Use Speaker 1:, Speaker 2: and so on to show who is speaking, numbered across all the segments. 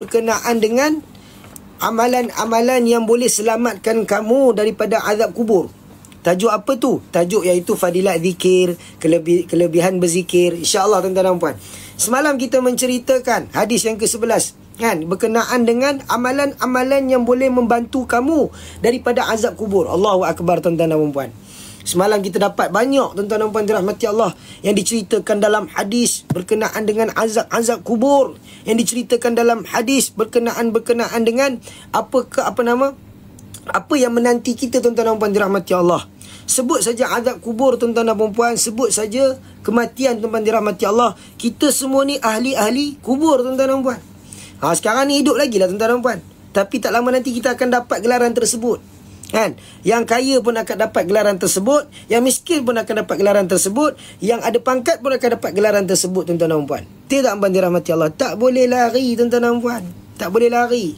Speaker 1: berkenaan dengan amalan-amalan yang boleh selamatkan kamu daripada azab kubur. Tajuk apa tu? Tajuk iaitu fadilat zikir, kelebihan berzikir. InsyaAllah tuan-tuan dan puan. Semalam kita menceritakan hadis yang ke-11 kan, berkenaan dengan amalan-amalan yang boleh membantu kamu daripada azab kubur. Allahu Akbar tuan-tuan dan puan. Semalam kita dapat banyak tuan-tuan dan puan dirahmati Allah yang diceritakan dalam hadis berkenaan dengan azab-azab kubur, yang diceritakan dalam hadis berkenaan dengan apa yang menanti kita tuan-tuan dan puan dirahmati Allah. Sebut saja azab kubur tuan-tuan dan puan, sebut saja kematian tuan-tuan dirahmati Allah. Kita semua ni ahli-ahli kubur tuan-tuan dan puan. Sekarang ni hidup lagi lah tuan-tuan dan puan, tapi tak lama nanti kita akan dapat gelaran tersebut kan. Yang kaya pun akan dapat gelaran tersebut, yang miskin pun akan dapat gelaran tersebut, yang ada pangkat pun akan dapat gelaran tersebut tuan-tuan dan puan. Tidak puan dirahmati Allah, tak boleh lari tuan-tuan dan puan, tak boleh lari.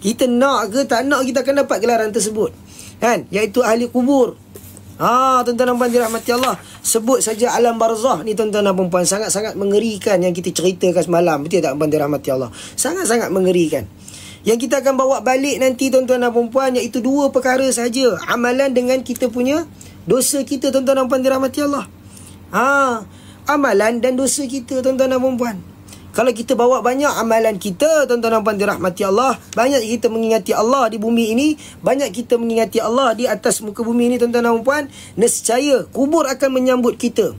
Speaker 1: Kita nak ke tak nak, kita akan dapat gelaran tersebut kan, iaitu ahli kubur. Tuan-tuan dan puan dirahmati Allah, sebut saja alam barzah ni tuan-tuan dan puan, sangat-sangat mengerikan yang kita ceritakan semalam. Betul tak puan dirahmati Allah? Sangat-sangat mengerikan. Yang kita akan bawa balik nanti tuan-tuan dan puan, iaitu dua perkara saja, amalan dengan kita punya dosa kita tuan-tuan dan puan dirahmati Allah. Amalan dan dosa kita tuan-tuan dan puan. Kalau kita bawa banyak amalan kita tuan-tuan dan puan dirahmati Allah, banyak kita mengingati Allah di bumi ini, banyak kita mengingati Allah di atas muka bumi ini tuan-tuan dan puan, nescaya kubur akan menyambut kita.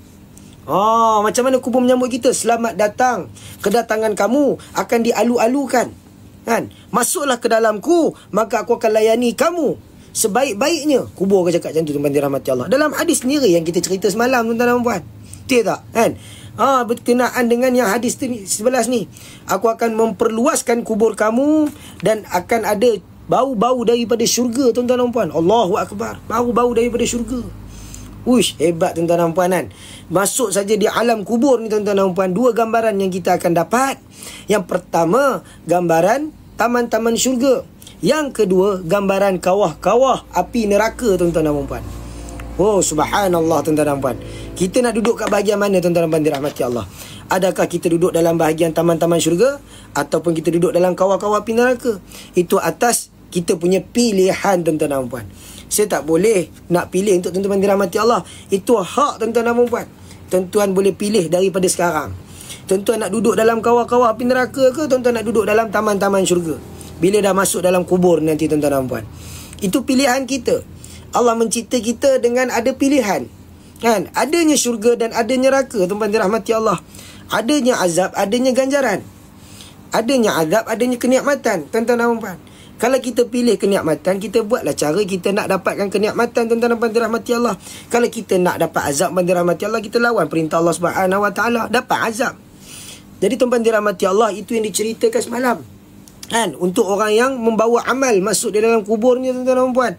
Speaker 1: Macam mana kubur menyambut kita? Selamat datang, kedatangan kamu akan dialu-alukan kan, masuklah ke dalamku maka aku akan layani kamu sebaik-baiknya. Kubur akan cakap macam tu tuan-tuan dirahmati Allah. Dalam hadis sendiri yang kita cerita semalam tuan-tuan dan puan. Betul tak kan? Berkenaan dengan yang hadis 11 ni, aku akan memperluaskan kubur kamu dan akan ada bau-bau daripada syurga tuan-tuan dan puan. Allahu Akbar, bau-bau daripada syurga. Uish, hebat tuan-tuan dan puan kan. Masuk saja di alam kubur ni tuan-tuan dan puan, dua gambaran yang kita akan dapat. Yang pertama, gambaran taman-taman syurga. Yang kedua, gambaran kawah-kawah api neraka tuan-tuan dan puan. Subhanallah tuan-tuan dan puan. Kita nak duduk kat bahagian mana tuan-tuan dan puan dirahmati Allah? Adakah kita duduk dalam bahagian taman-taman syurga ataupun kita duduk dalam kawah-kawah api neraka? Itu atas kita punya pilihan tuan-tuan dan puan. Saya tak boleh nak pilih untuk tuan-tuan dirahmati Allah. Itu hak tuan-tuan dan puan. Tuan-tuan boleh pilih daripada sekarang. Tuan-tuan nak duduk dalam kawah-kawah api neraka ke tuan-tuan nak duduk dalam taman-taman syurga? Bila dah masuk dalam kubur nanti tuan-tuan dan puan. Itu pilihan kita. Allah mencipta kita dengan ada pilihan kan, adanya syurga dan adanya neraka tuan-tuan dirahmati Allah. Adanya azab, adanya ganjaran. Adanya azab, adanya kenikmatan tuan-tuan dan puan. Kalau kita pilih kenikmatan, kita buatlah cara kita nak dapatkan kenikmatan tuan-tuan dan puan dirahmati Allah. Kalau kita nak dapat azab tuan-tuan dirahmati Allah, kita lawan perintah Allah Subhanahu Wa Taala, dapat azab. Jadi tuan-tuan dirahmati Allah, itu yang diceritakan semalam kan, untuk orang yang membawa amal masuk di dalam kuburnya tuan-tuan dan puan.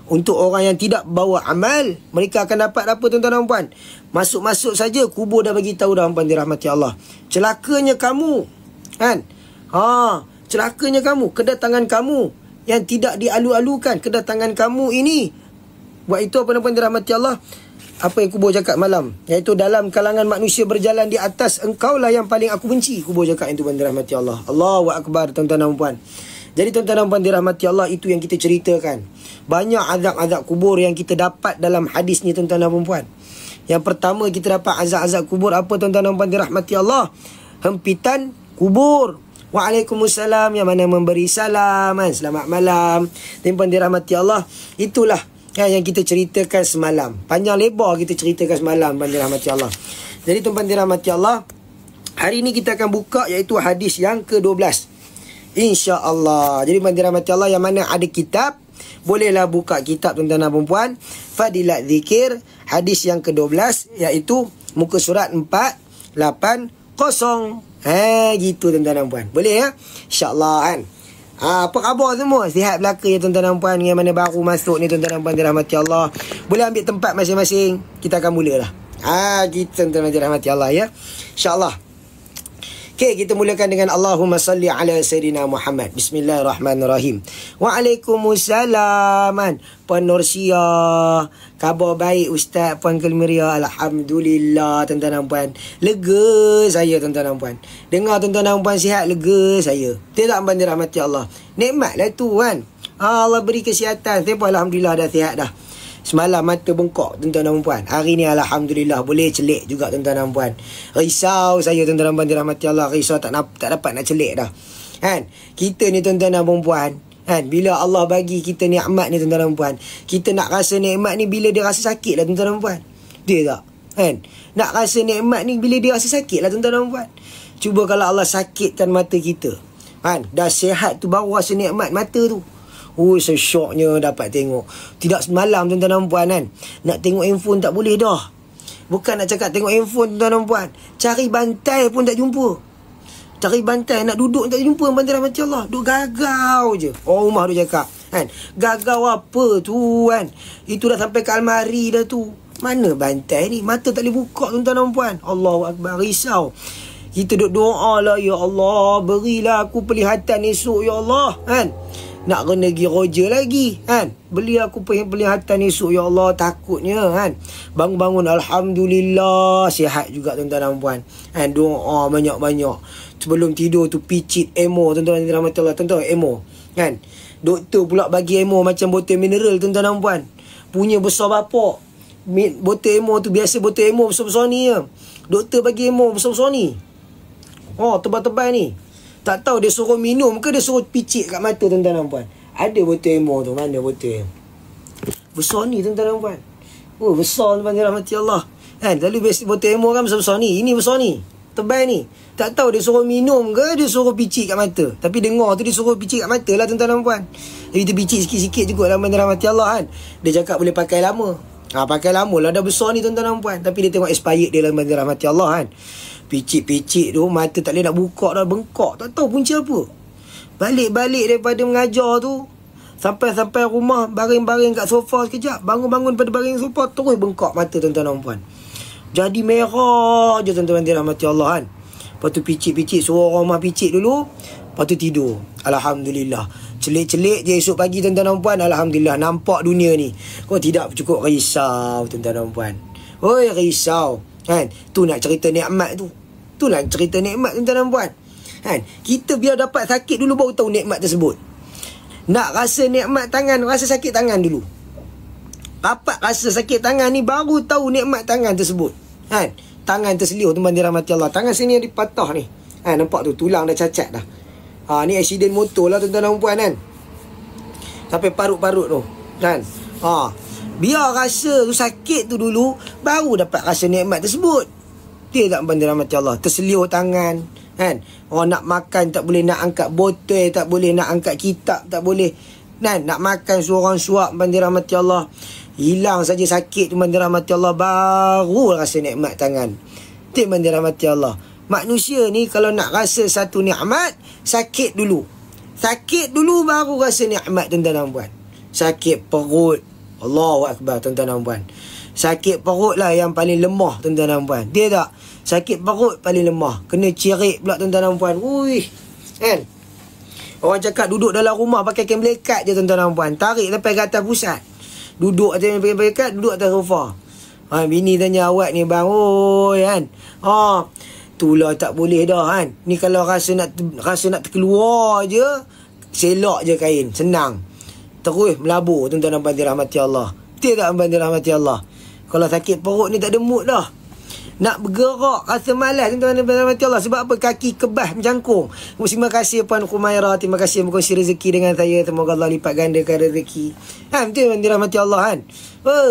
Speaker 1: Untuk orang yang tidak bawa amal, mereka akan dapat apa tuan-tuan dan puan? Masuk-masuk saja kubur dah bagi tahu dah puan dirahmati Allah. Celakanya kamu kan. Celakanya kamu, kedatangan kamu yang tidak dialu-alukan, kedatangan kamu ini. Buat itu apa puan dirahmati Allah? Apa yang kubur cakap malam, iaitu dalam kalangan manusia berjalan di atas, engkaulah yang paling aku benci. Kubur cakap itu puan dirahmati Allah. Allahu Akbar tuan-tuan dan puan. Jadi tuan-tuan dan puan dirahmati Allah, itu yang kita ceritakan. Banyak azab-azab kubur yang kita dapat dalam hadis ni tuan-tuan dan puan. Yang pertama kita dapat azab-azab kubur apa tuan-tuan dan puan dirahmati Allah? Hempitan kubur. Waalaikumsalam, yang mana memberi salam kan? Selamat malam. Tuan-tuan dirahmati Allah, itulah yang kita ceritakan semalam. Panjang lebar kita ceritakan semalam tuan dirahmati Allah. Jadi tuan-tuan dirahmati Allah, hari ni kita akan buka iaitu hadis yang ke-12. InsyaAllah. Jadi tuan dirahmati Allah, yang mana ada kitab, bolehlah buka kitab tuan-tuan dan puan. Fadilat Zikir, hadis yang ke-12, iaitu muka surat 480. Gitu tuan-tuan dan puan. Boleh ya? InsyaAllah kan. Apa khabar semua? Sihat belaka ya tuan-tuan dan puan, yang mana baru masuk ni tuan-tuan dan puan dirahmati Allah. Boleh ambil tempat masing-masing. Kita akan mulalah. Gitu tuan-tuan dan dirahmati Allah ya. InsyaAllah. Okey, kita mulakan dengan Allahumma salli ala Sayyidina Muhammad. Bismillahirrahmanirrahim. Waalaikumsalam. Puan Nursia, khabar baik Ustaz Puan Kelmiria. Alhamdulillah tuan-tuan dan puan. Lega saya tuan-tuan dan puan. Dengar tuan-tuan dan puan sihat, lega saya. Tidak puan dirahmati Allah. Nikmatlah tu kan. Allah beri kesihatan. Saya pun alhamdulillah dah sihat dah. Semalam mata bengkok tuan-tuan dan puan. Hari ni alhamdulillah boleh celik juga tuan-tuan dan puan. Risau saya tuan-tuan dan puan dirahmati Allah. Risau tak dapat nak celik dah. Kan? Kita ni tuan-tuan dan puan, kan, bila Allah bagi kita nikmat ni tuan-tuan dan puan, kita nak rasa nikmat ni bila dia rasa sakit lah tuan-tuan dan puan. Dia tak? Kan? Nak rasa nikmat ni bila dia rasa sakit lah tuan-tuan dan puan. Cuba kalau Allah sakitkan mata kita, kan, dah sihat tu baru rasa nikmat mata tu. Oh, sesyoknya dapat tengok. Tidak semalam tuan-tuan dan puan kan, nak tengok handphone tak boleh dah. Bukan nak cakap tengok handphone tuan-tuan dan puan, cari bantai pun tak jumpa. Cari bantai nak duduk tak jumpa. Bantai rahmat Allah, duduk gagau je. Oh, rumah tu cakap kan, gagau apa tu kan, itu dah sampai ke almari dah tu. Mana bantai ni, mata tak boleh buka tuan-tuan dan puan. Allahu Akbar, risau. Kita duduk doa lah, ya Allah berilah aku penglihatan esok ya Allah kan. Nak kena pergi roja lagi kan, beli aku penglihatan esok ya Allah, takutnya kan. Bangun-bangun alhamdulillah sihat juga tuan-tuan dan puan kan. Doa banyak-banyak sebelum tidur tu, picit emo tuan-tuan dan rahmat Allah. Tuan-tuan emo kan, doktor pula bagi emo macam botol mineral tuan-tuan dan puan, punya besar bapak. Botol emo tu biasa botol emo besar-besar ni je, doktor bagi emo besar-besar ni. Oh, tebal-tebal ni. Tak tahu dia suruh minum ke dia suruh picit kat mata tuan-tuan dan puan. Ada botol emo tu, mana botol besar ni tuan-tuan dan puan. Oh, besar tuan-tuan rahmati Allah kan. Lalu biasa botol emo kan besar-besar ni, ini besar ni, tebal ni. Tak tahu dia suruh minum ke dia suruh picit kat mata. Tapi dengar tu dia suruh picit kat mata lah tuan-tuan dan puan. Jadi kita picit sikit-sikit juga dalam rahmati Allah kan. Dia cakap boleh pakai lama. Pakai lama lah, dah besar ni tuan-tuan dan puan. Tapi dia tengok expired dia dalam rahmati Allah kan. Picit-picit tu mata tak boleh nak buka dah, bengkak. Tak tahu punca apa. Balik-balik daripada mengajar tu, sampai rumah baring-baring kat sofa sekejap, bangun-bangun pada baring sofa, terus bengkak mata tuan-tuan dan puan. Jadi merah je tuan-tuan dirahmati Allah kan. Lepas tu picit-picit, suruh orang rumah picit dulu, lepas tu tidur. Alhamdulillah. Celik-celik je esok pagi tuan-tuan dan puan, alhamdulillah nampak dunia ni. Kau tidak cukup risau tuan-tuan dan puan. Oi, risau kan. Tu nak cerita nikmat tu. Tu lah cerita nikmat tuan-tuan dan puan kan. Kita biar dapat sakit dulu baru tahu nikmat tersebut. Nak rasa nikmat tangan, rasa sakit tangan dulu. Dapat rasa sakit tangan ni baru tahu nikmat tangan tersebut kan. Tangan terselio tu mandi rahmati Allah. Tangan sini ada patah ni kan, nampak tu tulang dah cacat dah. Ni accident motor lah tuan-tuan dan puan kan, sampai parut-parut tu kan. Biar rasa tu sakit tu dulu baru dapat rasa nikmat tersebut. Dia tak mandi rahmati Allah. Terselio tangan kan. Nak makan tak boleh, nak angkat botol tak boleh, nak angkat kitab tak boleh kan. Nak makan seorang suap mandi rahmati Allah. Hilang saja sakit tu mandi rahmati Allah, baru rasa nikmat tangan. Dia mandi rahmati Allah. Manusia ni kalau nak rasa satu nikmat, sakit dulu. Sakit dulu baru rasa nikmat tuan-tuan dan puan. Sakit perut, Allahu Akbar tuan-tuan dan puan. Sakit perut lah yang paling lemah tuan-tuan dan puan. Dia tak? Sakit perut paling lemah. Kena cirit pula tuan-tuan dan puan. Ui, kan? Orang cakap duduk dalam rumah pakai kain melekat je tuan-tuan dan puan. Tarik sampai ke atas pusat. Duduk atas kain melekat, duduk atas sofa. Bini tanya awak ni bang, oi kan. Itulah tak boleh dah kan. Ni kalau rasa nak terkeluar je, selak je kain, senang. Terus melabur tuan-tuan dan puan dirahmati Allah. Dia tak puan dirahmati Allah. Kalau sakit perut ni tak ada mood dah. Nak bergerak rasa malas tuan-tuan dan puan dirahmati Allah. Sebab apa? Kaki kebas mencangkung. Terima kasih Puan Khumaira, terima kasih berkongsi rezeki dengan saya. Semoga Allah lipat gandakan rezeki. Betul puan dirahmati Allah kan.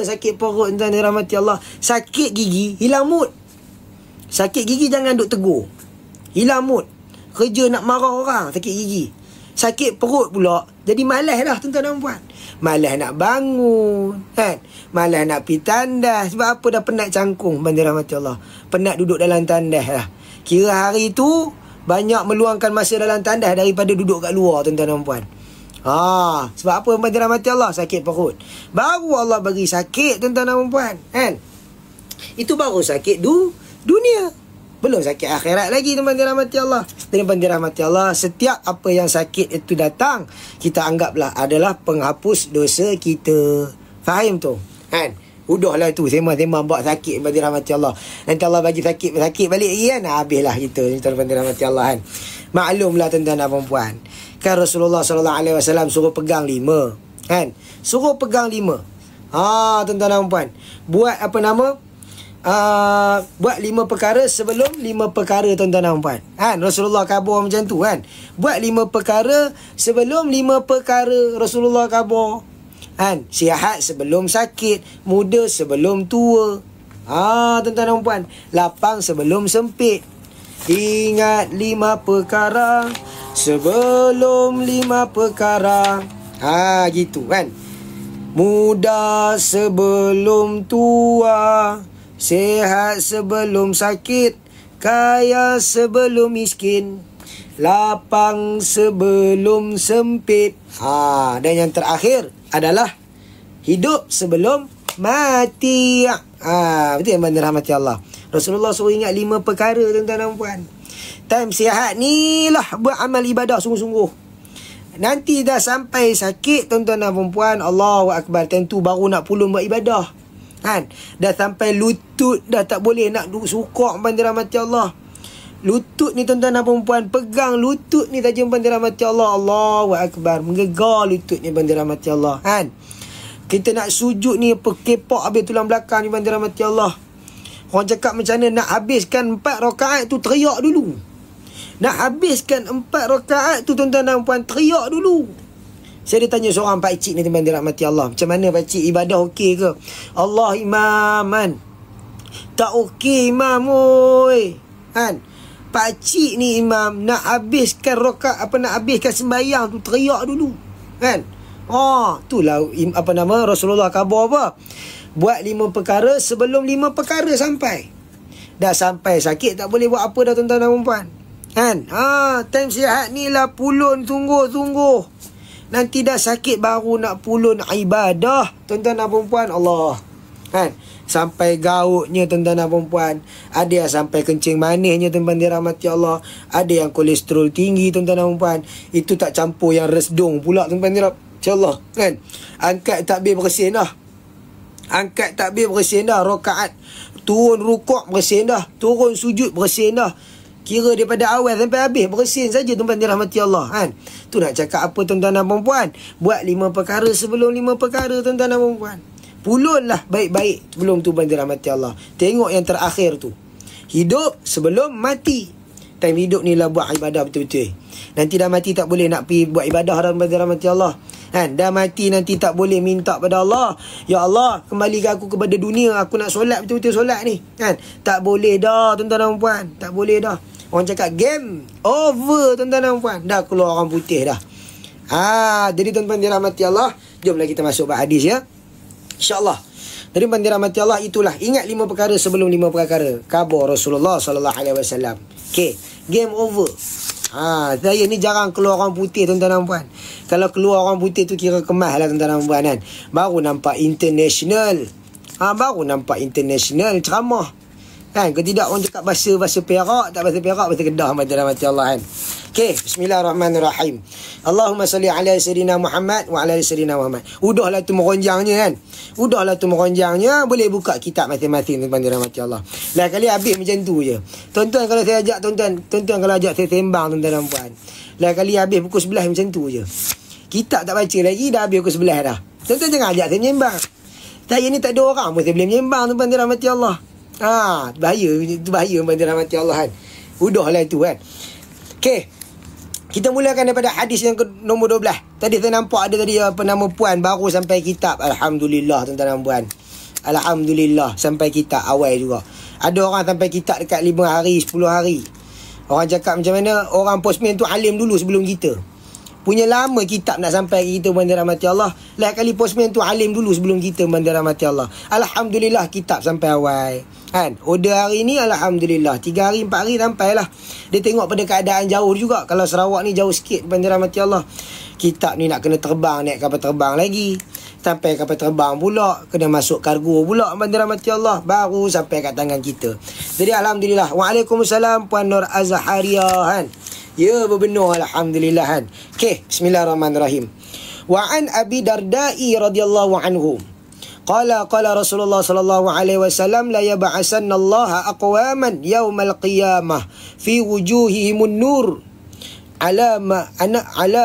Speaker 1: Sakit perut tuan-tuan dirahmati Allah. Sakit gigi hilang mood. Sakit gigi jangan duk tegur, hilang mood. Kerja nak marah orang, sakit gigi. Sakit perut pula jadi malas dah tuan-tuan dan puan. Malas nak bangun kan, malas nak pergi tandas. Sebab apa? Dah penat cangkung bagi rahmat Allah. Penat duduk dalam tandas lah. Kira hari tu banyak meluangkan masa dalam tandas daripada duduk kat luar tuan-tuan dan puan. Sebab apa bagi rahmat Allah? Sakit perut. Baru Allah bagi sakit tuan-tuan dan puan kan. Itu baru sakit dunia. Belum sakit akhirat lagi tuan-tuan dirahmati Allah. Tuan-tuan dirahmati Allah, setiap apa yang sakit itu datang, kita anggaplah adalah penghapus dosa kita. Faham tu? Kan? Udahlah tu sembang-sembang buat sakit tuan-tuan dirahmati Allah. Nanti Allah bagi sakit balik lagi kan? Habislah kita tuan-tuan dirahmati Allah kan. Maklumlah tuan-tuan dan puan-puan. Kan Rasulullah SAW suruh pegang 5. Kan? Suruh pegang 5. Tuan-tuan dan puan. Buat apa nama? Buat 5 perkara sebelum 5 perkara tuan-tuan dan puan. Kan? Rasulullah khabar macam tu kan. Buat 5 perkara sebelum 5 perkara Rasulullah khabar. Kan? Sihat sebelum sakit, muda sebelum tua. Tuan-tuan dan puan. Lapang sebelum sempit. Ingat 5 perkara sebelum 5 perkara. Gitu kan. Muda sebelum tua, sihat sebelum sakit, kaya sebelum miskin, lapang sebelum sempit. Dan yang terakhir adalah hidup sebelum mati. Betul yang dirahmati Allah. Rasulullah suruh ingat 5 perkara tuan-tuan dan puan. Time sihat ni lah buat amal ibadah sungguh-sungguh. Nanti dah sampai sakit tuan-tuan dan puan, Allahu Akbar, tentu baru nak pulun buat ibadah. Kan? Dah sampai lutut dah tak boleh nak duduk sukuk bandar rahmati Allah. Lutut ni tuan-tuan dan puan, pegang lutut ni saja bandar rahmati Allah. Allahu Akbar, menggegar lutut ni bandar rahmati Allah. Kan? Kita nak sujud ni kepak habis tulang belakang ni bandar rahmati Allah. Orang cakap macam mana nak habiskan 4 rakaat tu, teriak dulu. Nak habiskan 4 rakaat tu tuan-tuan dan puan, teriak dulu. Saya ditanya seorang pakcik ni tuan-tuan dirahmati Allah, macam mana pakcik, ibadah okey ke? Allah imaman. Tak okey imam oi. Kan? Pakcik ni imam nak habiskan rakaat, nak habiskan sembahyang tu, teriak dulu. Kan? Itulah apa nama Rasulullah khabar apa? Buat 5 perkara sebelum 5 perkara sampai. Dah sampai sakit tak boleh buat apa dah tuan-tuan dan puan. Kan? Time sihat ni lah pulun sungguh-sungguh. Nanti dah sakit baru nak pulun ibadah tuan-tuan dan puan. Allah. Kan? Sampai gautnya tuan-tuan dan puan. Ada yang sampai kencing manisnya tuan-tuan dirahmati Allah. Ada yang kolesterol tinggi tuan-tuan dan puan. Itu tak campur yang resdung pula tuan-tuan dirahmati Allah. Kan? Angkat takbir bersin dah. Angkat takbir bersin dah. Rakaat turun rukuk bersin dah. Turun sujud bersin dah. Kira daripada awal sampai habis bersin saja tuan-tuan dirahmati Allah. Kan? Tu nak cakap apa tuan-tuan dan puan? Buat 5 perkara sebelum 5 perkara tuan-tuan dan puan. Pulunlah baik-baik sebelum tu tuan dirahmati Allah. Tengok yang terakhir tu. Hidup sebelum mati. Time hidup ni lah buat ibadah betul-betul. Nanti dah mati tak boleh nak pergi buat ibadah dah tuan dirahmati Allah. Kan? Dah mati nanti tak boleh minta pada Allah, ya Allah, kembalikan aku kepada dunia, aku nak solat betul-betul solat ni. Kan? Tak boleh dah tuan-tuan dan puan. Tak boleh dah. Orang cakap game over tuan-tuan dan puan. Dah keluar orang putih dah. Jadi tuan-tuan dirahmati Allah, jomlah kita masuk bab hadis ya. InsyaAllah. Dari tuan-tuan dirahmati Allah, itulah ingat 5 perkara sebelum 5 perkara. Khabar Rasulullah SAW. Okay, game over. Saya ni jarang keluar orang putih tuan-tuan dan puan. Kalau keluar orang putih tu kira kemas lah tuan-tuan dan puan kan. Baru nampak international. Baru nampak international ceramah. Kan? Kalau tidak orang cakap bahasa Perak, tak bahasa Perak, bahasa Kedah dalam hati Allah kan. Okey, bismillahirrahmanirrahim. Allahumma salli ala sayyidina Muhammad wa ala sayyidina Muhammad. Udahlah tu meronjangnya kan. Udahlah tu meronjangnya, boleh buka kitab masing-masing tuan-tuan dalam hati Allah. Lain kali habis macam tu je. Tuan-tuan kalau saya ajak tuan-tuan kalau ajak saya sembang tuan-tuan dan puan. Lain kali habis pukul 11 macam tu je. Kitab tak baca lagi dah habis pukul 11 dah. Tuan-tuan jangan ajak saya menyembang. Saya ni tak ada orang pun saya boleh menyembang tuan-tuan dalam hati Allah. Bahaya. Itu bahaya pada rahmati Allah kan. Udahlah itu kan. Okey. Kita mulakan daripada hadis yang nombor 12. Tadi saya nampak ada tadi apa nama puan baru sampai kitab. Alhamdulillah tuan-tuan dan puan. Alhamdulillah sampai kitab awal juga. Ada orang sampai kitab dekat 5 hari, 10 hari. Orang cakap macam mana orang postman tu alim dulu sebelum kita. Punya lama kitab nak sampai kita bandar rahmati Allah. Lain kali postman tu alim dulu sebelum kita bandar rahmati Allah. Alhamdulillah kitab sampai awal. Kan? Order hari ni alhamdulillah 3 hari 4 hari sampailah. Dia tengok pada keadaan jauh juga. Kalau Sarawak ni jauh sikit bandar rahmati Allah. Kitab ni nak kena terbang, naik kapal terbang lagi. sampai kapal terbang pula, kena masuk kargo pula, hamba dirahmati Allah, baru sampai kat tangan kita. Jadi alhamdulillah. Waalaikumsalam Puan Nur Azharia kan. Ya, berbenar alhamdulillah kan. Okey, bismillahirrahmanirrahim. Wa an Abi Darda'i radhiyallahu anhu qala Rasulullah sallallahu alaihi wasallam la yab'asanna Allah aqwaman yaumal qiyamah fi wujuhihimun nur ala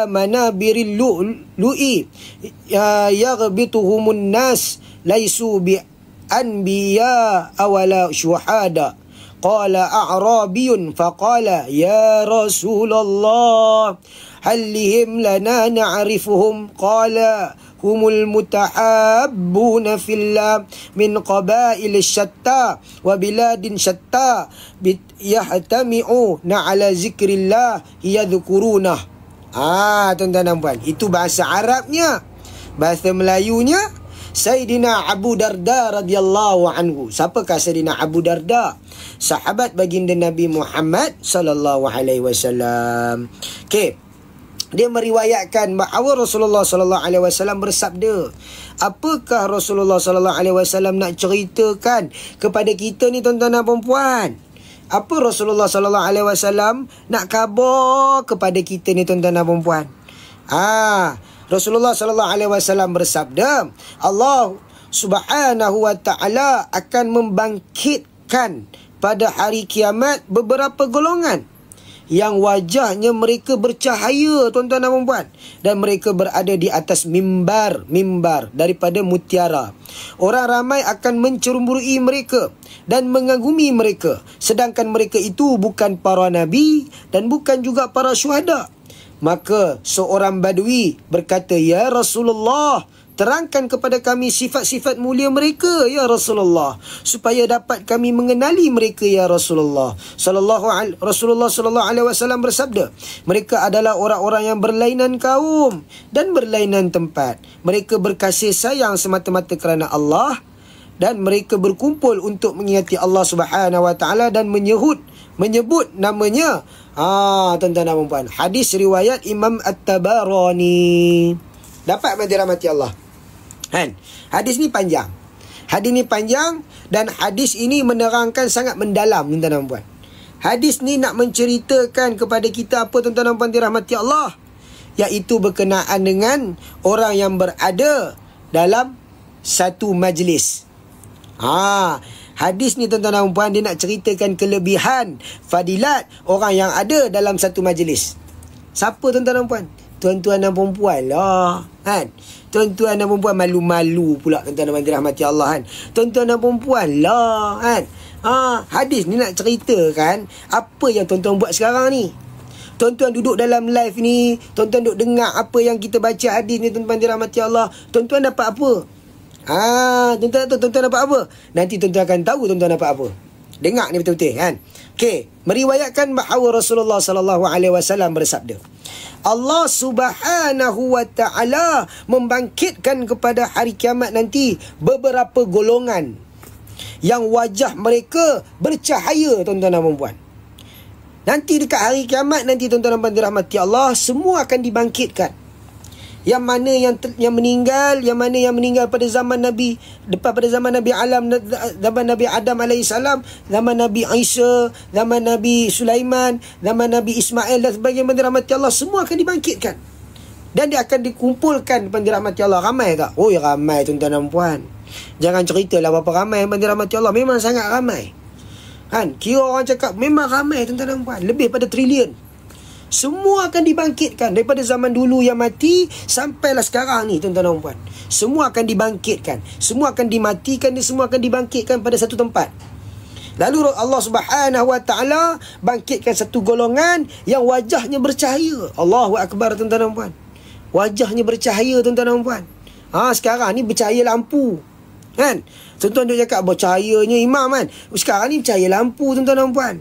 Speaker 1: manabiril lu'i yaghbituhumun nas laisu bi anbiya awala syuhada. Qala a'rabiyun faqala ya Rasulullah hal lihim lana na'rifuhum. Qala humul mutahabbuna fillah min qabail syatta wa biladin syatta yahtami'una ala zikrillah yadhkurunah. Tuan-tuan dan puan, itu bahasa Arabnya. Bahasa Melayunya Sayyidina Abu Darda radhiyallahu anhu. Siapakah Sayyidina Abu Darda? Sahabat baginda Nabi Muhammad sallallahu alaihi wasallam. Okey. Dia meriwayatkan bahawa Rasulullah sallallahu alaihi wasallam bersabda. Apakah Rasulullah sallallahu alaihi wasallam nak ceritakan kepada kita ni tuan-tuan dan puan-puan? Apa Rasulullah sallallahu alaihi wasallam nak khabar kepada kita ni tuan-tuan dan puan-puan? Rasulullah sallallahu alaihi wasallam bersabda, Allah Subhanahu wa taala akan membangkitkan pada hari kiamat beberapa golongan yang wajahnya mereka bercahaya tuan-tuan dan puan-puan, dan mereka berada di atas mimbar daripada mutiara. Orang ramai akan mencerumburui mereka dan mengagumi mereka, sedangkan mereka itu bukan para nabi dan bukan juga para syuhada. Maka seorang badui berkata, ya Rasulullah, terangkan kepada kami sifat-sifat mulia mereka ya Rasulullah, supaya dapat kami mengenali mereka ya Rasulullah. Rasulullah sallallahu alaihi wasallam bersabda, mereka adalah orang-orang yang berlainan kaum dan berlainan tempat. Mereka berkasih sayang semata-mata kerana Allah, dan mereka berkumpul untuk mengingati Allah Subhanahu wa taala dan menyebut namanya. Tuan-tuan dan puan-puan, hadis riwayat Imam At-Tabarani. Dapat dirahmati Allah kan? Hadis ni panjang. Dan hadis ini menerangkan sangat mendalam tuan-tuan dan puan. Hadis ni nak menceritakan kepada kita apa tuan-tuan dan puan dirahmati Allah, iaitu berkenaan dengan orang yang berada dalam satu majlis. Hadis ni tuan-tuan dan puan, dia nak ceritakan kelebihan, fadilat orang yang ada dalam satu majlis. Siapa tuan-tuan dan puan? Tuan-tuan dan perempuan lah kan. Tuan-tuan dan perempuan, malu-malu pula tuan-tuan dan puan dirahmati Allah kan. Tuan-tuan dan perempuan lah kan. Hadis ni nak ceritakan apa yang tuan-tuan buat sekarang ni. Tuan-tuan duduk dalam live ni, tuan-tuan duduk dengar apa yang kita baca hadis ni tuan-tuan dirahmati Allah. Tuan-tuan dapat apa? Tuan-tuan dapat apa? Nanti tuan-tuan akan tahu tuan-tuan dapat apa. Dengar ni betul-betul kan. Okey, meriwayatkan bahawa Rasulullah sallallahu alaihi wasallam bersabda, Allah Subhanahu wa taala membangkitkan kepada hari kiamat nanti beberapa golongan yang wajah mereka bercahaya tuan-tuan dan puan-puan. Nanti dekat hari kiamat nanti tuan-tuan dan puan dirahmati Allah, semua akan dibangkitkan. Yang mana yang meninggal, yang mana yang meninggal pada zaman Nabi, pada zaman Nabi zaman Nabi Adam alaihissalam, zaman Nabi Isa, zaman Nabi Sulaiman, zaman Nabi Ismail dan sebagainya, dirahmati Allah, semua akan dibangkitkan. Dan dia akan dikumpulkan, dirahmati Allah. Ramai tak? Oh ya, ramai tuan-tuan dan puan. Jangan ceritalah berapa ramai, dirahmati Allah. Memang sangat ramai kan. Kira orang cakap memang ramai tuan-tuan dan puan, lebih pada trilion. Semua akan dibangkitkan daripada zaman dulu yang mati sampailah sekarang ni tuan-tuan dan puan. Semua akan dibangkitkan, semua akan dimatikan, dan semua akan dibangkitkan pada satu tempat. Lalu Allah Subhanahu wa taala bangkitkan satu golongan yang wajahnya bercahaya. Allahu akbar tuan-tuan dan puan. Wajahnya bercahaya tuan-tuan dan puan. Sekarang ni bercahaya lampu kan. Tuan-tuan duk cakap bercahayanya imam kan. Sekarang ni bercahaya lampu tuan-tuan dan puan.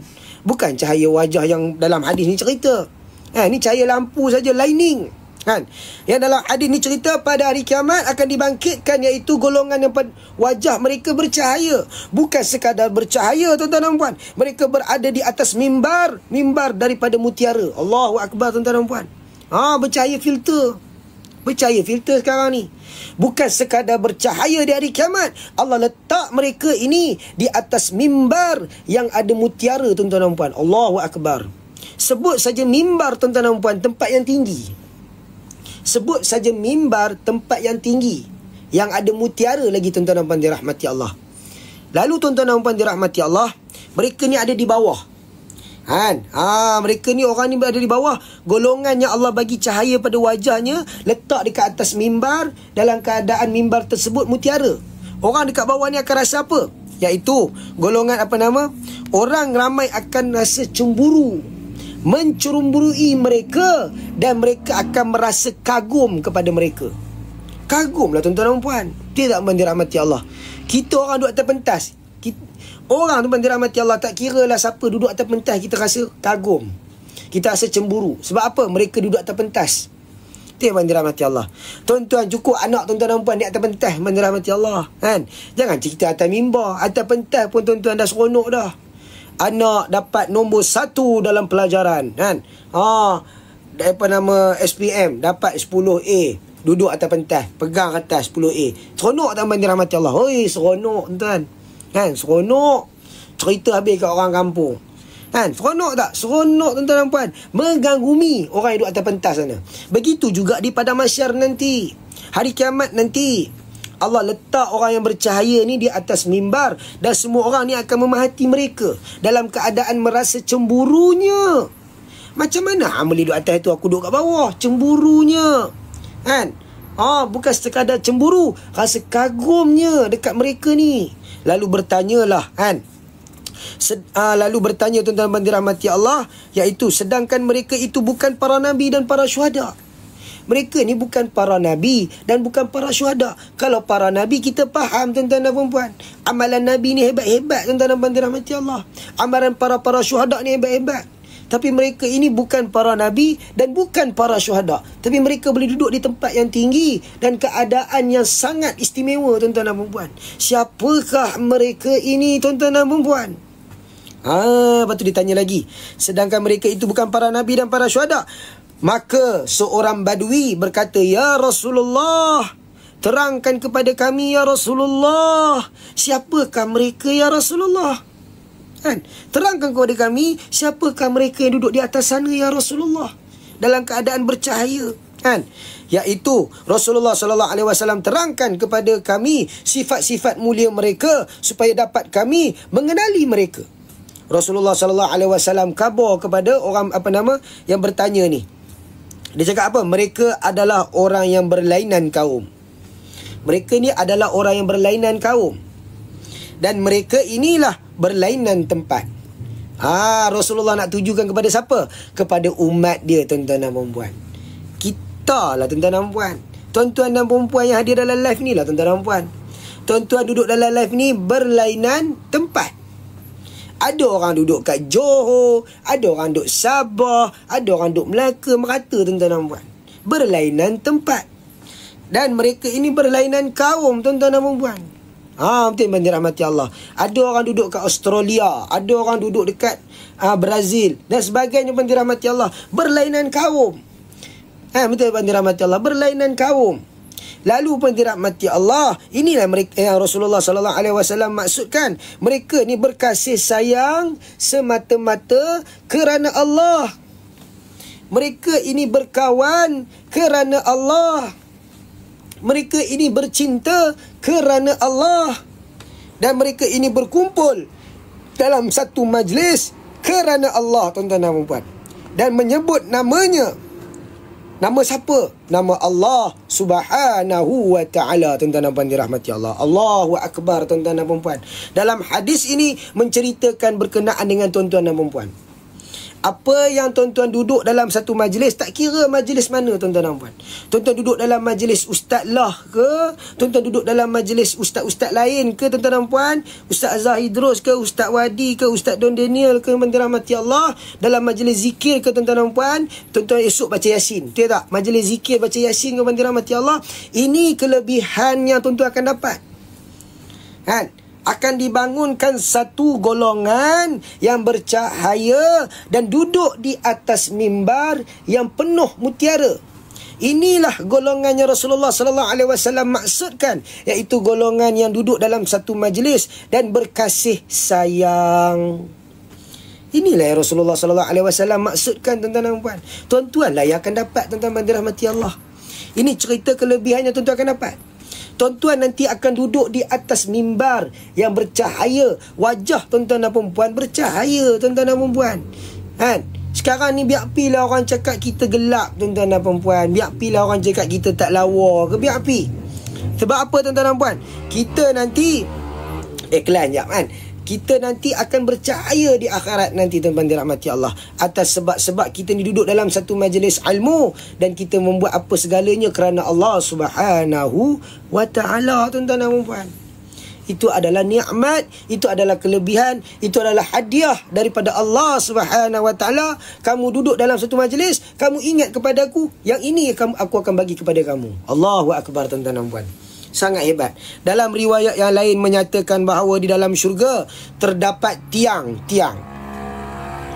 Speaker 1: Bukan cahaya wajah yang dalam hadis ni cerita. Ni cahaya lampu saja, lining kan. Yang dalam hadis ni cerita pada hari kiamat akan dibangkitkan, iaitu golongan yang wajah mereka bercahaya. Bukan sekadar bercahaya tuan-tuan dan puan, mereka berada di atas mimbar daripada mutiara. Allahu akbar tuan-tuan dan puan. Bercahaya filter. Bercahaya filter sekarang ni. Bukan sekadar bercahaya di hari kiamat. Allah letak mereka ini di atas mimbar yang ada mutiara, tuan-tuan dan puan. Allahu Akbar. Sebut saja mimbar, tuan-tuan dan puan, tempat yang tinggi. Sebut saja mimbar, tempat yang tinggi, yang ada mutiara lagi, tuan-tuan dan puan dirahmati Allah. Lalu tuan-tuan dan puan dirahmati Allah, mereka ni ada di bawah. Mereka ni, orang ni berada di bawah. Golongan yang Allah bagi cahaya pada wajahnya, letak dekat atas mimbar, dalam keadaan mimbar tersebut mutiara. Orang dekat bawah ni akan rasa apa? Iaitu golongan orang ramai akan rasa cemburu, mencemburui mereka, dan mereka akan merasa kagum kepada mereka. Kagumlah tuan-tuan dan puan. Tidak dirahmati Allah. Kita orang duduk atas pentas. Orang tu dirahmati Allah, tak kira lah siapa duduk atas pentas, kita rasa kagum, kita rasa cemburu. Sebab apa? Mereka duduk atas pentas. Itu yang dirahmati Allah. Tuan-tuan, cukup anak tuan-tuan dan puan di atas pentas, dirahmati Allah, kan? Jangan cerita atas mimbar. Atas pentas pun tuan-tuan dah seronok dah. Anak dapat nombor 1 dalam pelajaran, kan? SPM dapat 10A. Duduk atas pentas, pegang atas 10A. Seronok tak dirahmati Allah? Hoi, seronok tuan-tuan. Kan, seronok. Cerita habis kat orang kampung. Kan, seronok tak? Seronok tuan-tuan dan puan. Menggangumi orang yang duduk atas pentas sana. Begitu juga di padang mahsyar nanti, hari kiamat nanti. Allah letak orang yang bercahaya ni di atas mimbar, dan semua orang ni akan memahati mereka dalam keadaan merasa cemburunya. Macam mana boleh duduk atas tu, aku duduk kat bawah? Cemburunya, kan? Bukan sekadar cemburu, rasa kagumnya dekat mereka ni. Lalu bertanyalah, kan? Lalu bertanya tuan-tuan dirahmati Allah, iaitu sedangkan mereka itu bukan para nabi dan para syuhada. Mereka ni bukan para nabi dan bukan para syuhada. Kalau para nabi kita faham, tuan-tuan dan puan. Amalan nabi ni hebat-hebat, tuan-tuan dan dirahmati Allah. Amalan para syuhada ni hebat-hebat. Tapi mereka ini bukan para nabi dan bukan para syuhada. Tapi mereka boleh duduk di tempat yang tinggi dan keadaan yang sangat istimewa, tuan-tuan dan puan. Siapakah mereka ini, tuan-tuan dan puan? Lepas tu ditanya lagi, sedangkan mereka itu bukan para nabi dan para syuhada. Maka seorang badui berkata, ya Rasulullah, terangkan kepada kami ya Rasulullah, siapakah mereka ya Rasulullah? Kan? Terangkan kepada kami siapakah mereka yang duduk di atas sana ya Rasulullah, dalam keadaan bercahaya, kan? Iaitu Rasulullah sallallahu alaihi wasallam terangkan kepada kami sifat-sifat mulia mereka supaya dapat kami mengenali mereka. Rasulullah sallallahu alaihi wasallam khabar kepada orang yang bertanya ni. Dia cakap apa? Mereka adalah orang yang berlainan kaum. Mereka ni adalah orang yang berlainan kaum, dan mereka inilah berlainan tempat. Rasulullah nak tujukan kepada siapa? Kepada umat dia, tuan-tuan dan puan. Kita lah, tuan-tuan dan puan. Tuan-tuan dan puan yang hadir dalam live ni lah, tuan-tuan dan puan. Tuan-tuan duduk dalam live ni berlainan tempat. Ada orang duduk kat Johor, ada orang duduk Sabah, ada orang duduk Melaka, merata, tuan-tuan dan puan. Berlainan tempat. Dan mereka ini berlainan kaum, tuan-tuan dan puan. Betul yang dirahmati Allah. Ada orang duduk kat Australia, ada orang duduk dekat Brazil dan sebagainya, yang dirahmati Allah. Berlainan kaum. Betul yang dirahmati Allah, berlainan kaum. Lalu pun dirahmati Allah, inilah mereka yang Rasulullah sallallahu alaihi wasallam maksudkan. Mereka ni berkasih sayang semata-mata kerana Allah. Mereka ini berkawan kerana Allah. Mereka ini bercinta kerana Allah. Dan mereka ini berkumpul dalam satu majlis kerana Allah, tuan-tuan dan puan. Dan menyebut namanya. Nama siapa? Nama Allah Subhanahu wa ta'ala, tuan-tuan dan puan dirahmati Allah. Allahu Akbar, tuan-tuan dan puan. Dalam hadis ini menceritakan berkenaan dengan tuan-tuan dan puan. Apa yang tuan-tuan duduk dalam satu majlis, tak kira majlis mana, tuan-tuan dan puan. Tuan-tuan duduk dalam majlis ustaz lah ke, tuan-tuan duduk dalam majlis ustaz-ustaz lain ke, tuan-tuan dan puan, Ustaz Azhar Idrus ke, Ustaz Wadi ke, Ustaz Don Daniel ke, dirahmati Allah, dalam majlis zikir ke, tuan-tuan dan puan, tuan-tuan esok baca Yasin, betul tak? Majlis zikir baca Yasin ke, dirahmati Allah. Ini kelebihan yang tuan-tuan akan dapat, kan? Akan dibangunkan satu golongan yang bercahaya dan duduk di atas mimbar yang penuh mutiara, Inilah golongannya Rasulullah sallallahu alaihi wasallam maksudkan, iaitu golongan yang duduk dalam satu majlis dan berkasih sayang. Inilah yang Rasulullah sallallahu alaihi wasallam maksudkan, tuan-tuan dan puan. Tuan-tuanlah yang akan dapat, tuan-tuan yang dirahmati Allah. Ini cerita kelebihannya tuan-tuan akan dapat. Tuan-tuan nanti akan duduk di atas mimbar yang bercahaya. Wajah tuan-tuan dan puan bercahaya, tuan-tuan dan puan. Kan? Sekarang ni biar pilah orang cakap kita gelap, tuan-tuan dan puan. Biar pilah orang cakap kita tak lawa ke, biar pi. Sebab apa, tuan-tuan dan puan? Kita nanti iklan jap kan. Kita nanti akan bercahaya di akhirat nanti, tuan-tuan dirahmati Allah. Atas sebab-sebab kita ni duduk dalam satu majlis ilmu dan kita membuat apa segalanya kerana Allah Subhanahu wa taala, tuan-tuan dan puan. Itu adalah nikmat, itu adalah kelebihan, itu adalah hadiah daripada Allah Subhanahu wa taala. Kamu duduk dalam satu majlis, kamu ingat kepada aku, yang ini aku akan bagi kepada kamu. Allahu akbar, tuan-tuan dan puan. Sangat hebat. Dalam riwayat yang lain menyatakan bahawa di dalam syurga terdapat tiang-tiang.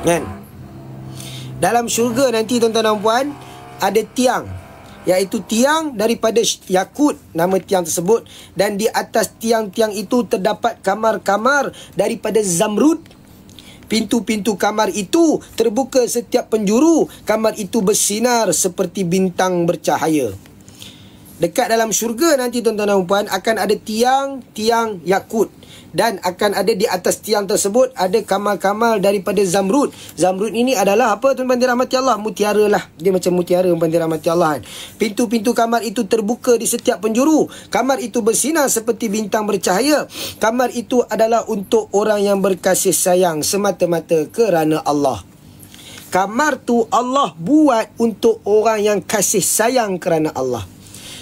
Speaker 1: Kan? Dalam syurga nanti, tuan-tuan dan puan, ada tiang, iaitu tiang daripada yakut, nama tiang tersebut. Dan di atas tiang-tiang itu terdapat kamar-kamar daripada zamrud. Pintu-pintu kamar itu terbuka setiap penjuru. Kamar itu bersinar seperti bintang bercahaya. Dekat dalam syurga nanti, tuan-tuan dan puan, akan ada tiang-tiang yakut. Dan akan ada di atas tiang tersebut ada kamar-kamar daripada zamrud. Zamrud ini adalah apa, tuan-tuan dirahmati Allah? Mutiara lah. Dia macam mutiara, tuan-tuan dirahmati Allah kan? Pintu-pintu kamar itu terbuka di setiap penjuru. Kamar itu bersinar seperti bintang bercahaya. Kamar itu adalah untuk orang yang berkasih sayang semata-mata kerana Allah. Kamar tu Allah buat untuk orang yang kasih sayang kerana Allah.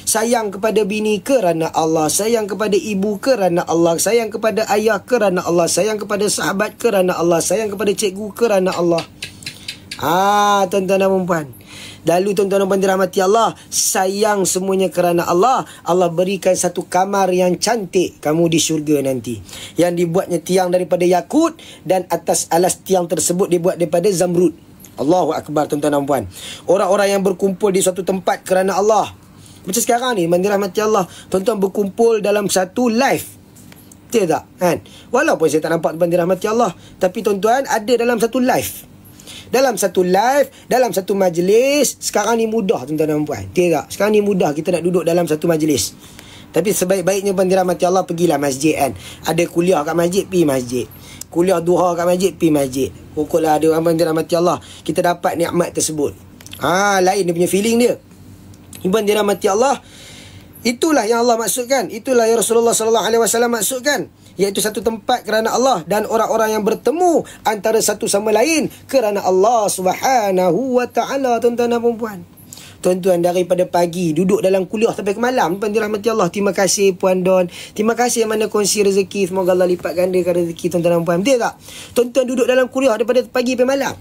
Speaker 1: Sayang kepada bini kerana Allah, sayang kepada ibu kerana Allah, sayang kepada ayah kerana Allah, sayang kepada sahabat kerana Allah, sayang kepada cikgu kerana Allah. Tuan-tuan dan puan. Lalu tuan-tuan dan puan dirahmati Allah, sayang semuanya kerana Allah. Allah berikan satu kamar yang cantik kamu di syurga nanti, yang dibuatnya tiang daripada yakut, dan atas alas tiang tersebut dibuat daripada zamrud. Allahu akbar, tuan-tuan dan puan. Orang-orang yang berkumpul di suatu tempat kerana Allah. Macam sekarang ni, dirahmati Allah, tuan-tuan berkumpul dalam satu live. Betul tak? Kan? Walaupun saya tak nampak, tuan-tuan dirahmati Allah, tapi tuan-tuan ada dalam satu live. Dalam satu live, dalam satu majlis. Sekarang ni mudah, tuan-tuan dan puan. Betul tak? Sekarang ni mudah kita nak duduk dalam satu majlis. Tapi sebaik-baiknya, tuan-tuan dirahmati Allah, pergilah masjid kan. Ada kuliah kat masjid, pergi masjid. Kuliah duha kat masjid, pergi masjid. Pokoklah ada orang, tuan-tuan dirahmati Allah, kita dapat nikmat tersebut. Lain dia punya feeling dia. Iban dirahmati Allah, itulah yang Allah maksudkan, itulah yang Rasulullah sallallahu alaihi wasallam maksudkan, iaitu satu tempat kerana Allah dan orang-orang yang bertemu antara satu sama lain kerana Allah Subhanahu wa taala, tuan-tuan dan puan. Tuan-tuan daripada pagi duduk dalam kuliah sampai ke malam, tuan dirahmati Allah. Terima kasih Puan Don, terima kasih yang mana kongsi rezeki, semoga Allah lipat gandakan rezeki tuan-tuan dan puan. Betul tak? Tuan-tuan duduk dalam kuliah daripada pagi sampai malam.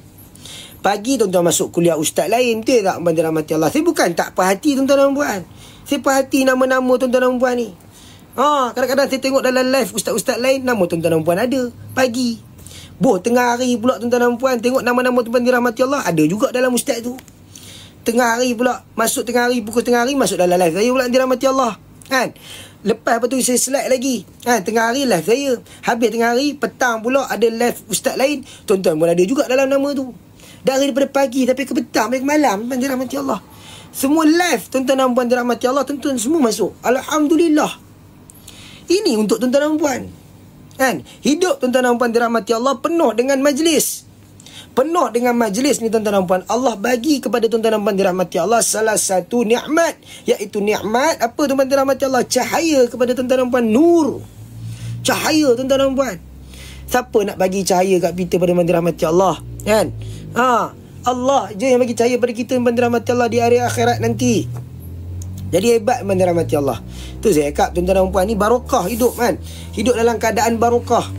Speaker 1: Pagi tuan-tuan masuk kuliah ustaz lain, betul tak, Puan dirahmati Allah? Saya bukan tak perhati, tuan-tuan dan puan. Saya perhati nama-nama tuan-tuan dan puan ni. Kadang-kadang saya tengok dalam live ustaz-ustaz lain, nama tuan-tuan dan puan ada pagi. Tengah hari pula tuan-tuan dan puan, tengok nama-nama tuan dirahmati Allah, ada juga dalam ustaz tu. Tengah hari pula, masuk tengah hari, pukul tengah hari, masuk dalam live saya pula dirahmati Allah. Kan? Lepas tu saya slide lagi. Tengah hari live saya. Habis tengah hari, petang pula ada live ustaz lain. Tuan-tuan pun ada juga dalam nama tu. Daripada pagi tapi ke petang sampai ke malam, tuan dirahmati Allah. Semua live tuan-tuan dan puan dirahmati Allah, tuan-tuan semua masuk. Alhamdulillah. Ini untuk tuan-tuan dan puan. Kan? Hidup tuan-tuan dan puan dirahmati Allah penuh dengan majlis. Penuh dengan majlis ni tuan-tuan dan puan. Allah bagi kepada tuan-tuan dan puan dirahmati Allah salah satu nikmat, iaitu nikmat apa, tuan-tuan dirahmati Allah? Cahaya kepada tuan-tuan dan puan, nur. Cahaya tuan-tuan dan puan. Siapa nak bagi cahaya kat kita pada tuan dirahmati Allah? Kan? Allah je yang bagi cahaya pada kita, tuan dirahmati Allah, di hari akhirat nanti. Jadi hebat, tuan dirahmati Allah. Tu saya cakap, tuan-tuan dan puan, ni barakah hidup kan. Hidup dalam keadaan barakah.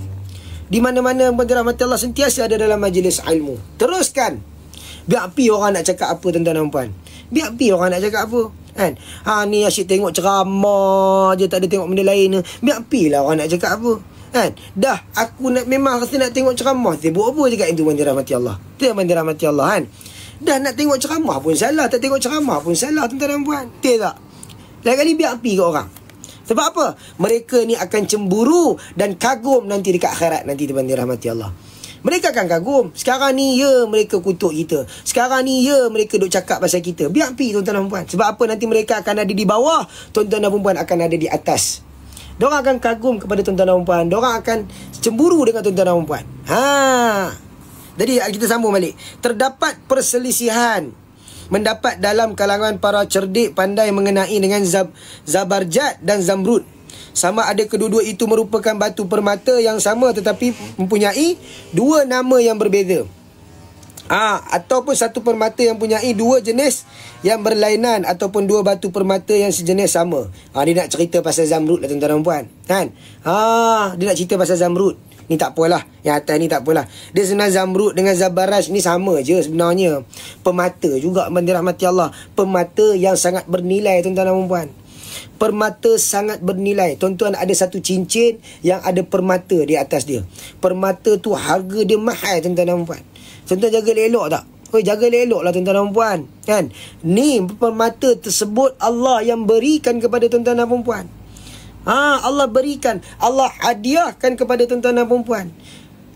Speaker 1: Di mana-mana tuan dirahmati Allah sentiasa ada dalam majlis ilmu. Teruskan. Biar pi orang nak cakap apa, tuan-tuan dan puan. Biar pi orang nak cakap apa. Kan? Ni asyik tengok ceramah je, tak ada tengok benda lain. Biar pi lah orang nak cakap apa. Kan? Dah aku memang rasa nak tengok ceramah, sibuk apa je kat itu, tuan dirahmati Allah. Tu yang tuan dirahmati Allah kan. Dah nak tengok ceramah pun salah, tak tengok ceramah pun salah, tuan-tuan dan puan. Betul tak? Lain kali biar api ke orang. Sebab apa? Mereka ni akan cemburu dan kagum nanti dekat akhirat nanti, tuan-tuan dirahmati Allah. Mereka akan kagum. Sekarang ni ya mereka kutuk kita. Sekarang ni ya mereka duk cakap pasal kita. Biar api, tuan-tuan dan puan. Sebab apa? Nanti mereka akan ada di bawah, tuan-tuan dan puan akan ada di atas. Diorang akan kagum kepada tuan-tuan dan puan. Diorang akan cemburu dengan tuan-tuan dan puan. Jadi kita sambung balik. Terdapat perselisihan mendapat dalam kalangan para cerdik pandai mengenai dengan Zabarjad dan Zamrud. Sama ada kedua-dua itu merupakan batu permata yang sama tetapi mempunyai dua nama yang berbeza. Ataupun satu permata yang mempunyai dua jenis yang berlainan, ataupun dua batu permata yang sejenis sama. Dia nak cerita pasal Zamrud lah, tuan-tuan dan puan. Kan? Dia nak cerita pasal Zamrud. Ni tak apalah. Yang atas ni tak apalah. Dia sebenarnya Zamrud dengan Zabaraj ni sama je sebenarnya. Permata juga, dirahmati Allah. Permata yang sangat bernilai, tuan-tuan dan puan. Permata sangat bernilai. Tuan-tuan, ada satu cincin yang ada permata di atas dia. Permata tu harga dia mahal, tuan-tuan dan puan. Tuan-tuan jaga elok tak? Jaga elok lah, tuan-tuan dan puan. Kan? Ni permata tersebut Allah yang berikan kepada tuan-tuan dan puan. Allah berikan, Allah hadiahkan kepada tuan-tuan dan puan.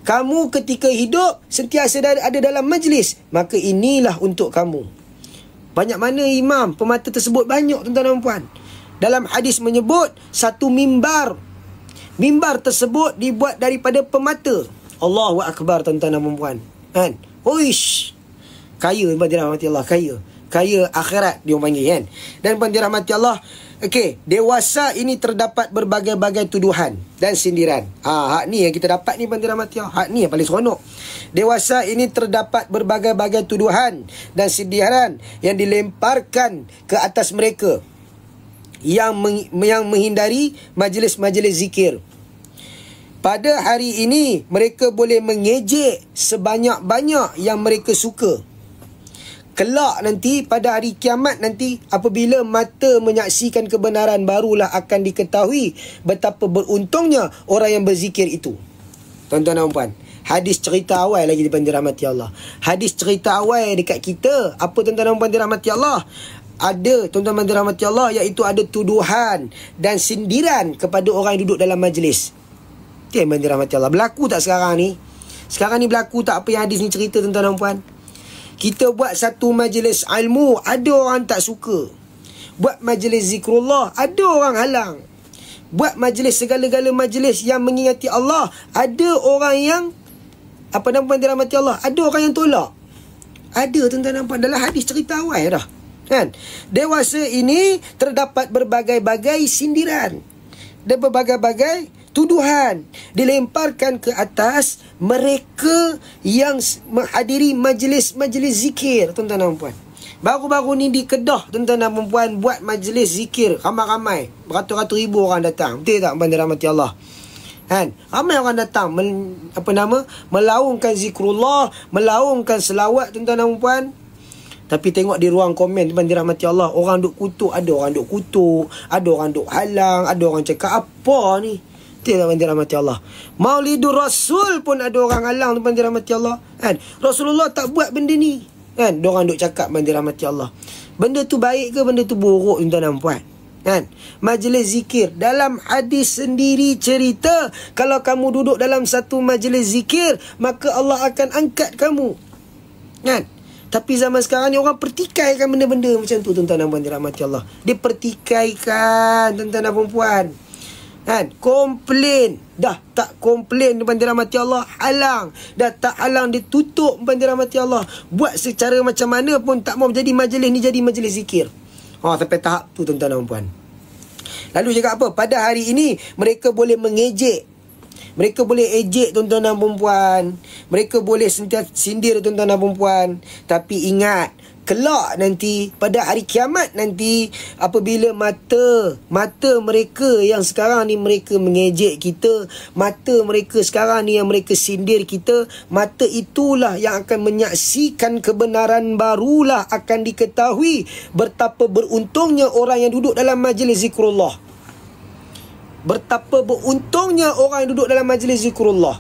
Speaker 1: Kamu ketika hidup sentiasa ada dalam majlis, maka inilah untuk kamu. Banyak mana imam permata tersebut? Banyak, tuan-tuan dan puan. Dalam hadis menyebut satu mimbar. Mimbar tersebut dibuat daripada permata. Allahu Akbar, tuan-tuan dan puan. Kan? Uish. Kaya, tuan-tuan dirahmati Allah, kaya. Kaya akhirat dia orang panggil, kan? Dan tuan-tuan dirahmati Allah. Okey, dewasa ini terdapat berbagai-bagai tuduhan dan sindiran. Hak ni yang kita dapat ni, tuan-tuan dirahmati Allah. Hak ni yang paling seronok. Dewasa ini terdapat berbagai-bagai tuduhan dan sindiran yang dilemparkan ke atas mereka yang menghindari majlis-majlis zikir. Pada hari ini mereka boleh mengejek sebanyak-banyak yang mereka suka. Kelak nanti, pada hari kiamat nanti, apabila mata menyaksikan kebenaran, barulah akan diketahui betapa beruntungnya orang yang berzikir itu. Tuan-tuan dan puan, hadis cerita awal lagi dirahmati Allah. Hadis cerita awal dekat kita, apa tuan-tuan dan puan dirahmati Allah? Ada, tuan-tuan dan dirahmati Allah, iaitu ada tuduhan dan sindiran kepada orang yang duduk dalam majlis. Tuan-tuan dirahmati Allah. Berlaku tak sekarang ni? Sekarang ni berlaku tak apa yang hadis ni cerita, tuan-tuan dan puan? Kita buat satu majlis ilmu, ada orang tak suka. Buat majlis zikrullah, ada orang halang. Buat majlis, segala-gala majlis yang mengingati Allah, ada orang yang dirahmati Allah, ada orang yang tolak. Ada, tuan-tuan dan puan, dalam hadis cerita awal dah. Kan? Dewasa ini terdapat berbagai-bagai sindiran dan berbagai-bagai tuduhan dilemparkan ke atas mereka yang menghadiri majlis-majlis zikir, tuan-tuan dan puan. Baru-baru ni di Kedah, tuan-tuan dan puan, buat majlis zikir ramai-ramai, beratus-ratus ribu orang datang. Betul tak, puan dirahmati Allah? Kan? Ramai orang datang melaungkan zikrullah, melaungkan selawat, tuan-tuan dan puan. Tapi tengok di ruang komen, tuan dirahmati Allah, orang duk kutuk, ada orang duk kutuk, ada orang duk halang, ada orang cakap apa ni? Tuan dirahmati Allah. Maulidur Rasul pun ada orang halang, tuan dirahmati Allah. Kan? Rasulullah tak buat benda ni. Kan? Diorang duk cakap, tuan dirahmati Allah. Benda tu baik ke benda tu buruk, tuan dan puan? Kan? Majlis zikir, dalam hadis sendiri cerita, kalau kamu duduk dalam satu majlis zikir, maka Allah akan angkat kamu. Kan? Tapi zaman sekarang ni orang pertikaikan benda-benda macam tu, tuan-tuan dan puan dirahmati Allah. Dia pertikaikan, tuan-tuan dan puan. Kan? Komplain, dah tak komplain, tuan dirahmati Allah, halang. Dah tak halang, dia tutup, tuan dirahmati Allah. Buat secara macam mana pun tak mau jadi majlis ni jadi majlis zikir. Sampai tahap tu, tuan-tuan dan puan. Lalu cakap apa? Pada hari ini mereka boleh mengejek, mereka boleh ejek, tuan-tuan dan puan. Mereka boleh sentiasa sindir, tuan-tuan dan puan. Tapi ingat, kelak nanti, pada hari kiamat nanti, apabila mata mereka yang sekarang ni mereka mengejek kita, mata mereka sekarang ni yang mereka sindir kita, mata itulah yang akan menyaksikan kebenaran, barulah akan diketahui betapa beruntungnya orang yang duduk dalam majlis zikrullah. Betapa beruntungnya orang yang duduk dalam majlis zikrullah.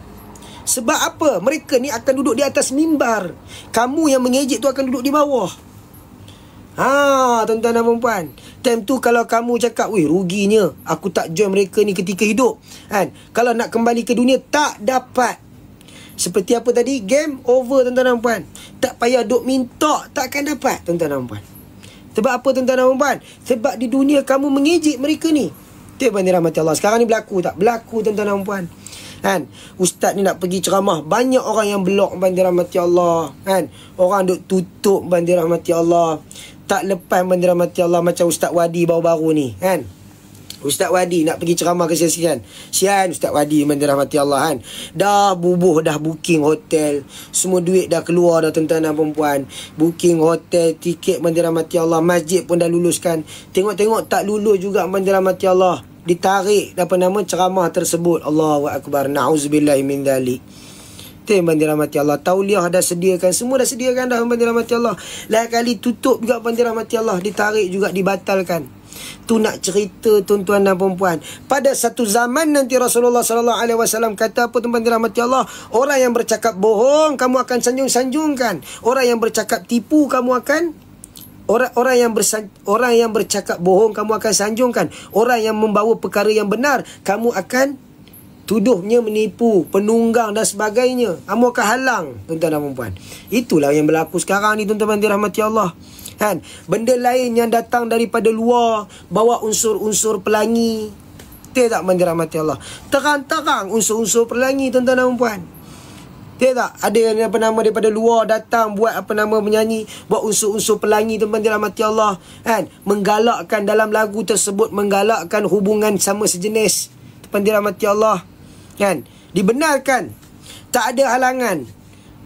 Speaker 1: Sebab apa? Mereka ni akan duduk di atas mimbar. Kamu yang mengejek tu akan duduk di bawah. Tuan-tuan dan puan-puan, time tu kalau kamu cakap, weh, ruginya aku tak join mereka ni ketika hidup, kan? Kalau nak kembali ke dunia, tak dapat. Seperti apa tadi? Game over, tuan-tuan dan puan. Tak payah duk minta, takkan dapat, tuan-tuan dan puan. Sebab apa, tuan-tuan dan puan? Sebab di dunia kamu mengejek mereka ni. Itu yang dirahmati Allah. Sekarang ni berlaku tak? Berlaku, tuan-tuan dan puan. Kan? Ustaz ni nak pergi ceramah, banyak orang yang blok, bandar rahmati Allah, kan? Orang duk tutup, bandar rahmati Allah. Tak lepas, bandar rahmati Allah, macam Ustaz Wadi baru-baru ni, kan? Ustaz Wadi nak pergi ceramah ke sian. Sian Ustaz Wadi, bandar rahmati Allah, kan? Dah bubuh, dah booking hotel, semua duit dah keluar dah, tuan-tuan dan perempuan. Booking hotel, tiket, bandar rahmati Allah. Masjid pun dah luluskan. Tengok-tengok tak lulus juga, bandar rahmati Allah. Ditarik ceramah tersebut. Allahu Akbar. Na'udzubillahi min dzalik. Bandar rahmati Allah. Tauliah dah sediakan. Semua dah sediakan dah, bandar rahmati Allah. Lain kali tutup juga, bandar rahmati Allah. Ditarik juga, dibatalkan. Tu nak cerita, tuan-tuan dan perempuan. Pada satu zaman nanti Rasulullah SAW kata apa, tuan-tuan dan rahmati Allah? Orang yang bercakap bohong, kamu akan sanjung-sanjungkan. Orang yang bercakap tipu, kamu akan Orang yang bercakap bohong, kamu akan sanjungkan. Orang yang membawa perkara yang benar, kamu akan tuduhnya menipu, penunggang dan sebagainya. Kamu akan halang, tuan-tuan dan puan. Itulah yang berlaku sekarang ni, tuan-tuan dan dirahmati Allah. Kan? Benda lain yang datang daripada luar, bawa unsur-unsur pelangi. Tak, dirahmati Allah. Terang-terang unsur-unsur pelangi, tuan-tuan dan puan. Tak? Ada yang daripada luar datang buat menyanyi, buat unsur-unsur pelangi, tuan-tuan dirahmati Allah, kan? Menggalakkan dalam lagu tersebut, menggalakkan hubungan sama sejenis, tuan-tuan dirahmati Allah, kan? Dibenarkan, tak ada halangan,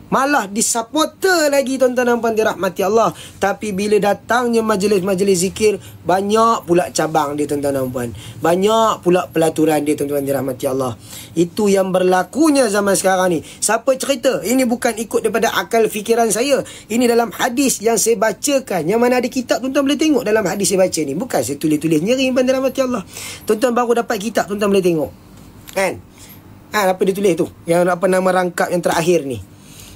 Speaker 1: malah disupporter lagi, tuan-tuan dan puan dirahmati Allah. Tapi bila datangnya majlis-majlis zikir, banyak pula cabang dia, tuan-tuan dan puan. Banyak pula pelaturan dia, tuan-tuan dirahmati Allah. Itu yang berlakunya zaman sekarang ni. Siapa cerita? Ini bukan ikut daripada akal fikiran saya. Ini dalam hadis yang saya bacakan. Yang mana ada kitab, tuan-tuan boleh tengok dalam hadis saya baca ni. Bukan saya tulis-tulis nyeri, tuan-tuan dirahmati Allah. Tuan-tuan baru dapat kitab, tuan-tuan boleh tengok. Kan? Apa dia tulis tu? Yang rangkap yang terakhir ni.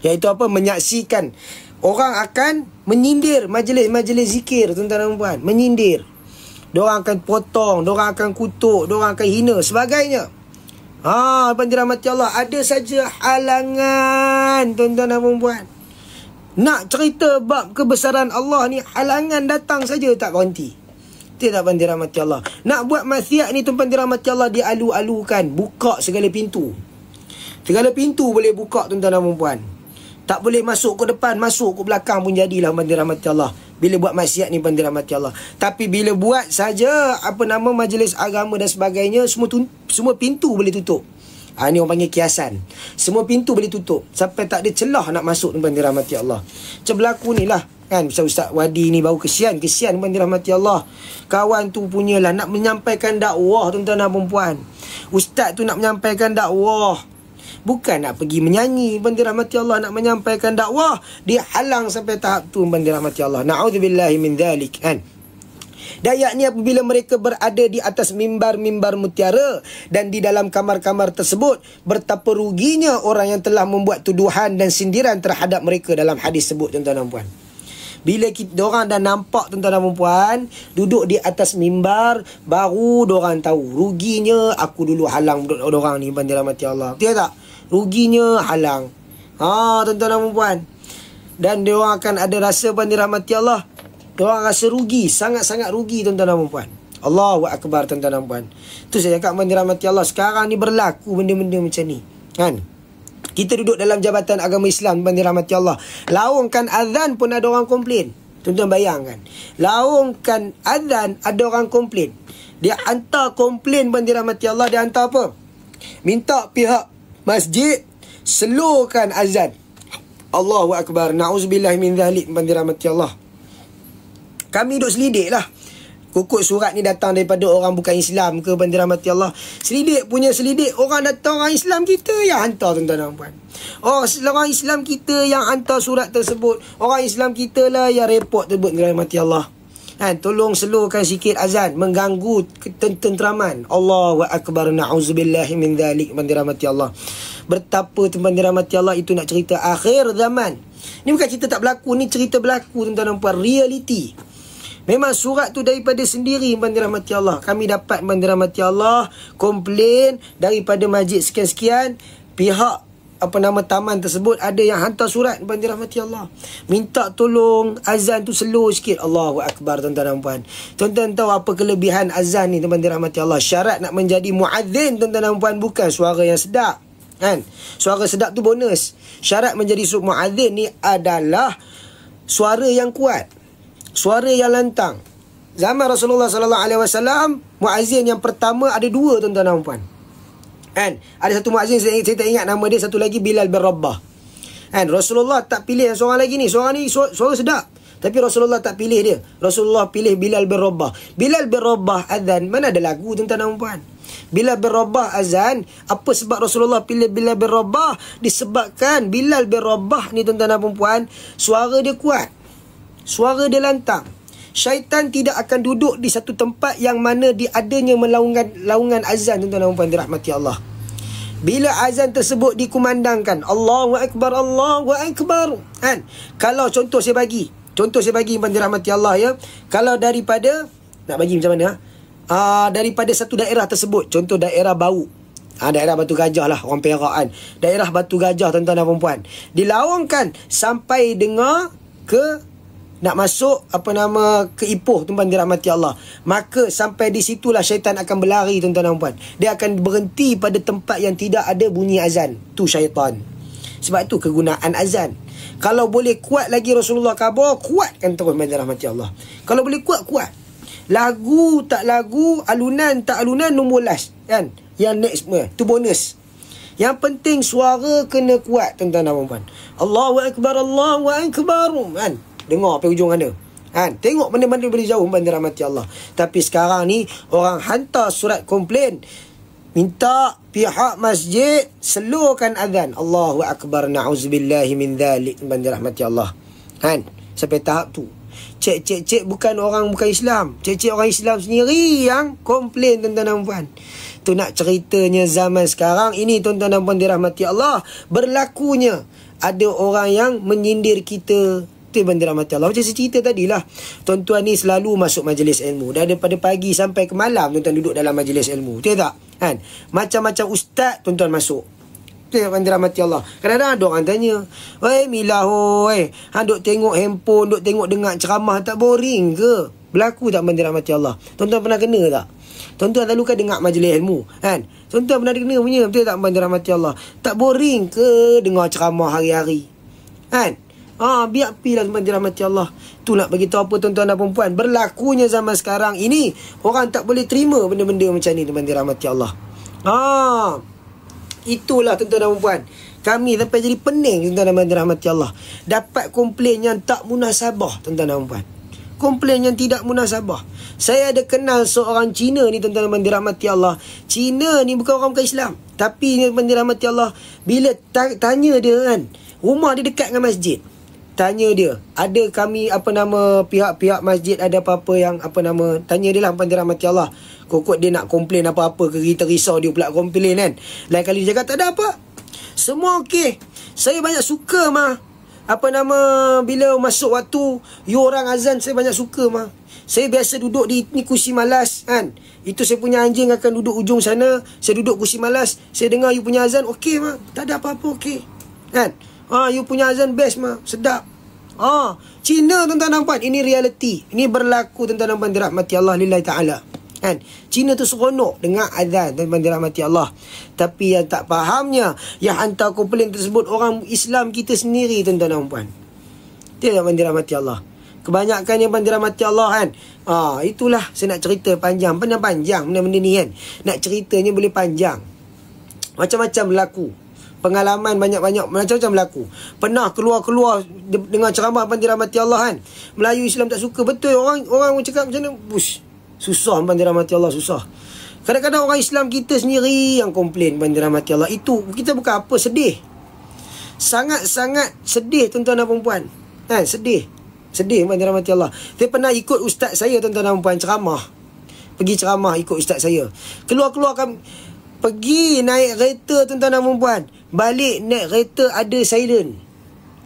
Speaker 1: Iaitu apa? Menyaksikan orang akan menyindir majlis-majlis zikir, tuan-tuan dan puan. Menyindir. Diorang akan potong, diorang akan kutuk, diorang akan hina, sebagainya. Bandar rahmati Allah, ada saja halangan, tuan-tuan dan puan. Nak cerita bab kebesaran Allah ni, halangan datang saja tak berhenti. Tak, bandar rahmati Allah. Nak buat maksiat ni, tuan-tuan dirahmati Allah, dialu-alukan, buka segala pintu. Segala pintu boleh buka, tuan-tuan dan puan. Tak boleh masuk ke depan, masuk ke belakang pun jadilah, bandar rahmati Allah. Bila buat maksiat ni, bandar rahmati Allah. Tapi bila buat saja majlis agama dan sebagainya, semua pintu boleh tutup. Ni orang panggil kiasan. Semua pintu boleh tutup sampai tak ada celah nak masuk, bandar rahmati Allah. Macam berlaku ni lah, kan? Misal Ustaz Wadi ni baru kesian, bandar rahmati Allah. Kawan tu punyalah nak menyampaikan dakwah, tuan-tuan dan puan. Ustaz tu nak menyampaikan dakwah, bukan nak pergi menyanyi, bandar rahmati Allah. Nak menyampaikan dakwah, dia halang sampai tahap tu, bandar rahmati Allah. Na'udzubillahi min dzalik, kan? Dan yakni apabila mereka berada di atas mimbar-mimbar mutiara dan di dalam kamar-kamar tersebut, betapa ruginya orang yang telah membuat tuduhan dan sindiran terhadap mereka dalam hadis sebut, tuan-tuan dan puan. Bila diorang dah nampak, tuan-tuan dan puan, duduk di atas mimbar, baru diorang tahu ruginya aku dulu halang diorang ni, bandar rahmati Allah. Betul tak? Ruginya halang. Tuan-tuan dan puan. Dan diorang akan ada rasa, bandar rahmati Allah, diorang rasa rugi, sangat-sangat rugi, tuan-tuan dan puan. Allahu Akbar, tuan-tuan dan puan. Tu saya cakap, bandar rahmati Allah, sekarang ni berlaku benda-benda macam ni, kan? Kita duduk dalam jabatan agama Islam, bandar rahmati Allah. Laungkan azan pun ada orang komplain. Tuan-tuan bayangkan. Laungkan azan ada orang komplain. Dia hantar komplain, bandar rahmati Allah. Dia hantar apa? Minta pihak masjid slowkan azan. Allahu Akbar. Na'udzubillahi min dzalik, bandar rahmati Allah. Kami duduk selidik lah. Kukut surat ni datang daripada orang bukan Islam ke, bandar rahmati Allah. Selidik punya selidik. Orang datang, orang Islam kita yang hantar, tuan-tuan dan puan. Orang Islam kita yang hantar surat tersebut. Orang Islam kita lah yang report tersebut, bandar rahmati Allah. Tolong slowkan sikit azan, mengganggu ketenteraman. Allahu Akbar. Na'udzubillahi min dzalik, bandar rahmati Allah. Betapa tuan-tuan dirahmati Allah, itu nak cerita akhir zaman. Ni bukan cerita tak berlaku, ni cerita berlaku tuan-tuan dan puan, reality. Memang surat tu daripada sendiri tuan dirahmati Allah. Kami dapat tuan dirahmati Allah komplain daripada masjid sekian-sekian, pihak taman tersebut ada yang hantar surat tuan dirahmati Allah, minta tolong azan tu slow sikit. Allahu akbar tuan-tuan dan puan. Tuan-tuan tahu apa kelebihan azan ni tuan dirahmati Allah? Syarat nak menjadi muadzin tuan-tuan dan puan bukan suara yang sedap, kan? Suara sedap tu bonus. Syarat menjadi muadzin ni adalah suara yang kuat, suara yang lantang. Zaman Rasulullah sallallahu alaihi wasallam, muazzin yang pertama ada dua tuan-tuan dan puan. Kan? Ada satu muazzin saya tak ingat nama dia, satu lagi Bilal bin Rabah. Kan? Rasulullah tak pilih yang seorang lagi ni. Seorang ni suara sedap, tapi Rasulullah tak pilih dia. Rasulullah pilih Bilal bin Rabah. Bilal bin Rabah azan, mana ada lagu tuan-tuan dan puan. Bilal bin Rabah azan. Apa sebab Rasulullah pilih Bilal bin Rabah? Disebabkan Bilal bin Rabah ni tuan-tuan dan puan, suara dia kuat, suara dia lantang. Syaitan tidak akan duduk di satu tempat yang mana adanya laungan azan tuan-tuan dan puan dirahmati Allah. Bila azan tersebut dikumandangkan, Allahu akbar, Allahu akbar, kan? Kalau contoh saya bagi puan dirahmati Allah ya. Kalau daripada nak bagi macam mana? Daripada satu daerah tersebut, contoh daerah Bau, daerah Batu Gajah lah, orang Perak kan. Daerah Batu Gajah tuan-tuan dan puan, dilaungkan sampai dengar ke nak masuk ke Ipoh tuan-tuan dirahmati Allah. Maka sampai di situlah syaitan akan berlari tuan-tuan dan puan. Dia akan berhenti pada tempat yang tidak ada bunyi azan. Tu syaitan. Sebab tu kegunaan azan. Kalau boleh kuat lagi Rasulullah khabar, kuatkan terus tuan-tuan dirahmati Allah. Kalau boleh kuat. Lagu tak lagu, alunan tak alunan, nombor last kan. Yang next semua tu bonus. Yang penting suara kena kuat tuan-tuan dan puan. Allahu akbar, Allahu akbar, kan? Dengar sampai ujung ada, kan? Tengok benda-benda boleh jauh tuan dirahmati Allah. Tapi sekarang ni orang hantar surat komplain, minta pihak masjid slowkan azan. Allahu akbar, na'udzubillahi min dzalik tuan dirahmati Allah, kan? Sampai tahap tu. Cek bukan Islam. Cek orang Islam sendiri yang komplain tuan-tuan dan puan. Tu nak ceritanya zaman sekarang ini tuan-tuan dan puan dirahmati Allah, berlakunya ada orang yang menyindir kita. Itu yang dirahmati Allah. Macam saya cerita tadi lah, tuan-tuan ni selalu masuk majlis ilmu. Daripada pagi sampai ke malam tuan-tuan duduk dalam majlis ilmu. Betul tak? Kan? Macam-macam ustaz tuan-tuan masuk. Itu yang dirahmati Allah. Kadang-kadang ada orang tanya, "Weh Milah, duk tengok handphone, duk tengok dengar ceramah, tak boring ke?" Berlaku tak dirahmati Allah? Tuan-tuan pernah kena tak? Tuan-tuan selalu kan dengar majlis ilmu, kan? Tuan-tuan pernah kena punya, betul tak dirahmati Allah? Tak boring ke dengar ceramah hari-hari? Kan? Biar pilah tuan dirahmati Allah. Tu nak bagi tahu apa tuan-tuan dan puan, berlakunya zaman sekarang ini orang tak boleh terima benda-benda macam ni tuan dirahmati Allah. Itulah tuan-tuan dan puan, kami sampai jadi pening tuan-tuan dan dirahmati Allah. Dapat komplain yang tak munasabah tuan-tuan dan puan. Komplain yang tidak munasabah. Saya ada kenal seorang Cina ni tuan-tuan dan dirahmati Allah. Cina ni bukan orang Islam, tapi tuan dirahmati Allah, bila tanya dia kan, rumah dia dekat dengan masjid. Tanya dia, ada kami pihak-pihak masjid ada apa-apa yang tanya dia lah dirahmati Allah. Kokot dia nak komplain apa-apa ke, kita risau dia pula komplain kan. Lain kali dia cakap tak ada apa, semua okey. Saya banyak suka bila masuk waktu orang azan, saya banyak suka Saya biasa duduk di ni kursi malas kan. Itu saya punya anjing akan duduk ujung sana, saya duduk kursi malas, saya dengar you punya azan okey tak ada apa-apa okey. Kan? You punya azan best sedap. Cina tuan-tuan dan puan, ini reality. Ini berlaku tuan-tuan dan puan dirahmati Allah lillahi ta'ala. Kan? Cina tu seronok dengar azan tuan-tuan dirahmati Allah. Tapi yang tak fahamnya, yang hantar komplain tersebut orang Islam kita sendiri tuan-tuan dan puan. Tidak dirahmati Allah. Kebanyakan yang dirahmati Allah kan. Itulah saya nak cerita panjang benda-benda ni kan. Nak ceritanya boleh panjang. Macam-macam berlaku. Pengalaman banyak-banyak, macam-macam berlaku. Pernah keluar dengan ceramah dirahmati Allah kan. Melayu Islam tak suka. Betul, orang cakap macam mana? Susah dirahmati Allah, susah. Kadang-kadang orang Islam kita sendiri yang komplain dirahmati Allah. Itu kita bukan apa, sedih. Sangat-sangat sedih tuan-tuan dan puan. Kan, sedih dirahmati Allah. Saya pernah ikut ustaz saya tuan-tuan dan puan ceramah. Pergi ceramah ikut ustaz saya. Keluar-keluar pergi naik kereta tuan-tuan dan puan. balik naik kereta ada siren.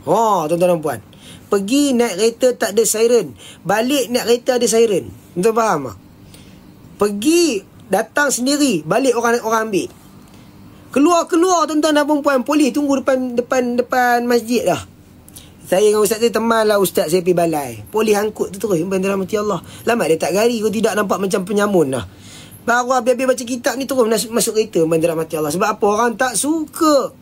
Speaker 1: Tuan-tuan dan puan. Pergi naik kereta tak ada siren, balik naik kereta ada siren. Tuan faham tak? Pergi datang sendiri, balik orang ambil. Keluar tuan-tuan dan puan, polis tunggu depan masjid dah. Saya dengan ustaz saya teman lah, ustaz saya pergi balai. Polis angkut tu terus, bandar rahmati Allah. Lama dia tak gari, kau tidak nampak macam penyamun lah. Baru habis-habis baca kitab ni terus masuk kereta, bandar rahmati Allah. Sebab apa? Orang tak suka.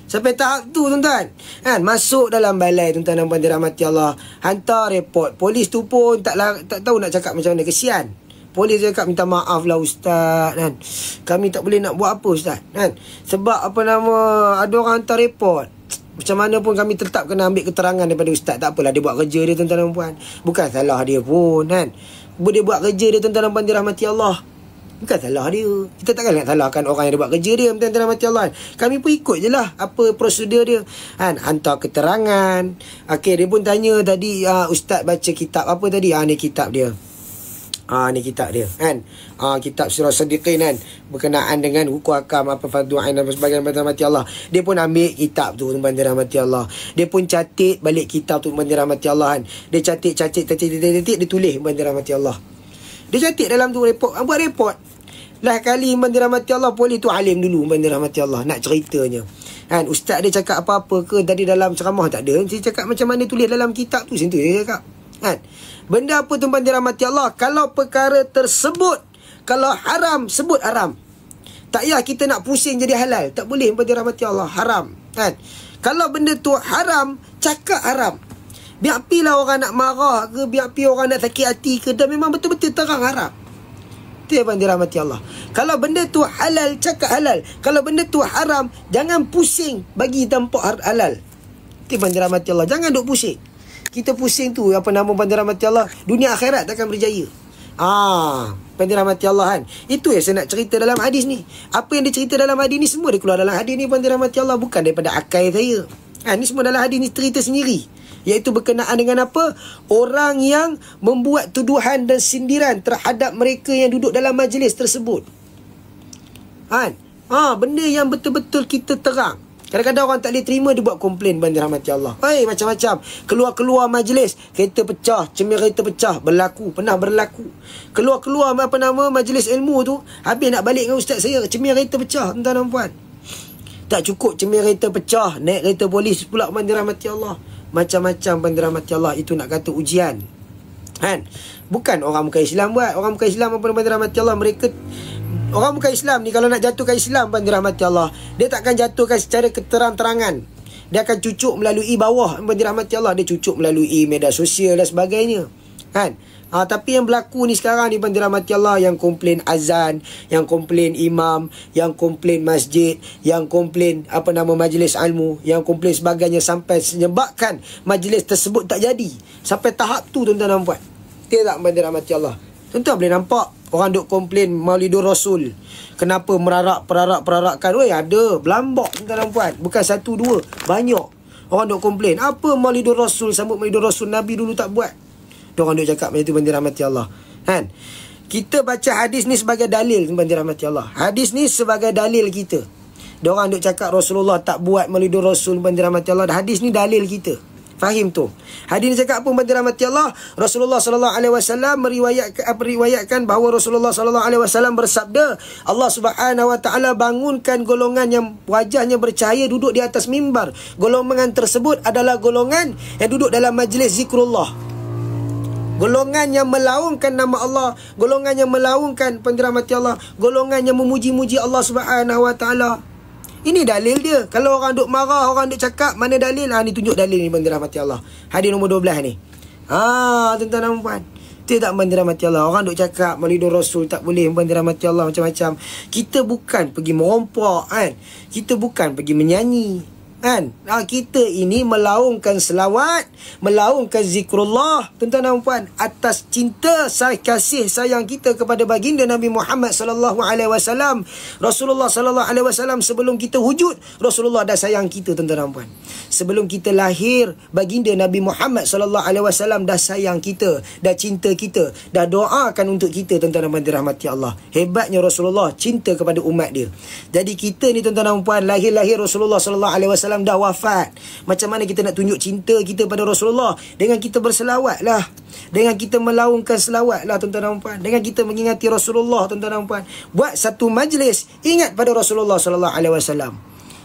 Speaker 1: Sampai tahap tu tuan-tuan. Kan? Masuk dalam balai tuan-tuan dan puan dirahmati Allah. Hantar report. Polis tu pun tak tahu nak cakap macam mana. Kesian. Polis cakap minta maaf lah ustaz. Kan? Kami tak boleh nak buat apa ustaz. Kan? Sebab ada orang hantar report. Macam mana pun kami tetap kena ambil keterangan daripada ustaz. Tak apalah, dia buat kerja dia tuan-tuan dan puan. Bukan salah dia pun. Kan? Dia buat kerja dia tuan-tuan dan puan dirahmati Allah. Bukan salah dia. Kita takkan nak salahkan orang yang dia buat kerja dia. Tuan-tuan rahmati Allah. Kami pun ikut je lah apa prosedur dia. Kan? Hantar keterangan. Okey, dia pun tanya tadi, ustaz baca kitab apa tadi? Ni kitab dia. Ni kitab dia. Kan? Kitab Surah Sadiqin kan. Berkenaan dengan hukum hakam, apa fardu ain dan sebagainya. Tuan-tuan rahmati Allah. Dia pun ambil kitab tu. Tuan-tuan rahmati Allah. Dia pun catit balik kitab tu. Tuan-tuan rahmati Allah kan. Dia catit. Dia tulis. Tuan-tuan rahmati Allah. Dia catit dalam tu report. Buat report. Lah kali bandar rahmati Allah, polis tu alim dulu bandar rahmati Allah. Nak ceritanya. Kan? Ustaz dia cakap apa-apa ke tadi dalam ceramah tak ada. Dia cakap macam mana tulis dalam kitab tu. Macam tu dia cakap. Kan? Benda apa tu bandar rahmati Allah. Kalau perkara tersebut, kalau haram, sebut haram. Tak payah kita nak pusing jadi halal. Tak boleh bandar rahmati Allah. Haram. Kan? Kalau benda tu haram, cakap haram. Biar pilah orang nak marah ke, biar pi orang nak sakit hati ke, dan memang betul-betul terang haram. Itu yang dirahmati Allah. Kalau benda tu halal, cakap halal. Kalau benda tu haram, jangan pusing bagi tampak halal. Itu yang dirahmati Allah. Jangan duk pusing. Kita pusing tu, apa nama dirahmati Allah, dunia akhirat takkan berjaya. Dirahmati Allah kan. Itu yang saya nak cerita dalam hadis ni. Apa yang dicerita dalam hadis ni, semua dia keluar dalam hadis ni dirahmati Allah. Bukan daripada akal saya. Ni semua dalam hadis ni cerita sendiri. Iaitu berkenaan dengan apa? Orang yang membuat tuduhan dan sindiran terhadap mereka yang duduk dalam majlis tersebut. Benda yang betul-betul kita terang. Kadang-kadang orang tak boleh terima, dia buat komplain bandar rahmati Allah. Macam-macam. Keluar-keluar majlis, kereta pecah, cermin kereta pecah. Pernah berlaku. Keluar-keluar majlis ilmu tu, habis nak balik dengan ustaz saya, cermin kereta pecah, tuan-tuan dan puan. Tak cukup cermin kereta pecah, naik kereta polis pula bandar rahmati Allah. Macam-macam bandar rahmati Allah. Itu nak kata ujian. Kan? Bukan orang bukan Islam buat. Orang bukan Islam apa bandar rahmati Allah. Orang bukan Islam ni kalau nak jatuhkan Islam bandar rahmati Allah, dia takkan jatuhkan secara keterang-terangan. Dia akan cucuk melalui bawah bandar rahmati Allah. Dia cucuk melalui media sosial dan sebagainya. Kan? Tapi yang berlaku ni sekarang ni bandar rahmati Allah, yang komplain azan, yang komplain imam, yang komplain masjid, yang komplain majlis ilmu, yang komplain sebagainya, sampai menyebabkan majlis tersebut tak jadi. Sampai tahap tu tuan-tuan dan puan. Tidak bandar rahmati Allah. Tuan-tuan boleh nampak orang duk komplain Maulidur Rasul. Kenapa perarak-perarakkan? Ada berlambak tuan-tuan dan puan. Bukan satu dua, banyak orang duk komplain. Apa Maulidur Rasul, sambut Maulidur Rasul, Nabi dulu tak buat. Diorang duk cakap macam tu bandar rahmati Allah. Kan? Kita baca hadis ni sebagai dalil bandar rahmati Allah. Hadis ni sebagai dalil kita. Diorang duk cakap Rasulullah tak buat Maulidur Rasul bandar rahmati Allah. Hadis ni dalil kita. Fahim tu. Hadis ni cakap apa bandar rahmati Allah? Rasulullah sallallahu alaihi wasallam meriwayatkan bahawa Rasulullah sallallahu alaihi wasallam bersabda, Allah Subhanahu wa taala bangunkan golongan yang wajahnya bercahaya duduk di atas mimbar. Golongan tersebut adalah golongan yang duduk dalam majlis zikrullah. Golongan yang melaungkan nama Allah, golongan yang melaungkan pendirahmati Allah, golongan yang memuji-muji Allah Subhanahu wa taala. Ini dalil dia. Kalau orang duk marah, orang duk cakap, mana dalil? Ni tunjuk dalil ni pendirahmati Allah. Hadis nombor 12 ni. Tuan-tuan dan puan. Itu tak pendirahmati Allah. Orang duk cakap Maulidur Rasul tak boleh, pendirahmati Allah, macam-macam. Kita bukan pergi merompak kan. Kita bukan pergi menyanyi. Kan? Kita ini melaungkan selawat, melaungkan zikrullah, tuan-tuan dan puan, atas cinta kasih sayang kita kepada baginda Nabi Muhammad sallallahu alaihi wasallam. Rasulullah sallallahu alaihi wasallam sebelum kita wujud, Rasulullah dah sayang kita, tuan-tuan dan puan. Sebelum kita lahir, baginda Nabi Muhammad sallallahu alaihi wasallam dah sayang kita, dah cinta kita, dah doakan untuk kita, tuan-tuan dan puan dirahmati Allah. Hebatnya Rasulullah cinta kepada umat dia. Jadi kita ni, tuan-tuan dan puan, lahir Rasulullah sallallahu alaihi wasallam dah wafat. Macam mana kita nak tunjuk cinta kita pada Rasulullah? Dengan kita berselawat lah, dengan kita melaungkan selawat lah, tuan-tuan dan puan, dengan kita mengingati Rasulullah, tuan-tuan dan puan. Buat satu majlis ingat pada Rasulullah sallallahu alaihi wasallam.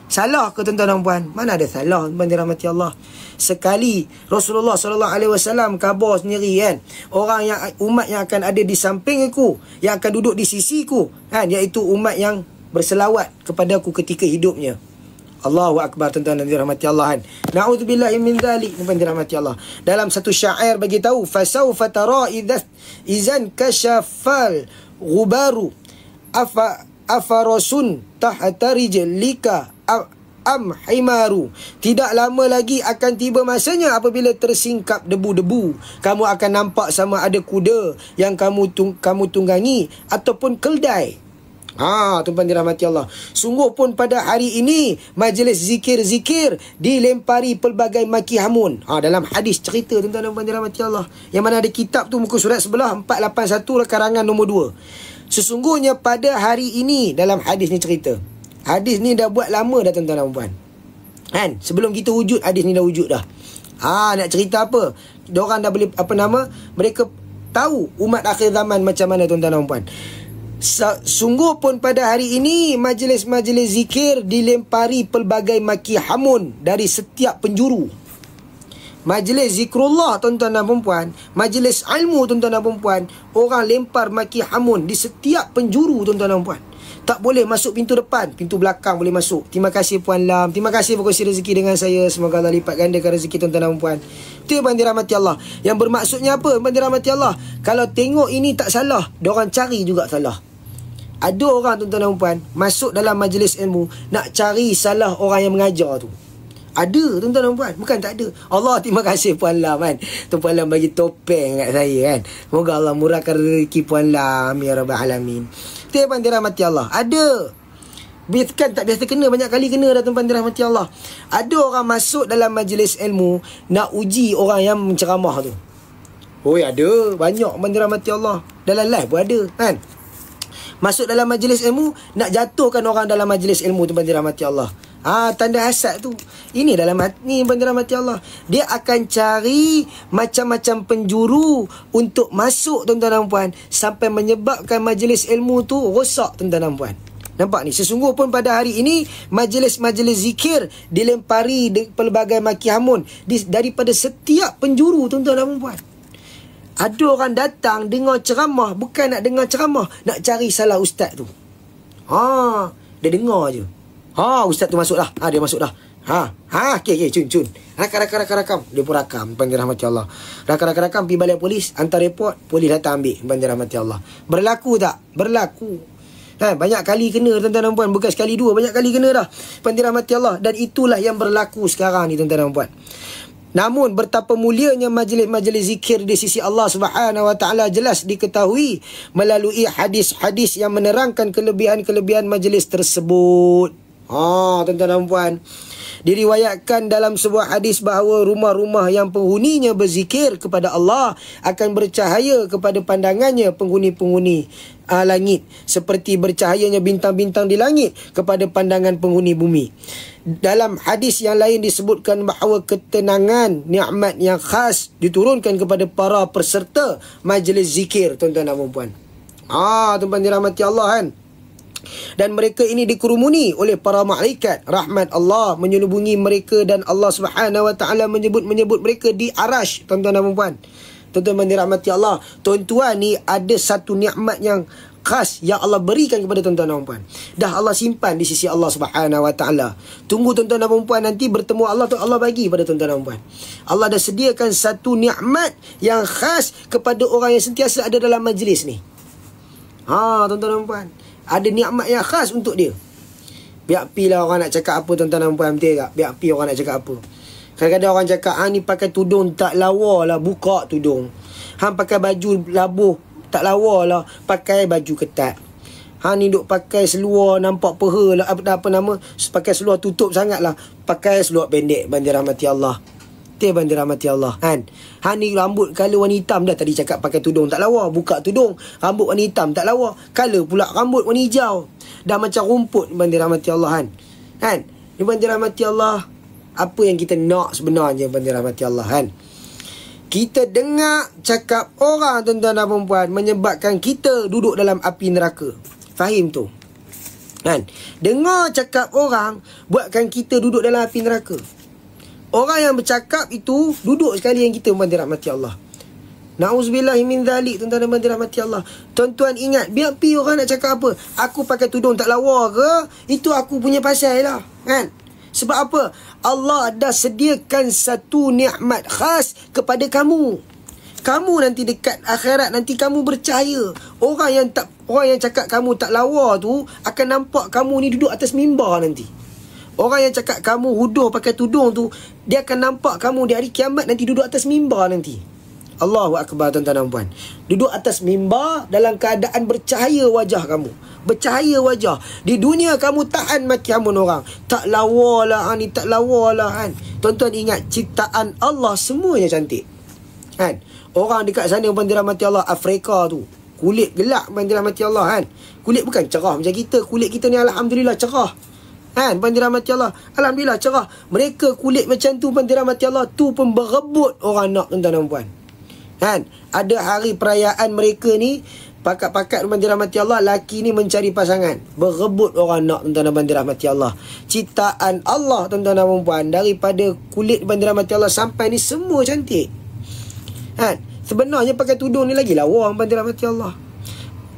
Speaker 1: Salah ke, tuan-tuan dan puan? Mana ada salah, tuan-tuan dirahmati Allah. Sekali Rasulullah sallallahu alaihi wasallam khabar sendiri, kan, orang yang umat yang akan ada di samping aku, yang akan duduk di sisiku, kan, iaitu umat yang berselawat kepada aku ketika hidupnya. Allahu Akbar, tuan-tuan dan dirahmati Allah, kan. Na'udzubillahi min dzalik, tuan-tuan dirahmati Allah. Dalam satu syair bagi tahu, fasawfa tara idzan kashafal ghubaru afarasun tahta rijlika am himaru. Tidak lama lagi akan tiba masanya apabila tersingkap debu-debu, kamu akan nampak sama ada kuda yang kamu tunggangi ataupun keldai. Tuan-tuan dirahmati Allah. Sungguh pun pada hari ini majlis zikir-zikir dilempari pelbagai maki hamun. Dalam hadis cerita, tuan-tuan dan puan dirahmati Allah, yang mana ada kitab tu, muka surat sebelah 481 karangan nombor 2. Sesungguhnya pada hari ini, dalam hadis ni cerita. Hadis ni dah buat lama dah, tuan-tuan dan puan, kan. Sebelum kita wujud, hadis ni dah wujud dah. Nak cerita apa? Diorang dah boleh, mereka tahu umat akhir zaman macam mana, tuan-tuan dan puan. Sungguh pun pada hari ini majlis-majlis zikir dilempari pelbagai maki hamun dari setiap penjuru. Majlis zikrullah, tuan-tuan dan puan, majlis ilmu, tuan-tuan dan puan, orang lempar maki hamun di setiap penjuru, tuan-tuan dan puan. Tak boleh masuk pintu depan, pintu belakang boleh masuk. Terima kasih Puan Lam, terima kasih berkongsi rezeki dengan saya. Semoga Allah lipat gandakan rezeki tuan-tuan dan puan. Itu yang dirahmati Allah. Yang bermaksudnya apa? Yang dirahmati Allah, kalau tengok ini tak salah, diorang cari juga salah. Ada orang, tuan-tuan dan puan, masuk dalam majlis ilmu nak cari salah orang yang mengajar tu. Ada, tuan-tuan dan puan, bukan tak ada. Allah, terima kasih Puan Lam, kan. Puan Lam bagi topeng kat saya, kan. Semoga Allah murahkan rezeki Puan Lam, ya Rabbal Alamin. Itu yang dirahmati Allah. Ada. Kan tak biasa kena, banyak kali kena dah, tuan-tuan dirahmati Allah. Ada orang masuk dalam majlis ilmu nak uji orang yang menceramah tu. Ada. Banyak, tuan-tuan dirahmati Allah. Dalam live pun ada, kan. Masuk dalam majlis ilmu nak jatuhkan orang dalam majlis ilmu, tuan-tuan dirahmati Allah. Tanda hasad tu. Ini dalam ni, tuan-tuan dirahmati Allah. Dia akan cari macam-macam penjuru untuk masuk, tuan-tuan dan puan, sampai menyebabkan majlis ilmu tu rosak, tuan-tuan dan puan. Nampak ni? Sesungguh pun pada hari ini majlis-majlis zikir dilempari pelbagai maki hamun daripada setiap penjuru, tuan-tuan dan puan. Ada orang datang dengar ceramah, bukan nak dengar ceramah, nak cari salah ustaz tu. Dia dengar je. Ustaz tu masuk dah. Dia masuk dah. Okay, cun. Rakam. Dia pun rakam, tuan dirahmati Allah. Rakam pergi balik polis, hantar report, polis datang ambil, tuan dirahmati Allah. Berlaku tak? Berlaku. Banyak kali kena, tuan-tuan dan puan. Bukan sekali dua, banyak kali kena dah, tuan dirahmati Allah. Dan itulah yang berlaku sekarang ni, tuan-tuan dan puan. Namun betapa mulianya majlis-majlis zikir di sisi Allah Subhanahu wa taala jelas diketahui melalui hadis-hadis yang menerangkan kelebihan-kelebihan majlis tersebut. Tuan-tuan dan puan, diriwayatkan dalam sebuah hadis bahawa rumah-rumah yang penghuninya berzikir kepada Allah akan bercahaya kepada pandangannya penghuni-penghuni langit, seperti bercahayanya bintang-bintang di langit kepada pandangan penghuni bumi. Dalam hadis yang lain disebutkan bahawa ketenangan, nikmat yang khas diturunkan kepada para peserta majlis zikir, tuan-tuan dan puan. Tuan-tuan dirahmati Allah, kan. Dan mereka ini dikerumuni oleh para malaikat rahmat Allah menyelubungi mereka, dan Allah Subhanahu wa taala menyebut mereka di arash, tuan-tuan dan puan. Tuan-tuan dirahmati Allah, tuan-tuan ni ada satu nikmat yang khas yang Allah berikan kepada tuan-tuan dan puan. Dah Allah simpan di sisi Allah Subhanahu wa taala. Tunggu tuan-tuan dan puan nanti bertemu Allah tu, Allah bagi pada tuan-tuan dan puan. Allah dah sediakan satu nikmat yang khas kepada orang yang sentiasa ada dalam majlis ni. Tuan-tuan dan puan, ada nikmat yang khas untuk dia. Biar pi lah orang nak cakap apa tuan-tuan dan puan, betul tak? Biar pi orang nak cakap apa. Kadang-kadang orang cakap, hang ni pakai tudung tak lawa lah, buka tudung. Hang pakai baju labuh tak lawa lah, pakai baju ketat. Hang ni duk pakai seluar nampak peha lah, apa nama, pakai seluar tutup sangat lah, pakai seluar pendek. Bani rahmati Allah, bani rahmati Allah kan. Hang ni rambut color warna hitam, dah tadi cakap pakai tudung tak lawa, buka tudung, rambut warna hitam tak lawa, color pula rambut warna hijau, dah macam rumput. Bani rahmati Allah kan. Ni bani rahmati Allah, apa yang kita nak sebenarnya bani rahmati Allah kan. Kita dengar cakap orang tuan-tuan dan perempuan menyebabkan kita duduk dalam api neraka. Fahim tu kan. Dengar cakap orang buatkan kita duduk dalam api neraka. Orang yang bercakap itu duduk sekali yang kita bani rahmati Allah. Na'udzubillahi min zalik tuan-tuan dan bani rahmati Allah. Tuan-tuan ingat, biar pi orang nak cakap apa, aku pakai tudung tak lawa ke, itu aku punya pasal lah kan. Sebab apa? Allah dah sediakan satu nikmat khas kepada kamu. Kamu nanti dekat akhirat nanti kamu bercahaya. Orang yang cakap kamu tak lawa tu akan nampak kamu ni duduk atas mimbar nanti. Orang yang cakap kamu huduh pakai tudung tu, dia akan nampak kamu di hari kiamat nanti duduk atas mimbar nanti. Allahu Akbar tuan-tuan dan puan. Duduk atas mimbar dalam keadaan bercahaya wajah kamu. Bercahaya wajah. Di dunia kamu tahan maki hamun orang. Tak lawa lah ni, tak lawa lah kan. Tuan-tuan ingat, ciptaan Allah semuanya cantik kan. Orang dekat sana bani rahmati Allah, Afrika tu, kulit gelap bani rahmati Allah kan. Kulit bukan cerah macam kita. Kulit kita ni alhamdulillah cerah kan, bani rahmati Allah, alhamdulillah cerah. Mereka kulit macam tu bani rahmati Allah, tu pun berebut orang nak tuan-tuan dan puan kan. Ada hari perayaan mereka ni, pakat-pakat bani rahmati Allah, laki ni mencari pasangan, berebut orang nak tuan-tuan dan bani rahmati Allah. Ciptaan Allah tuan-tuan dan puan, daripada kulit bani rahmati Allah sampai ni semua cantik kan. Sebenarnya pakai tudung ni lagi lawa bani rahmati Allah.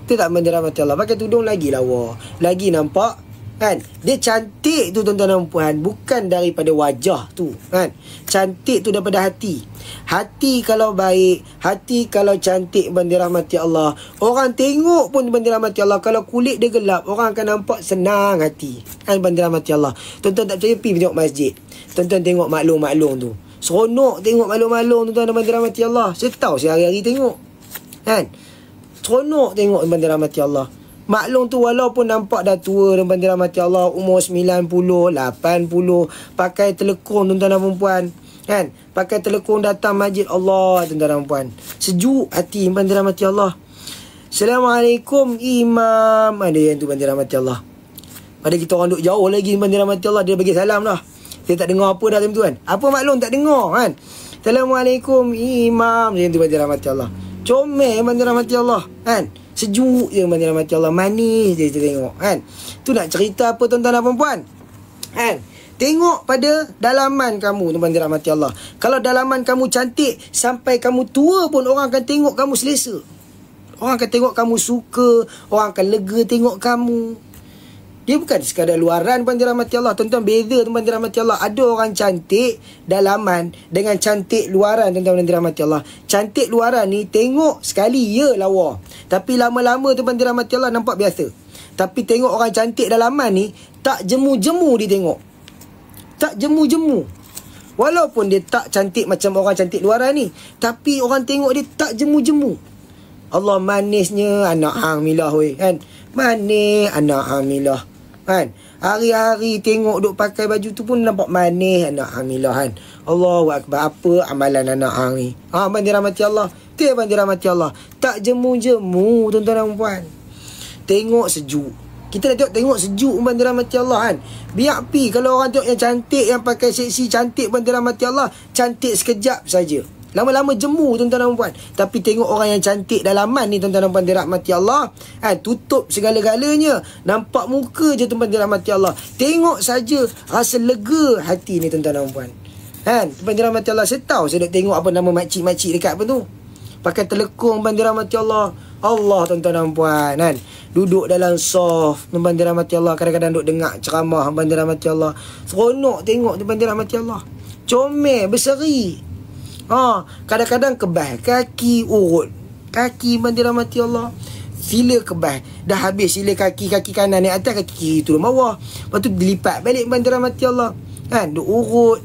Speaker 1: Betul tak bani rahmati Allah? Pakai tudung lagi lawa, lagi nampak kan. Dia cantik tu tuan-tuan dan puan, bukan daripada wajah tu kan. Cantik tu daripada hati. Hati kalau baik, hati kalau cantik bani rahmati Allah, orang tengok pun bani rahmati Allah, kalau kulit dia gelap, orang akan nampak senang hati kan bani rahmati Allah. Tuan-tuan tak percaya, pergi tengok masjid. Tuan-tuan tengok maklum-maklum tu, seronok tengok maklum-maklum tuan-tuan dan bani rahmati Allah. Saya tahu saya hari-hari tengok kan. Seronok tengok bani rahmati Allah. Maklum tu walaupun nampak dah tua dan bani rahmati Allah, umur 90, 80, pakai telekung tuan-tuan dan perempuan kan. Pakai telekung datang masjid Allah tuan-tuan dan perempuan, sejuk hati bani rahmati Allah. Assalamualaikum imam, ada yang tu bani rahmati Allah. Pada kita orang duduk jauh lagi bani rahmati Allah, dia bagi salam dah. Dia tak dengar apa dah time tu kan. Apa maklum tak dengar kan. Assalamualaikum imam, yang tu bani rahmati Allah. Comel bani rahmati Allah kan. Sejuk je bani rahmati Allah, manis je kita tengok kan. Tu nak cerita apa tuan-tuan dan perempuan kan. Tengok pada dalaman kamu tu bani rahmati Allah. Kalau dalaman kamu cantik, sampai kamu tua pun orang akan tengok kamu selesa. Orang akan tengok kamu suka, orang akan lega tengok kamu. Dia bukan sekadar luaran bani rahmati Allah. Tuan-tuan, beza tu bani rahmati Allah. Ada orang cantik dalaman dengan cantik luaran tuan-tuan bani rahmati Allah. Cantik luaran ni tengok sekali ya lawa, tapi lama-lama tu bani rahmati Allah nampak biasa. Tapi tengok orang cantik dalaman ni, tak jemu-jemu dia tengok. Tak jemu-jemu. Walaupun dia tak cantik macam orang cantik luaran ni, tapi orang tengok dia tak jemu-jemu. Allah, manisnya anak hang milah weh kan. Manis anak hang milah kan. Hari-hari tengok duk pakai baju tu pun nampak manis anak hang milah kan. Allahu Akbar, apa amalan anak hang ni. Bani rahmati Allah. Tu bani rahmati Allah. Tak jemu-jemu tuan-tuan dan puan. Tengok sejuk. Kita dah tengok sejuk bani rahmati Allah kan. Biar pi kalau orang tengok yang cantik, yang pakai seksi cantik bani rahmati Allah, cantik sekejap saja, lama-lama jemu tuan-tuan dan puan. Tapi tengok orang yang cantik dalaman ni tuan-tuan dan puan dirahmati Allah kan, tutup segala-galanya, nampak muka je tuan-tuan dirahmati Allah. Tengok saja rasa lega hati ni tuan-tuan dan puan kan. Tuan-tuan dirahmati Allah, saya tahu saya duk tengok apa nama makcik-makcik dekat apa tu, pakai telekung tuan-tuan dirahmati Allah. Allah tuan-tuan dan puan kan, duduk dalam soft tuan-tuan dirahmati Allah, kadang-kadang duk dengar ceramah tuan-tuan dirahmati Allah. Seronok tengok tuan-tuan dirahmati Allah, comel berseri. Kadang-kadang kebas kaki, urut kaki bani rahmati Allah. Sila kebas. Dah habis sila kaki kanan naik atas, kaki kiri turun bawah. Lepas tu dilipat balik benda rahmati Allah. Kan? Duk urut.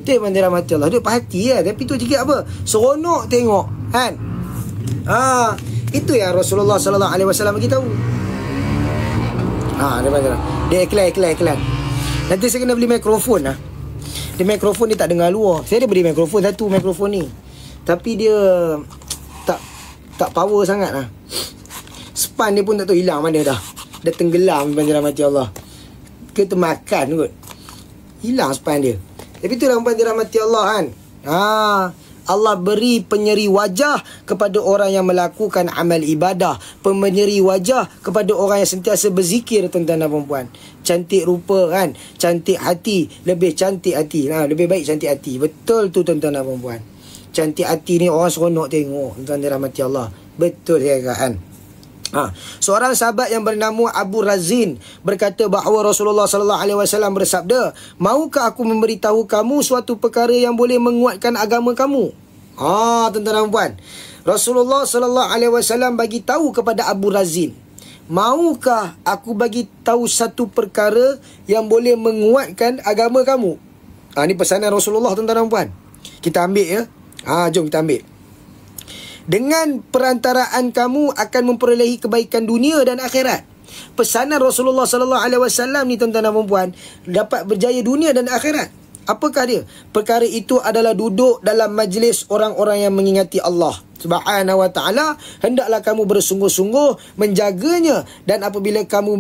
Speaker 1: Tu benda rahmati Allah. Duk perhati lah. Tapi tu cakap apa? Seronok tengok. Kan? Itu yang Rasulullah SAW bagi tahu. Dia iklan. Nanti saya kena beli mikrofon lah. Dia mikrofon dia tak dengar luar. Saya ada beli mikrofon satu, mikrofon ni. Tapi dia tak power sangat lah. Span dia pun tak tahu hilang mana dah. Dah tenggelam benda rahmati Allah. Ke termakan kot. Hilang span dia. Tapi itulah benda rahmati Allah kan. Allah beri penyeri wajah kepada orang yang melakukan amal ibadah, penyeri wajah kepada orang yang sentiasa berzikir, tuan-tuan dan puan-puan. Cantik rupa kan, cantik hati, lebih cantik hati. Lebih baik cantik hati. Betul tu tuan-tuan dan puan-puan. Cantik hati ni orang seronok tengok, tuan-tuan dan rahmati Allah. Betul saya kata kan. Seorang sahabat yang bernama Abu Razin berkata bahawa Rasulullah SAW bersabda, "Maukah aku memberitahu kamu suatu perkara yang boleh menguatkan agama kamu?" Tuan-tuan dan puan, Rasulullah SAW bagi tahu kepada Abu Razin, "Maukah aku bagi tahu satu perkara yang boleh menguatkan agama kamu?" Ini pesanan Rasulullah, tuan-tuan dan puan. Kita ambil ya. Jom kita ambil. "Dengan perantaraan kamu akan memperolehi kebaikan dunia dan akhirat." Pesanan Rasulullah SAW ni, tuan-tuan dan puan, dapat berjaya dunia dan akhirat. Apakah dia? Perkara itu adalah duduk dalam majlis orang-orang yang mengingati Allah Subhanahu wa ta'ala. Hendaklah kamu bersungguh-sungguh menjaganya. Dan apabila kamu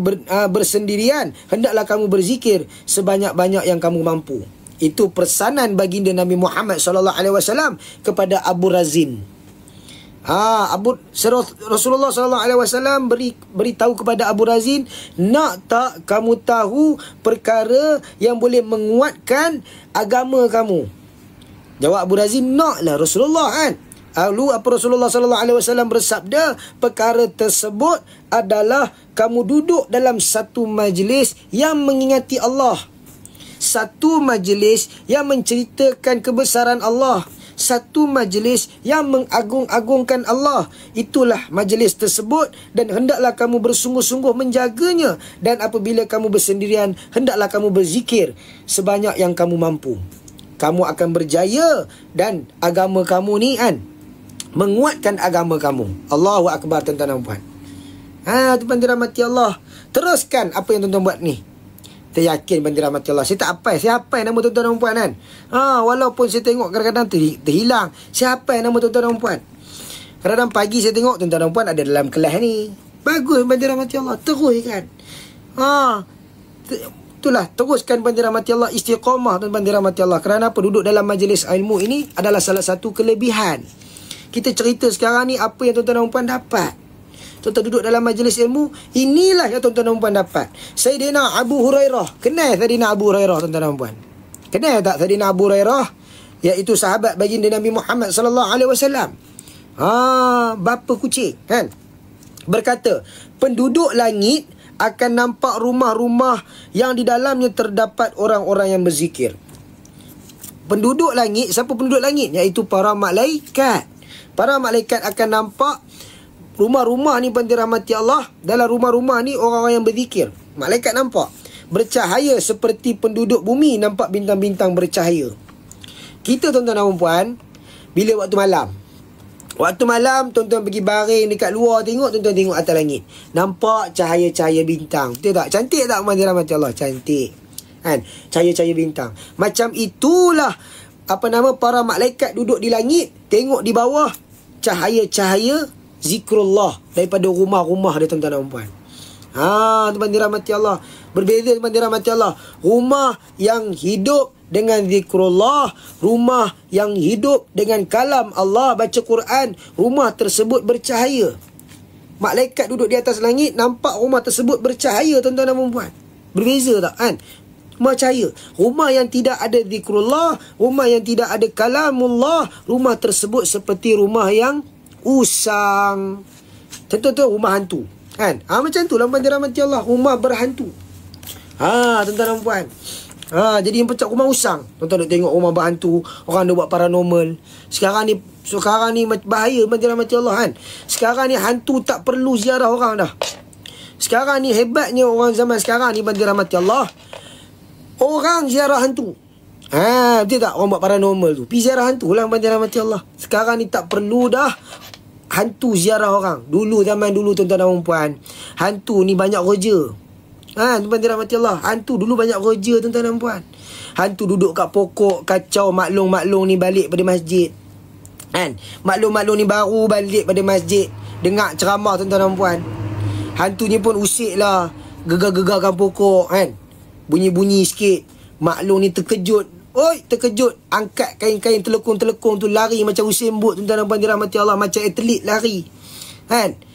Speaker 1: bersendirian, hendaklah kamu berzikir sebanyak-banyak yang kamu mampu. Itu pesanan baginda Nabi Muhammad SAW kepada Abu Razin. Rasulullah SAW beritahu kepada Abu Razin, "Nak tak kamu tahu perkara yang boleh menguatkan agama kamu?" Jawab Abu Razin, "Naklah Rasulullah," kan. Lalu apa Rasulullah SAW bersabda? Perkara tersebut adalah kamu duduk dalam satu majlis yang mengingati Allah, satu majlis yang menceritakan kebesaran Allah, satu majlis yang mengagung-agungkan Allah. Itulah majlis tersebut dan hendaklah kamu bersungguh-sungguh menjaganya. Dan apabila kamu bersendirian, hendaklah kamu berzikir sebanyak yang kamu mampu. Kamu akan berjaya dan agama kamu ni kan, menguatkan agama kamu. Allahu Akbar, tuan-tuan dan puan. Tuan-tuan dirahmati Allah. Teruskan apa yang tuan-tuan buat ni. Saya yakin benda rahmati Allah. Saya tak hafal. Saya hafal nama tuan-tuan dan puan kan. Walaupun saya tengok kadang-kadang terhilang. Saya hafal nama tuan-tuan dan puan. Kadang-kadang pagi saya tengok tuan-tuan dan puan ada dalam kelas ni. Bagus benda rahmati Allah. Terus kan. Itulah. Teruskan benda rahmati Allah. Istiqamah dan benda rahmati Allah. Kerana apa? Duduk dalam majlis ilmu ini adalah salah satu kelebihan. Kita cerita sekarang ni apa yang tuan-tuan dan puan dapat. Tuan-tuan duduk dalam majlis ilmu, inilah yang tuan-tuan dan puan dapat. Sayyidina Abu Hurairah. Kenal Sayyidina Abu Hurairah, tuan-tuan dan puan? Kenal tak Sayyidina Abu Hurairah? Iaitu sahabat baginda Nabi Muhammad SAW. Bapa kucing kan? Berkata, "Penduduk langit akan nampak rumah-rumah yang di dalamnya terdapat orang-orang yang berzikir." Penduduk langit, siapa penduduk langit? Iaitu para malaikat. Para malaikat akan nampak rumah-rumah ni, benda rahmati Allah. Dalam rumah-rumah ni orang-orang yang berzikir. Malaikat nampak. Bercahaya seperti penduduk bumi nampak bintang-bintang bercahaya. Kita tuan-tuan dan puan, bila waktu malam, tuan-tuan pergi baring dekat luar, tuan-tuan tengok atas langit, nampak cahaya-cahaya bintang. Betul tak? Cantik tak benda rahmati Allah? Cantik kan? Cahaya-cahaya bintang. Macam itulah para malaikat duduk di langit, tengok di bawah cahaya-cahaya zikrullah daripada rumah-rumah dia, tuan-tuan dan puan. Tuan-tuan dirahmati Allah. Berbeza, tuan-tuan dirahmati Allah. Rumah yang hidup dengan zikrullah, rumah yang hidup dengan kalam Allah, baca Quran, rumah tersebut bercahaya. Malaikat duduk di atas langit, nampak rumah tersebut bercahaya, tuan-tuan dan puan. Berbeza tak kan? Rumah cahaya. Rumah yang tidak ada zikrullah, rumah yang tidak ada kalamullah, rumah tersebut seperti rumah yang usang. Tentu rumah hantu kan? Macam tu lah benda rahmati Allah. Rumah berhantu. Tuan-tuan dan puan, Jadi yang pecah rumah usang. Tuan-tuan duk tengok rumah berhantu, orang duk buat paranormal. Sekarang ni bahaya bagi rahmat Allah kan. Sekarang ni hantu tak perlu ziarah orang dah. Sekarang ni hebatnya orang zaman sekarang ni bagi rahmat Allah. Orang ziarah hantu. Betul tak? Orang buat paranormal tu pergi ziarah hantu lah bagi rahmat Allah. Sekarang ni tak perlu dah hantu ziarah orang. Dulu, zaman dulu tuan-tuan dan puan, hantu ni banyak kerja. Tuan-tuan rahmati Allah, hantu dulu banyak kerja tuan-tuan dan puan. Hantu duduk kat pokok, kacau maklum-maklum ni balik pada masjid. Maklum-maklum ni baru balik pada masjid, dengar ceramah tuan-tuan dan puan. Hantu ni pun usik lah, gegar-gegarkan pokok kan. Bunyi-bunyi sikit. Maklum ni terkejut. Terkejut. Angkat kain-kain telekung-telekung tu, lari macam Usain Bolt tuan-tuan dan puan dirahmati Allah, macam atlet lari.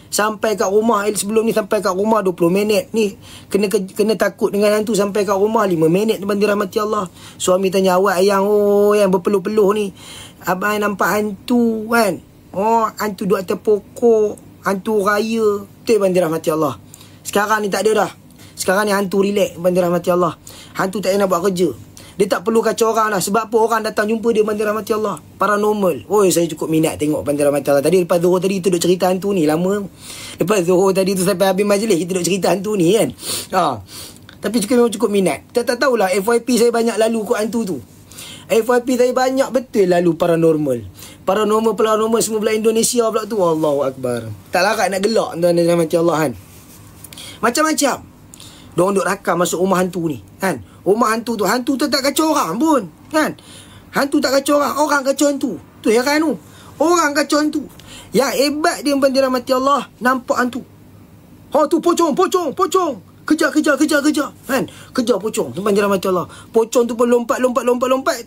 Speaker 1: Sampai kat rumah, sebelum ni sampai kat rumah 20 minit. Ni kena takut dengan hantu sampai kat rumah 5 minit tuan dirahmati Allah. Suami tanya, awak yang yang berpeluh-peluh ni, abang nampak hantu kan? Hantu duduk atas pokok, hantu raya. Betul bang dirahmati Allah. Sekarang ni tak ada dah. Sekarang ni hantu relax bang dirahmati Allah. Hantu tak nak buat kerja. Dia tak perlu kacau orang lah. Sebab apa? Orang datang jumpa dia bagi rahmati Allah. Paranormal. Saya cukup minat tengok bagi rahmati Allah. Tadi lepas Zuhur tadi tu duk cerita hantu ni. Lama. Lepas Zuhur tadi tu sampai habis majlis, kita duk cerita hantu ni kan. Tapi cukup minat. Tak tahulah FYP saya banyak lalu kot hantu tu. FYP saya banyak betul lalu paranormal. Paranormal semua pula Indonesia pula tu. Allahu Akbar. Tak larat nak gelak tuan dan rahmati Allah kan. Macam-macam. Diorang duk rakam masuk rumah hantu ni kan. Rumah hantu tu tak kacau orang pun kan. Hantu tak kacau orang, orang kacau hantu. Tu heran tu. Orang kacau hantu. Yang hebat dia bagi rahmati Allah, nampak hantu. Tu pocong. Kejar kan. Kejar pocong tu bagi rahmati Allah. Pocong tu pun lompat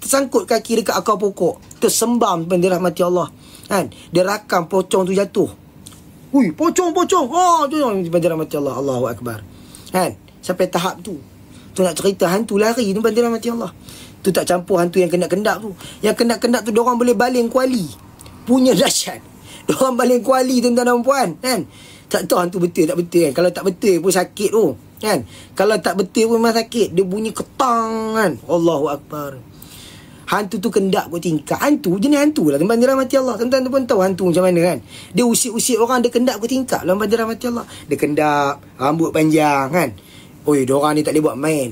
Speaker 1: tersangkut kaki dekat akar pokok. Tersembam bagi rahmati Allah kan. Dia rakam pocong tu jatuh. Pocong. Tu bagi rahmati Allah. Allahu Akbar kan. Sampai tahap tu nak cerita hantu lari tu bagi rahmati Allah. Tu tak campur hantu yang kendak-kendak tu. Yang kendak-kendak tu diorang boleh baling kuali. Punya dahsyat. Diorang baling kuali tuan-tuan dan puan kan. Tak tahu hantu betul tak betul kan. Kalau tak betul pun sakit tu kan. Kalau tak betul pun memang sakit. Dia bunyi ketang kan. Allahu Akbar. Hantu tu kendak kot tingkap. Jenis hantu lah tuan-tuan rahmati Allah. Tuan-tuan pun tahu hantu macam mana kan. Dia usik-usik orang, dia kendak kot tingkap lah tuan-tuan rahmati Allah. Dia kendak, rambut panjang kan. Diorang ni tak boleh buat main.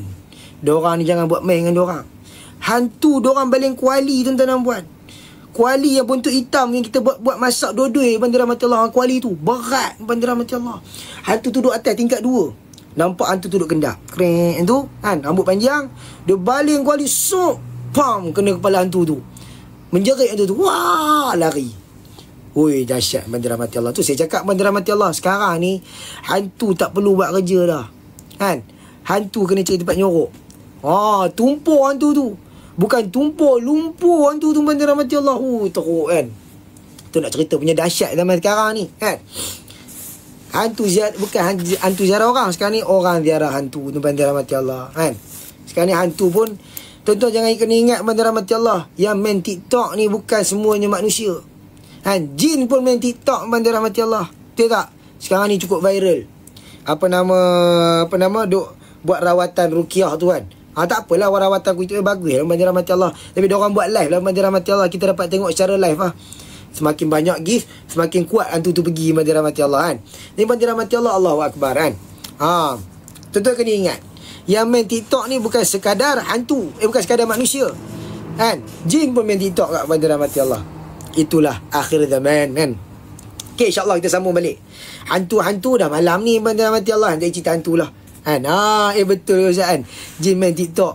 Speaker 1: Diorang ni jangan buat main dengan diorang. Hantu diorang baling kuali tuan-tuan dan puan. Kuali yang bentuk hitam yang kita buat masak dua-dua bagi rahmat Allah. Kuali tu berat bagi rahmat Allah. Hantu tu duduk atas tingkat 2. Nampak hantu tu duduk kendak. Keren tu kan, rambut panjang. Dia baling kuali, pam, kena kepala hantu tu. Menjerit hantu tu. Wah, lari. Dahsyat bagi rahmat Allah. Tu saya cakap bagi rahmat Allah. Sekarang ni hantu tak perlu buat kerja dah kan. Hantu kena cari tempat nyorok. Tumpur hantu tu. Bukan tumpur, lumpur hantu tu bagi rahmat Allah. Teruk kan. Tu nak cerita punya dahsyat zaman sekarang ni kan. Hantu ziarah, bukan hantu ziarah orang. Sekarang ni orang ziarah hantu tu bagi rahmat Allah kan. Sekarang ni hantu pun, tuan-tuan jangan kena ingat bagi rahmat Allah, yang main TikTok ni bukan semuanya manusia kan. Jin pun main TikTok bagi rahmat Allah. Betul tak? Sekarang ni cukup viral. Apa nama duk buat rawatan ruqyah tu kan. Tak apalah rawatan aku itu bagus lah bagi rahmat Allah. Tapi diorang buat live lah bagi rahmat Allah. Kita dapat tengok secara live lah. Semakin banyak gift, semakin kuat hantu tu pergi bagi rahmat Allah kan. Ni bagi rahmat Allah, Allahu Akbar kan. Tuan-tuan kena ingat, yang main TikTok ni bukan sekadar hantu, bukan sekadar manusia kan. Jin pun main TikTok kat bagi rahmat Allah. Itulah akhir zaman kan. Okay, insyaAllah kita sambung balik. Hantu-hantu dah malam ni bagi rahmati Allah. Nanti cerita hantu lah kan. Betul Ustaz kan. Jin main TikTok.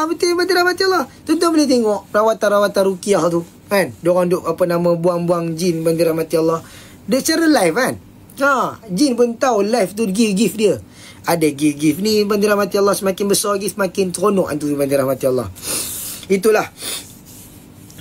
Speaker 1: Betul bagi rahmati Allah. Tuan-tuan boleh tengok rawatan-rawatan ruqyah tu kan. Diorang duk buang-buang jin bagi rahmati Allah. Dia secara live kan. Jin pun tahu live tu gift dia. Ada gift ni bagi rahmati Allah. Semakin besar gift, semakin teronok hantu bagi rahmati Allah. Itulah.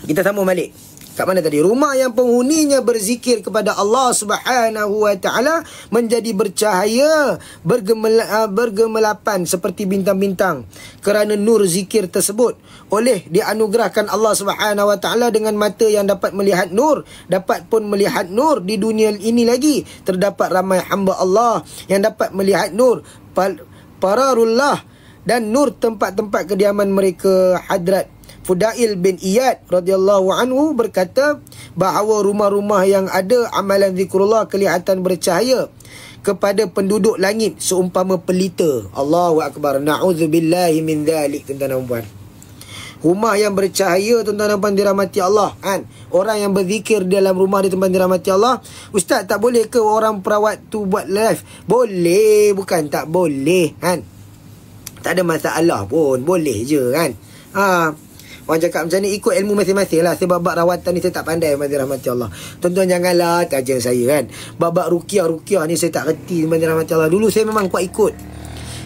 Speaker 1: Kita sambung balik. Kat mana tadi? Rumah yang penghuninya berzikir kepada Allah Subhanahu wa taala menjadi bercahaya, bergemelapan seperti bintang-bintang kerana nur zikir tersebut. Oleh dianugerahkan Allah Subhanahu wa taala dengan mata yang dapat melihat nur, dapat pun melihat nur di dunia ini lagi. Terdapat ramai hamba Allah yang dapat melihat nur pararullah dan nur tempat-tempat kediaman mereka. Hadrat Fudail bin Iyad radhiyallahu anhu berkata bahawa rumah-rumah yang ada amalan zikrullah kelihatan bercahaya kepada penduduk langit seumpama pelita. Allahu akbar. Na'udzubillahi min dzalik, tuan-tuan dan puan. Rumah yang bercahaya, tuan-tuan dan puan, dirahmati Allah, kan? Orang yang berzikir dalam rumah dia, tuan-tuan, dirahmati Allah. Ustaz, tak boleh ke orang perawat tu buat live? Boleh, bukan tak boleh, kan? Tak ada masalah pun, boleh je, kan? Orang cakap macam ni ikut ilmu masing-masing lah. Sebab bab rawatan ni saya tak pandai, rahmati Allah. Tuan-tuan janganlah taja saya, kan? Bab ruqyah ni saya tak reti, rahmati Allah. Dulu saya memang kuat ikut.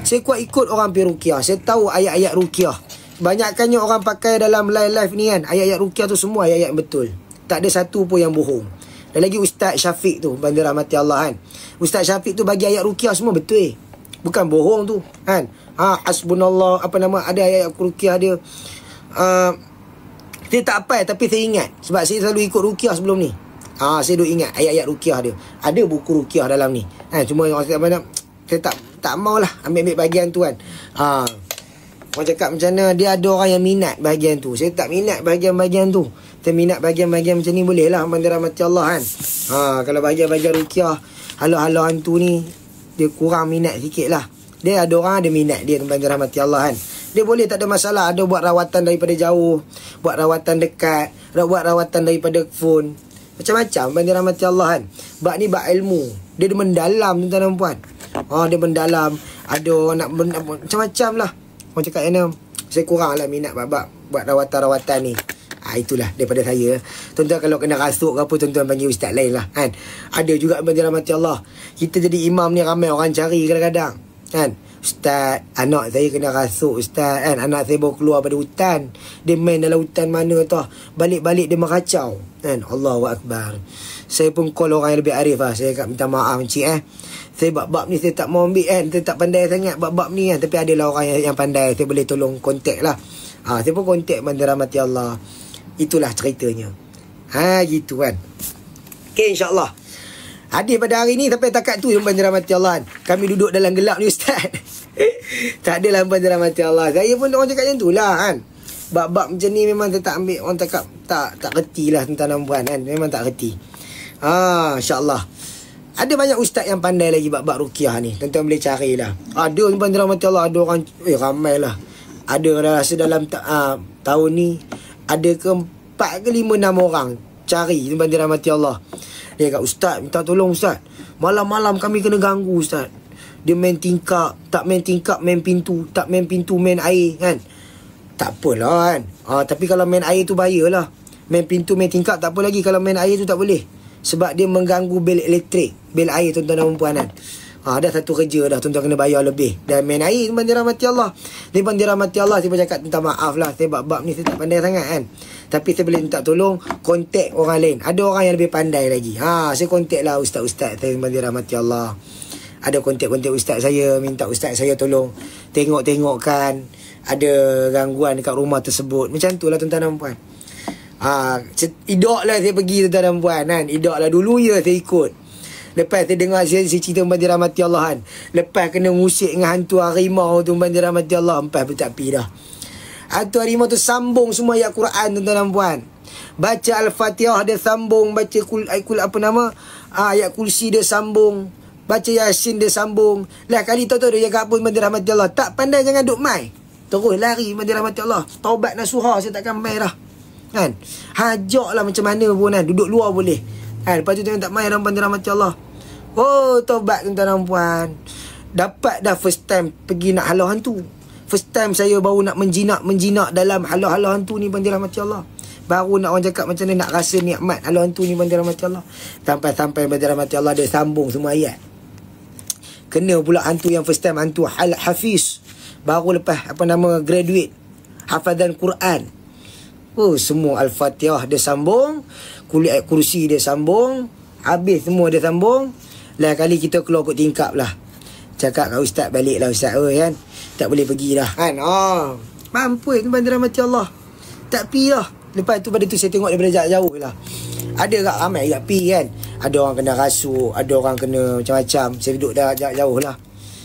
Speaker 1: Saya kuat ikut orang pergi ruqyah. Saya tahu ayat-ayat ruqyah. Banyakkannya orang pakai dalam live ni, kan, ayat-ayat ruqyah tu semua ayat-ayat betul. Tak ada satu pun yang bohong. Dan lagi Ustaz Syafiq tu, rahmati Allah, kan? Ustaz Syafiq tu bagi ayat ruqyah semua betul. Bukan bohong tu, kan? Hasbunallah, ada ayat ruqyah dia. Saya tak hafal tapi saya ingat sebab saya selalu ikut ruqyah sebelum ni. Saya duk ingat ayat-ayat ruqyah dia. Ada buku ruqyah dalam ni. Cuma orang cakap saya tak maulah ambil bahagian tu, kan. Orang cakap macam mana dia ada orang yang minat bahagian tu. Saya tak minat bahagian-bahagian tu. Saya minat bahagian-bahagian macam ni boleh lah, rahmati Allah, kan. Kalau bahagian-bahagian ruqyah halau-halau hantu ni dia kurang minat sikit lah. Dia ada orang ada minat dia, rahmati Allah, kan. Dia boleh, tak ada masalah. Ada buat rawatan daripada jauh, buat rawatan dekat, buat rawatan daripada phone, macam-macam, rahmati Allah, kan. Bab ni bab ilmu. Dia mendalam, tuan-tuan dan puan. Dia mendalam. Ada orang nak macam-macam lah. Orang cakap saya kurang lah minat buat rawatan-rawatan ni. Itulah daripada saya. Tuan-tuan kalau kena rasuk ke apa, tuan-tuan panggil ustaz lain lah, kan. Ada juga, rahmati Allah, kita jadi imam ni ramai orang cari kadang-kadang, kan. Ustaz, anak saya kena rasuk, Ustaz, kan. Anak saya baru keluar pada hutan. Dia main dalam hutan mana tau. Balik-balik dia meracau, kan. Allahu Akbar. Saya pun call orang yang lebih arif lah. Saya kat minta maaf, encik, saya bab-bab ni saya tak mau ambil, kan. Saya tak pandai sangat bab-bab ni, kan. Tapi adalah orang yang pandai. Saya boleh tolong kontak lah. Saya pun kontak, rahmati Allah. Itulah ceritanya. Gitu, kan. Okay, insyaAllah. Hadis pada hari ni sampai takat tu, rahmati Allah, kan. Kami duduk dalam gelap ni, Ustaz. Tak adalah, rahmati Allah. Saya pun orang cakap macam tu lah, kan. Bab-bab macam ni memang saya tak ambil. Orang cakap tak reti lah tentang perempuan, kan. Memang tak reti. InsyaAllah. Ada banyak ustaz yang pandai lagi bab-bab ruqyah ni. Tuan-tuan boleh carilah. Ada, rahmati Allah, ada orang, ramai lah. Ada rasa dalam tahun ni ada ke 4 ke 5, 6 orang cari, rahmati Allah. Dia kata, Ustaz, minta tolong Ustaz. Malam-malam kami kena ganggu, Ustaz. Dia main tingkap, tak main tingkap, main pintu. Tak main pintu, main air, kan. Tak apalah, kan. Tapi kalau main air tu bahayalah. Main pintu, main tingkap tak apa lagi. Kalau main air tu tak boleh. Sebab dia mengganggu bil elektrik, bil air, tuan-tuan dan perempuan, kan. Dah satu kerja dah, tuan-tuan kena bayar lebih. Dan main air, tuan-tuan dirahmati Allah. Tuan-tuan dirahmati Allah, saya bercakap minta maaf lah. Saya bab-bab ni saya tak pandai sangat, kan. Tapi saya boleh minta tolong, kontak orang lain. Ada orang yang lebih pandai lagi. Saya kontak lah ustaz-ustaz saya, tuan-tuan dirahmati Allah. Ada kontak-kontak ustaz saya, minta ustaz saya tolong tengok-tengokkan ada gangguan dekat rumah tersebut. Macam tu lah, tuan-tuan dan puan. Idak lah saya pergi, tuan-tuan dan puan, kan. Idak lah dulu saya ikut. Lepas saya dengar saya cerita tuan-tuan dirahmati Allah, kan. Lepas kena ngusik dengan hantu harimau, tuan-tuan dirahmati Allah, empat bertapi dah. Hantu harimau tu sambung semua ayat Quran, tuan-tuan dan puan. Baca Al-Fatihah dia sambung, baca ayat kursi dia sambung, baca Yasin dia sambung. Lah kali tahu dia cakap apa, tuan-tuan dirahmati Allah. Tak pandai jangan duk mai. Terus lari, tuan-tuan dirahmati Allah. Taubat nasuha, saya takkan mai dah, kan. Hajaklah macam mana pun, kan. Duduk luar boleh, kan. Lepas tu jangan tak mai, tuan-tuan dirahmati Allah. Taubat, tuan-tuan dan puan. Dapat dah first time pergi nak halau hantu. First time saya baru nak menjinak dalam halau-halau hantu ni, tuan-tuan dirahmati Allah. Baru nak orang cakap macam mana nak rasa nikmat halau hantu ni, tuan-tuan dirahmati Allah. Sampai-sampai, tuan-tuan dirahmati Allah, dia sambung semua ayat. Kena pula hantu yang first time, hantu Hafiz. Baru lepas graduate hafazan Quran. Semua Al-Fatihah dia sambung, kuliah kursi dia sambung, habis semua dia sambung. Lain kali kita keluar kot tingkap lah. Cakap kat ustaz, balik lah ustaz, kan. Tak boleh pergi dah, kan. Mampu, tuan-tuan dirahmati Allah. Tak pi lah. Lepas tu pada tu saya tengok daripada jauh-jauh lah. Ada kat ramai kat pi, kan. Ada orang kena rasuk, ada orang kena macam-macam. Saya duduk dah jauh-jauh lah.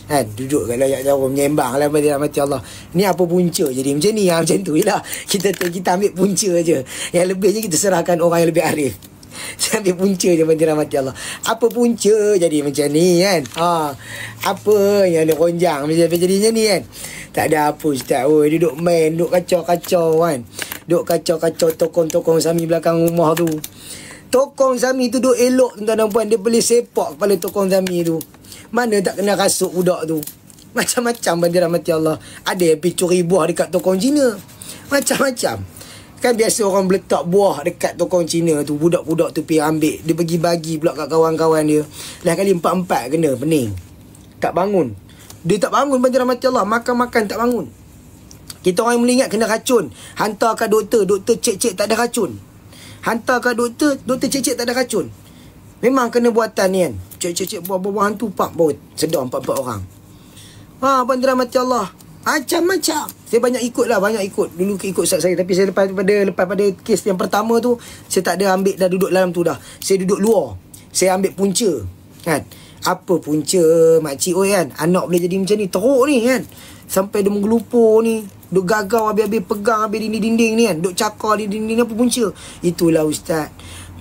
Speaker 1: Kan, duduk kat layak jauh menyembang lah pada rahmati Allah. Ni apa punca jadi macam ni, macam tu je lah. Kita ambil punca je. Yang lebih je kita serahkan orang yang lebih arif. Saya ambil punca je pada rahmati Allah. Apa punca jadi macam ni kan? Apa yang ada ronjang macam jadi macam ni kan? Tak ada apa Ustaz. Duduk main, duduk kacau-kacau kan. Duduk kacau-kacau tokong-tokong Sami belakang rumah tu. Tokong Sami tu duduk elok tuan-tuan dan puan. Dia boleh sepak kepala tokong Sami tu. Mana tak kena rasuk budak tu. Macam-macam pada rahmati Allah. Ada yang pergi curi buah dekat tokong Cina. Macam-macam. Kan biasa orang letak buah dekat tokong Cina tu. Budak-budak tu pergi ambil. Dia pergi bagi pula kat kawan-kawan dia. Lah kali 4-4 kena pening. Tak bangun. Dia tak bangun pada rahmati Allah. Makan-makan tak bangun. Kita orang yang boleh ingat kena racun. Hantar kat doktor. Doktor cek-cek tak ada racun. Hantar kat doktor. Doktor cek-cek tak ada racun. Memang kena buatan ni kan. Cek-cek buah-buahan tu pak baut. Sedar 4-4 orang. Pada rahmati Allah. Macam-macam. Saya banyak ikut lah. Banyak ikut. Dulu ikut Ustaz saya. Tapi saya lepas pada kes yang pertama tu, saya tak ada ambil dah duduk dalam tu dah. Saya duduk luar. Saya ambil punca. Kan. Apa punca makcik oi kan. Anak boleh jadi macam ni. Teruk ni kan. Sampai dia menggelupur ni. Duk gagau habis-habis pegang habis dinding-dinding ni kan. Duk cakar di dinding ni apa punca. Itulah Ustaz.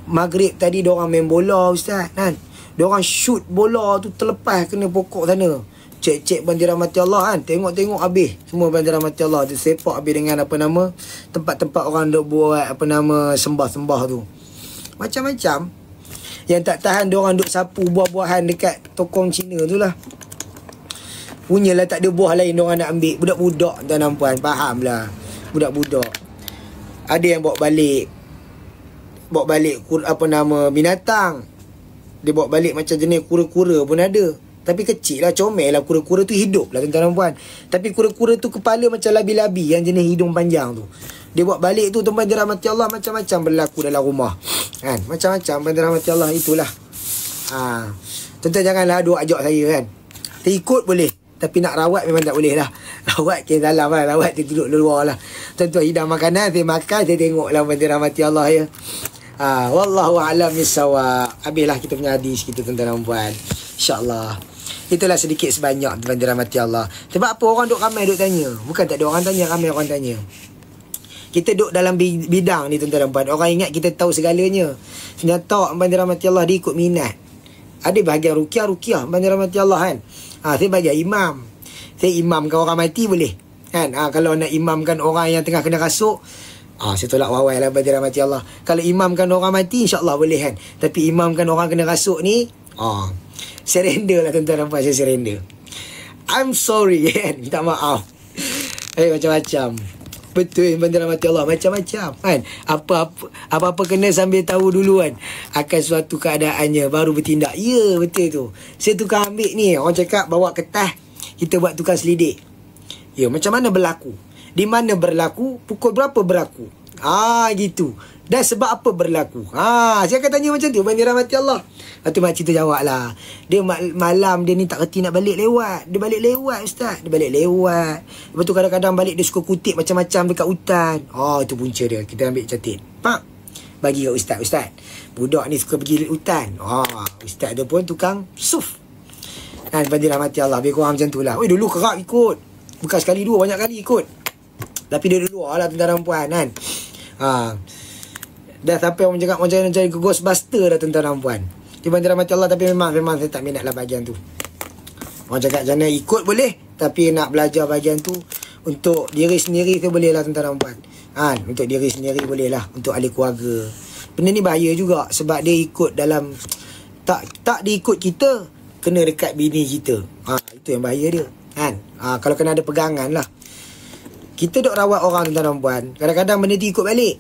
Speaker 1: Maghrib tadi diorang main bola Ustaz kan. Diorang shoot bola tu terlepas kena pokok sana. Cek-cek bandir rahmati Allah kan. Tengok-tengok habis. Semua bandir rahmati Allah. Dia sepak habis dengan apa nama. Tempat-tempat orang duk buat apa nama sembah-sembah tu. Macam-macam. Yang tak tahan diorang duk sapu buah-buahan dekat tokong Cina tu lah. Punyalah tak ada buah lain diorang nak ambil. Budak-budak tuan-tuan puan. Faham lah. Budak-budak. Ada yang bawa balik apa nama binatang. Dia bawa balik macam jenis kura-kura pun ada. Tapi kecil lah, comel lah. Kura-kura tu hidup lah tuan-tuan dan puan. Tapi kura-kura tu kepala macam labi-labi yang jenis hidung panjang tu. Dia bawa balik tu tuan-tuan rahmati Allah. Macam-macam berlaku dalam rumah kan. Macam-macam tuan-tuan rahmati Allah. Itulah tuan-tuan janganlah duk ajak saya kan. Ikut boleh, tapi nak rawat memang tak boleh lah. Rawat ke dalam lah. Rawat dia duduk luar lah. Tuan-tuan hidang makanan, saya makan, saya tengok lah tuan-tuan rahmati Allah ya. Wallahu a'lam bissawab. Habislah kita punya hadis kita tuan-tuan dan puan. InsyaAllah. Itulah sedikit sebanyak tuan-tuan rahmati Allah. Sebab apa orang duk ramai duk tanya. Bukan tak ada orang tanya, ramai orang tanya. Kita duk dalam bidang ni tuan-tuan dan puan. Orang ingat kita tahu segalanya. Ternyata tuan-tuan rahmati Allah dia ikut minat. Ada bahagian ruqyah tuan-tuan rahmati Allah kan. Saya bahagian imam. Saya imamkan orang mati boleh kan. Kalau nak imamkan orang yang tengah kena rasuk, saya tolak wawai lah pada rahmati Allah. Kalau imamkan orang mati, insyaAllah boleh kan. Tapi imamkan orang kena rasuk ni, surrender lah tuan-tuan dan puan. Saya surrender. I'm sorry kan. Minta maaf. Macam-macam. Betul pada rahmati Allah. Macam-macam kan. Apa-apa kena sambil tahu dulu kan. Akan suatu keadaannya baru bertindak. Ya betul tu. Saya tukar ambil ni. Orang cakap bawa kertas, kita buat tukar selidik. Ya macam mana berlaku. Di mana berlaku, pukul berapa berlaku. Gitu. Dan sebab apa berlaku. Saya akan tanya macam tu. Bani rahmati Allah. Lepas tu makcik tu jawab lah. Dia malam dia ni tak kerti nak balik lewat. Dia balik lewat Ustaz. Dia balik lewat. Lepas tu kadang-kadang balik dia suka kutip macam-macam dekat hutan. Itu punca dia. Kita ambil catit. Pak. Bagi kat Ustaz. Ustaz. Budak ni suka pergi hutan. Ustaz dia pun tukang suf. Kan bani rahmati Allah. Lebih kurang macam tu lah. Dulu kerap ikut. Bukan sekali dua, banyak kali ikut. Tapi dia dulu lah tuan-tuan dan puan kan. Dah sampai orang cakap macam cari ke Ghostbuster dah tuan-tuan dan puan. Dia bantu rahmati Allah. Tapi memang saya tak minat lah bahagian tu. Orang cakap jangan ikut boleh, tapi nak belajar bahagian tu untuk diri sendiri tu boleh lah tuan-tuan dan puan. Untuk diri sendiri boleh lah. Untuk ahli keluarga. Benda ni bahaya juga. Sebab dia ikut dalam Tak dia ikut kita, kena dekat bini kita. Itu yang bahaya dia kan. Kalau kena ada pegangan lah. Kita duk rawat orang tuan-tuan dan puan. Kadang-kadang benda tu ikut balik.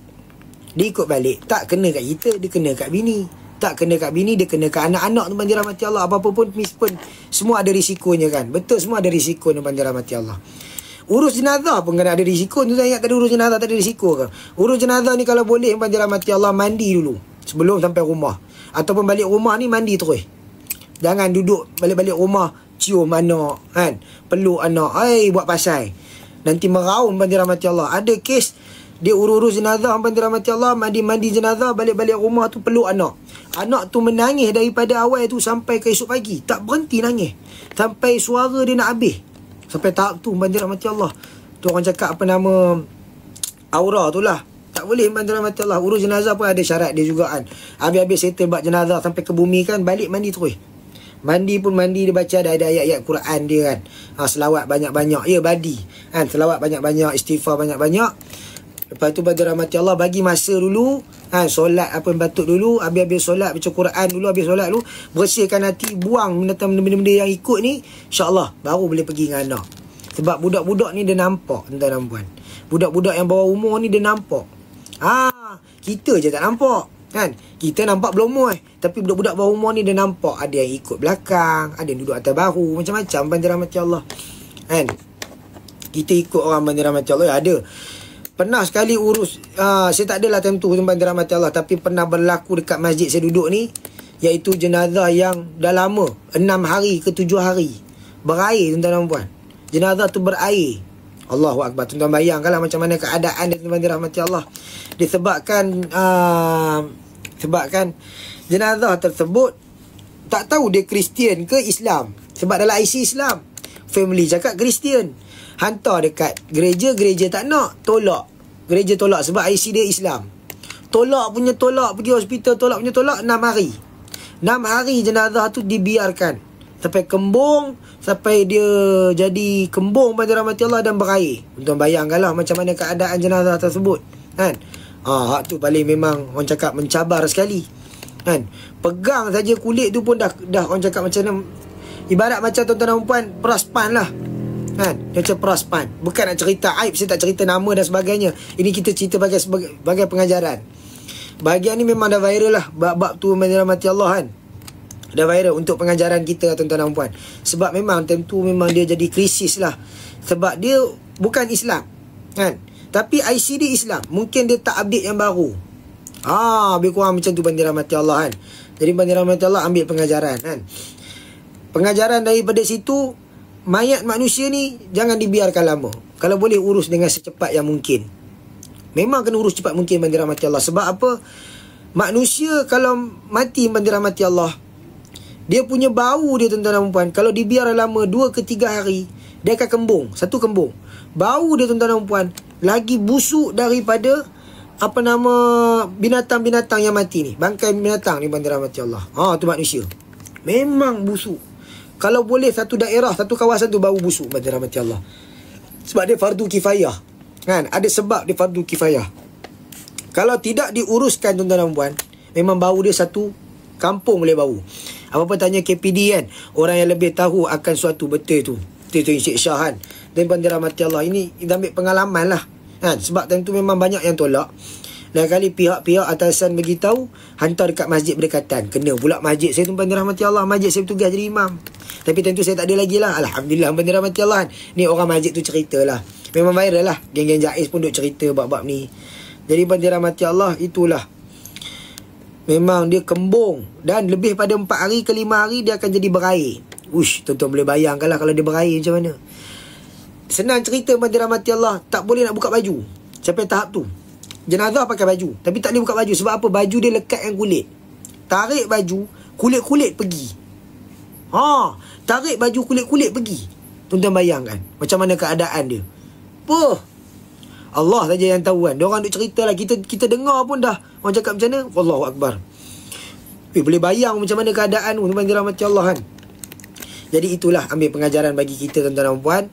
Speaker 1: Dia ikut balik. Tak kena kat kita, dia kena kat bini. Tak kena kat bini, dia kena kat anak-anak tuan-tuan rahmati Allah. Apa-apa pun semua ada risikonya kan. Betul, semua ada risiko tuan-tuan rahmati Allah. Urus jenazah pun kena ada risiko. Tuan ingat tadi urus jenazah tak ada risiko ke? Urus jenazah ni kalau boleh tuan-tuan rahmati Allah, mandi dulu sebelum sampai rumah. Ataupun balik rumah ni mandi terus. Jangan duduk balik-balik rumah cium anak kan. Peluk anak. Buat pasal. Nanti meraun bandir rahmati Allah. Ada kes dia urus jenazah bandir rahmati Allah, mandi-mandi jenazah, balik-balik rumah tu peluk anak. Anak tu menangis daripada awal tu sampai ke esok pagi. Tak berhenti nangis. Sampai suara dia nak habis. Sampai tahap tu, bandir rahmati Allah. Tu orang cakap apa nama, aura tu lah. Tak boleh bandir rahmati Allah. Urus jenazah pun ada syarat dia juga kan. Habis-habis settle buat jenazah sampai ke bumi kan, balik mandi terus. Mandi pun mandi, dia baca ada ayat-ayat Quran dia kan. Selawat banyak-banyak. Ya, badi kan, selawat banyak-banyak, istighfar banyak-banyak. Lepas tu bandir rahmati Allah, bagi masa dulu kan, solat apa yang patut dulu. Habis-habis solat, baca Quran dulu. Habis solat dulu, bersihkan hati, buang benda-benda yang ikut ni, InsyaAllah baru boleh pergi dengan anak. Sebab budak-budak ni dia nampak, tuan-tuan dan puan. Budak-budak yang bawah umur ni dia nampak. Kita je tak nampak kan. Kita nampak berumur tapi budak-budak bawah umur ni dia nampak. Ada yang ikut belakang, ada yang duduk atas bahu, macam-macam bandir rahmati Allah kan. Kita ikut orang bandir rahmati Allah, ada. Pernah sekali urus, saya tak adalah time tu bandir rahmati Allah, tapi pernah berlaku dekat masjid saya duduk ni, iaitu jenazah yang dah lama, 6 hari ke 7 hari berair, tuan-tuan dan puan. Jenazah tu berair. Allahu Akbar. Tuan-tuan bayangkanlah macam mana keadaan dia, tuan-tuan dirahmati Allah. Disebabkan jenazah tersebut tak tahu dia Kristian ke Islam. Sebab dalam IC Islam, family cakap Kristian. Hantar dekat gereja, gereja tak nak, tolak. Gereja tolak sebab IC dia Islam. Tolak, pergi hospital, tolak 6 hari. 6 hari jenazah tu dibiarkan sampai kembung, sampai dia jadi kembung pada rahmati Allah dan berair. Tuan bayangkanlah macam mana keadaan jenazah tersebut kan. Hak tu paling memang orang cakap mencabar sekali kan. Pegang saja kulit tu pun dah orang cakap macam mana, ibarat macam tuan-tuan dan puan peraspan lah kan. Dia macam peraspan. Bukan nak cerita aib, saya tak cerita nama dan sebagainya. Ini kita cerita sebagai pengajaran. Bahagian ni memang dah viral lah, bab-bab tu rahmati Allah kan. Dah viral untuk pengajaran kita tuan-tuan dan puan. Sebab memang tentu memang dia jadi krisis lah. Sebab dia bukan Islam kan, tapi IC dia Islam. Mungkin dia tak update yang baru. Lebih kurang macam tu bandir rahmati Allah kan. Jadi bandir rahmati Allah ambil pengajaran kan. Pengajaran daripada situ, mayat manusia ni jangan dibiarkan lama. Kalau boleh urus dengan secepat yang mungkin. Memang kena urus cepat mungkin bandir rahmati Allah. Sebab apa? Manusia kalau mati bandir rahmati Allah, dia punya bau dia tuan-tuan dan puan, kalau dibiar lama 2 ke 3 hari, dia akan kembung. Satu kembung. Bau dia tuan-tuan dan puan lagi busuk daripada apa nama binatang-binatang yang mati ni. Bangkai binatang ni bandir rahmati Allah. Tu manusia. Memang busuk. Kalau boleh satu daerah, satu kawasan tu bau busuk bandir rahmati Allah. Sebab dia fardu kifayah kan. Ada sebab dia fardu kifayah. Kalau tidak diuruskan tuan-tuan dan puan, memang bau dia satu kampung boleh bau. Apa-apa tanya KPD kan, orang yang lebih tahu akan suatu, betul tu Encik Syah kan. Dan bandir rahmati Allah, ini ambil pengalaman lah kan. Sebab tentu memang banyak yang tolak. Lain kali pihak-pihak atasan beritahu, hantar dekat masjid berdekatan. Kena pula masjid saya tu bandir rahmati Allah. Masjid saya bertugas jadi imam. Tapi tentu saya tak ada lagi lah. Alhamdulillah bandir rahmati Allah kan. Ni orang masjid tu cerita lah, memang viral lah. Geng-geng Jaiz pun duk cerita bab-bab ni. Jadi bandir rahmati Allah, itulah. Memang dia kembung. Dan lebih pada 4 hari ke 5 hari dia akan jadi berair. Tuan-tuan boleh bayangkan lah kalau dia berair macam mana. Senang cerita bandir rahmati Allah, tak boleh nak buka baju. Sampai tahap tu. Jenazah pakai baju, tapi tak boleh buka baju. Sebab apa? Baju dia lekat dengan kulit. Tarik baju, kulit-kulit pergi. Tarik baju, kulit-kulit pergi. Tuan-tuan bayangkan macam mana keadaan dia. Allah saja yang tahu kan. Diorang duk cerita lah, kita dengar pun dah orang cakap macam mana, Allahu Akbar. Boleh bayang macam mana keadaan tu bandir rahmati Allah kan. Jadi itulah ambil pengajaran bagi kita tuan-tuan dan puan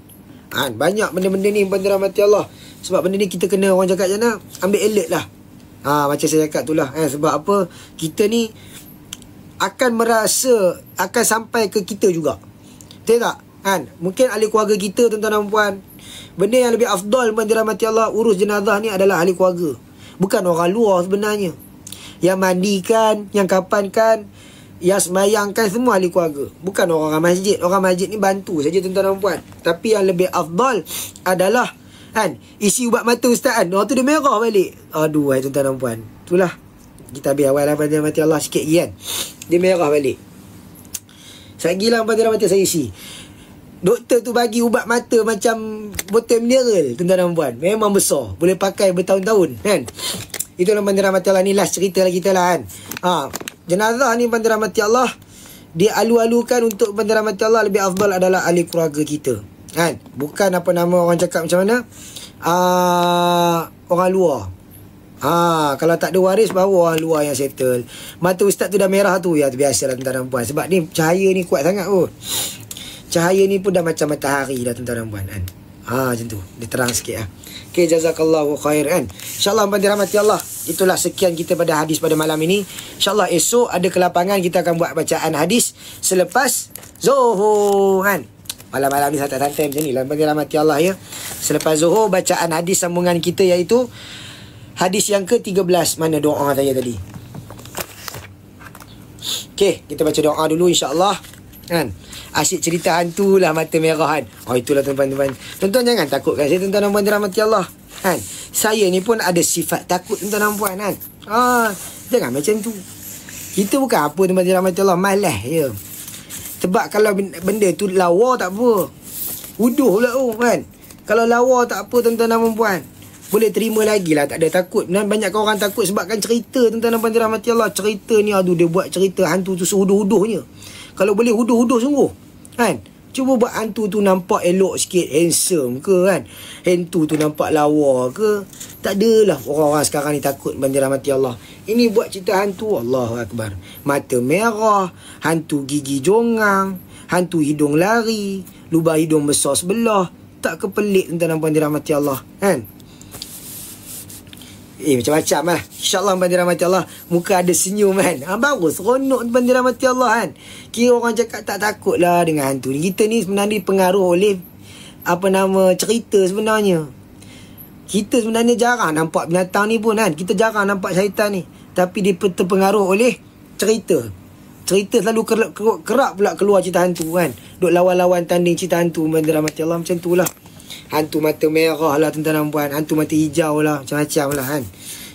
Speaker 1: kan. Banyak benda-benda ni bandir rahmati Allah. Sebab benda ni kita kena orang cakap macam mana, ambil alert lah. Macam saya cakap tu lah sebab apa, kita ni akan merasa akan sampai ke kita juga. Betul tak kan? Mungkin ahli keluarga kita tuan-tuan dan puan, benda yang lebih afdal bandir rahmati Allah urus jenazah ni adalah ahli keluarga. Bukan orang luar sebenarnya. Yang mandikan, yang kapankan, yang semayangkan semua ahli keluarga. Bukan orang masjid. Orang masjid ni bantu saja tuan-tuan dan puan. Tapi yang lebih afdal adalah kan, isi ubat mata ustaz kan. Orang tu dia merah balik. Aduh tuan-tuan dan puan. Itulah. Kita habis awal lah bandir rahmati Allah sikit lagi kan. Dia merah balik. Lagi lah bandir rahmati saya isi. Doktor tu bagi ubat mata macam botol mineral tuan-tuan dan puan. Memang besar. Boleh pakai bertahun-tahun kan. Itulah bandir rahmati Allah, ni last cerita lah kita lah kan. jenazah ni bandar rahmati Allah, dia alu-alukan untuk bandar rahmati Allah lebih afdal adalah ahli keluarga kita. Kan? Bukan apa nama orang cakap macam mana? Orang luar. Kalau tak ada waris, baru orang luar yang settle. Mata ustaz tu dah merah tu. Ya, tu biasalah tuan-tuan dan puan. Sebab ni cahaya ni kuat sangat pun. Cahaya ni pun dah macam matahari dah tuan-tuan dan puan kan. Macam tu. Dia terang sikit lah. Okay, jazakallahu khair kan. InsyaAllah dirahmati Allah. Itulah sekian kita pada hadis pada malam ini. InsyaAllah esok ada kelapangan kita akan buat bacaan hadis selepas Zuhur kan. Malam-malam ni santai-santai macam ni lah. Dirahmati Allah ya. Selepas Zuhur bacaan hadis sambungan kita iaitu hadis yang ke-13. Mana doa saya tadi? Okay, kita baca doa dulu insyaAllah kan. Asyik cerita hantu lah mata merah kan. Itulah tuan-tuan. Tuan-tuan jangan takut kan. Saya tuan-tuan dan puan dirahmati Allah kan. Saya ni pun ada sifat takut tuan-tuan dan puan kan. Jangan macam tu. Kita bukan apa tuan-tuan dirahmati Allah, malas je. Sebab kalau benda tu lawa tak apa, wuduh lah kan. Kalau lawa tak apa tuan-tuan dan puan, boleh terima lagi lah, tak ada takut. Dan banyak orang takut sebabkan cerita tuan-tuan dan puan dirahmati Allah. Cerita ni dia buat cerita hantu tu sehuduh-huduhnya. Kalau boleh huduh-huduh sungguh kan. Cuba buat hantu tu nampak elok sikit, handsome ke kan. Hantu tu nampak lawa ke. Tak adalah orang-orang sekarang ni takut bandar rahmati Allah. Ini buat cerita hantu, Allahu Akbar. Mata merah, hantu gigi jongang, hantu hidung lari, lubang hidung besar sebelah. Tak kepelik tuan-tuan dan puan dirahmati Allah kan. Macam-macam lah. InsyaAllah bandar rahmati Allah. Muka ada senyum kan. Baru seronok bandar rahmati Allah kan. Kira orang cakap tak takut lah dengan hantu ni. Kita ni sebenarnya pengaruh oleh cerita sebenarnya. Kita sebenarnya jarang nampak binatang ni pun kan. Kita jarang nampak syaitan ni. Tapi dia terpengaruh oleh cerita. Cerita selalu kerap pula keluar cerita hantu kan. Duk lawan-lawan tanding cerita hantu bandar rahmati Allah. Macam tu lah. Hantu mata merah lah tuan-tuan dan puan. Hantu mata hijau lah. Macam-macam lah kan.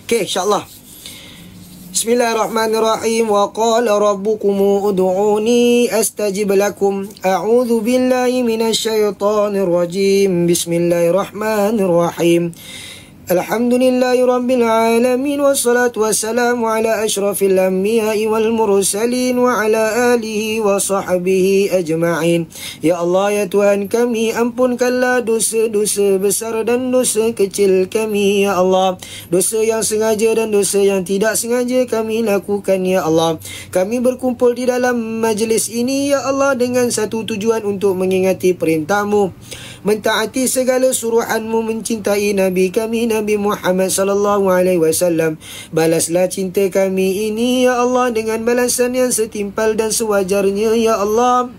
Speaker 1: Okay, insyaAllah. Bismillahirrahmanirrahim. Wa qala rabbukum ud'uni astajib lakum. A'udhu billahi minasyaitanir rajim. Bismillahirrahmanirrahim. Alhamdulillahi Rabbil Alamin. Wassalatu wassalamu ala ashrafil anbiya'i wal mursalin wa ala alihi wa sahbihi ajma'in. Ya Allah ya Tuhan kami, ampunkanlah dosa-dosa besar dan dosa kecil kami ya Allah. Dosa yang sengaja dan dosa yang tidak sengaja kami lakukan ya Allah. Kami berkumpul di dalam majlis ini ya Allah dengan satu tujuan untuk mengingati perintah-Mu, mentaati segala suruhan-Mu, mencintai Nabi kami Nabi Muhammad sallallahu alaihi wasallam. Balaslah cinta kami ini ya Allah dengan balasan yang setimpal dan sewajarnya ya Allah,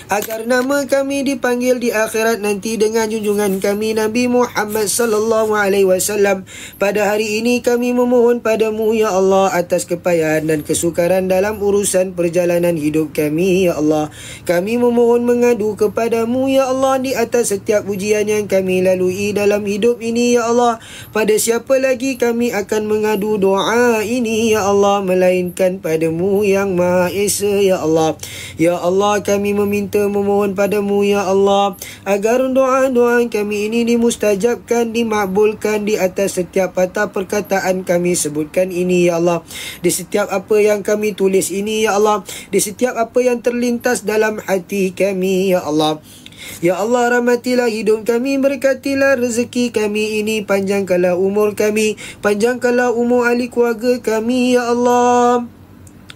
Speaker 1: agar nama kami dipanggil di akhirat nanti dengan junjungan kami Nabi Muhammad sallallahu alaihi wasallam. Pada hari ini kami memohon padamu ya Allah atas kepayahan dan kesukaran dalam urusan perjalanan hidup kami ya Allah. Kami memohon mengadu kepadamu ya Allah di atas setiap ujian yang kami lalui dalam hidup ini ya Allah. Pada siapa lagi kami akan mengadu doa ini ya Allah, melainkan padamu yang Maha Esa ya Allah. Ya Allah, kami memohon padamu ya Allah agar doa-doa kami ini dimustajabkan, dimakbulkan di atas setiap kata perkataan kami sebutkan ini ya Allah, di setiap apa yang kami tulis ini ya Allah, di setiap apa yang terlintas dalam hati kami ya Allah. Ya Allah, rahmatilah hidup kami, berkatilah rezeki kami ini, panjangkanlah umur kami, panjangkanlah umur ahli keluarga kami ya Allah.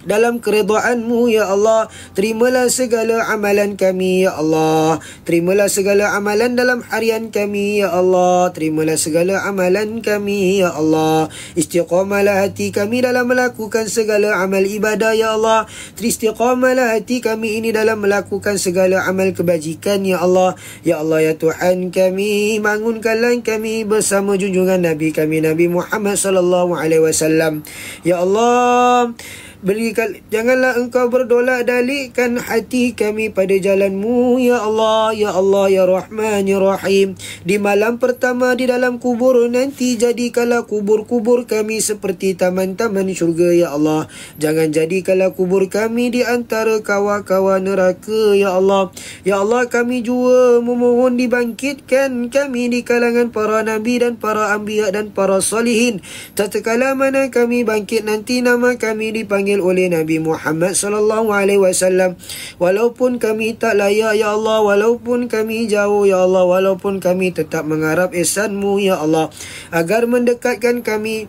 Speaker 1: Dalam keredaan-Mu ya Allah, terimalah segala amalan kami ya Allah. Terimalah segala amalan dalam harian kami ya Allah. Terimalah segala amalan kami ya Allah. Istiqamalah hati kami dalam melakukan segala amal ibadah ya Allah. Istiqamalah hati kami ini dalam melakukan segala amal kebajikan ya Allah. Ya Allah ya Tuhan kami, bangunkanlah kami bersama junjungan Nabi kami Nabi Muhammad sallallahu alaihi wasallam. Ya Allah, janganlah Engkau berdolak dalikkan hati kami pada jalan-Mu ya Allah. Ya Allah ya Rahman ya Rahim. Di malam pertama di dalam kubur nanti, jadikanlah kubur-kubur kami seperti taman-taman syurga ya Allah. Jangan jadikanlah kubur kami di antara kawah-kawah neraka ya Allah. Ya Allah, kami jua memohon dibangkitkan kami di kalangan para nabi dan para anbiya dan para salihin. Tatkala mana kami bangkit nanti, nama kami dipanggil dipanggil oleh Nabi Muhammad sallallahu alaihi wasallam. Walaupun kami tak layak ya Allah, walaupun kami jauh ya Allah, walaupun kami tetap mengharap ihsan-Mu ya Allah, agar mendekatkan kami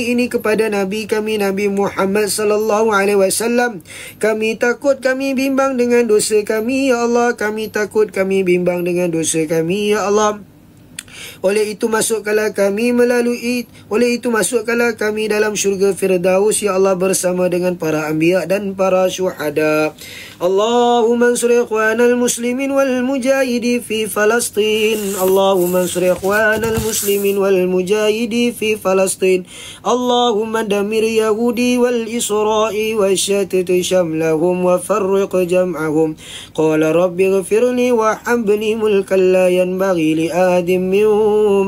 Speaker 1: ini kepada Nabi kami Nabi Muhammad sallallahu alaihi wasallam. Kami takut kami bimbang dengan dosa kami ya Allah, kami takut kami bimbang dengan dosa kami ya Allah. Oleh itu masukkanlah kami dalam syurga Firdaus ya Allah, bersama dengan para anbiya dan para syuhada. Allahumma ansur ikhwanal muslimin wal mujahidi fi Falastin. Allahumma ansur ikhwanal muslimin wal mujahidi fi Falastin. Allahumma damir Yahudi wal Isra'i wa syatit syamlahum wa farriq jam'ahum. Qala rabbi ghfirli wa habni mulkan la yanbaghi li ahadin min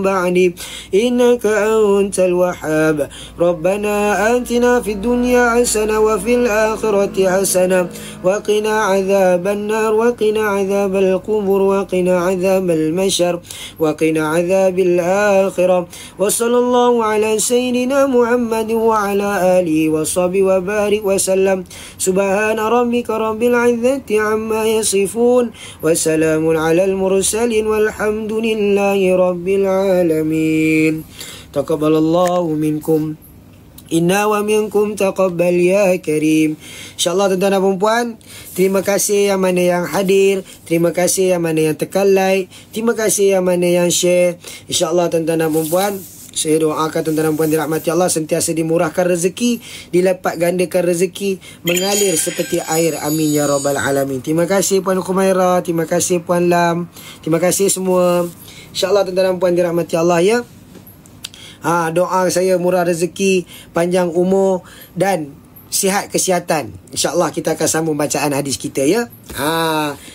Speaker 1: بعدي إنك أنت الوهاب. ربنا آتنا في الدنيا حسنة وفي الآخرة حسنة وقنا عذاب النار وقنا عذاب القبور وقنا عذاب المشر وقنا عذاب الآخرة. وصلى الله على سيدنا محمد وعلى آله وصحبه وبارك وسلم. سبحان ربك رب العزة عما يصفون وسلام على المرسلين والحمد لله رب العالمين. تقبل الله منكم inna wa minkum taqabbal ya karim. InsyaAllah tuan-tuan dan puan-puan, terima kasih yang mana yang hadir, terima kasih yang mana yang tekan like, terima kasih yang mana yang share. InsyaAllah tuan-tuan dan puan-puan, saya doakan tuan-tuan dan puan dirahmati Allah sentiasa dimurahkan rezeki, dilipat gandakan rezeki, mengalir seperti air. Amin ya rabbal alamin. Terima kasih Puan Khumaira, terima kasih Puan Lam, terima kasih semua. InsyaAllah tuan-tuan dan puan dirahmati Allah ya. Doa saya murah rezeki, panjang umur dan sihat kesihatan. InsyaAllah kita akan sambung bacaan hadis kita ya.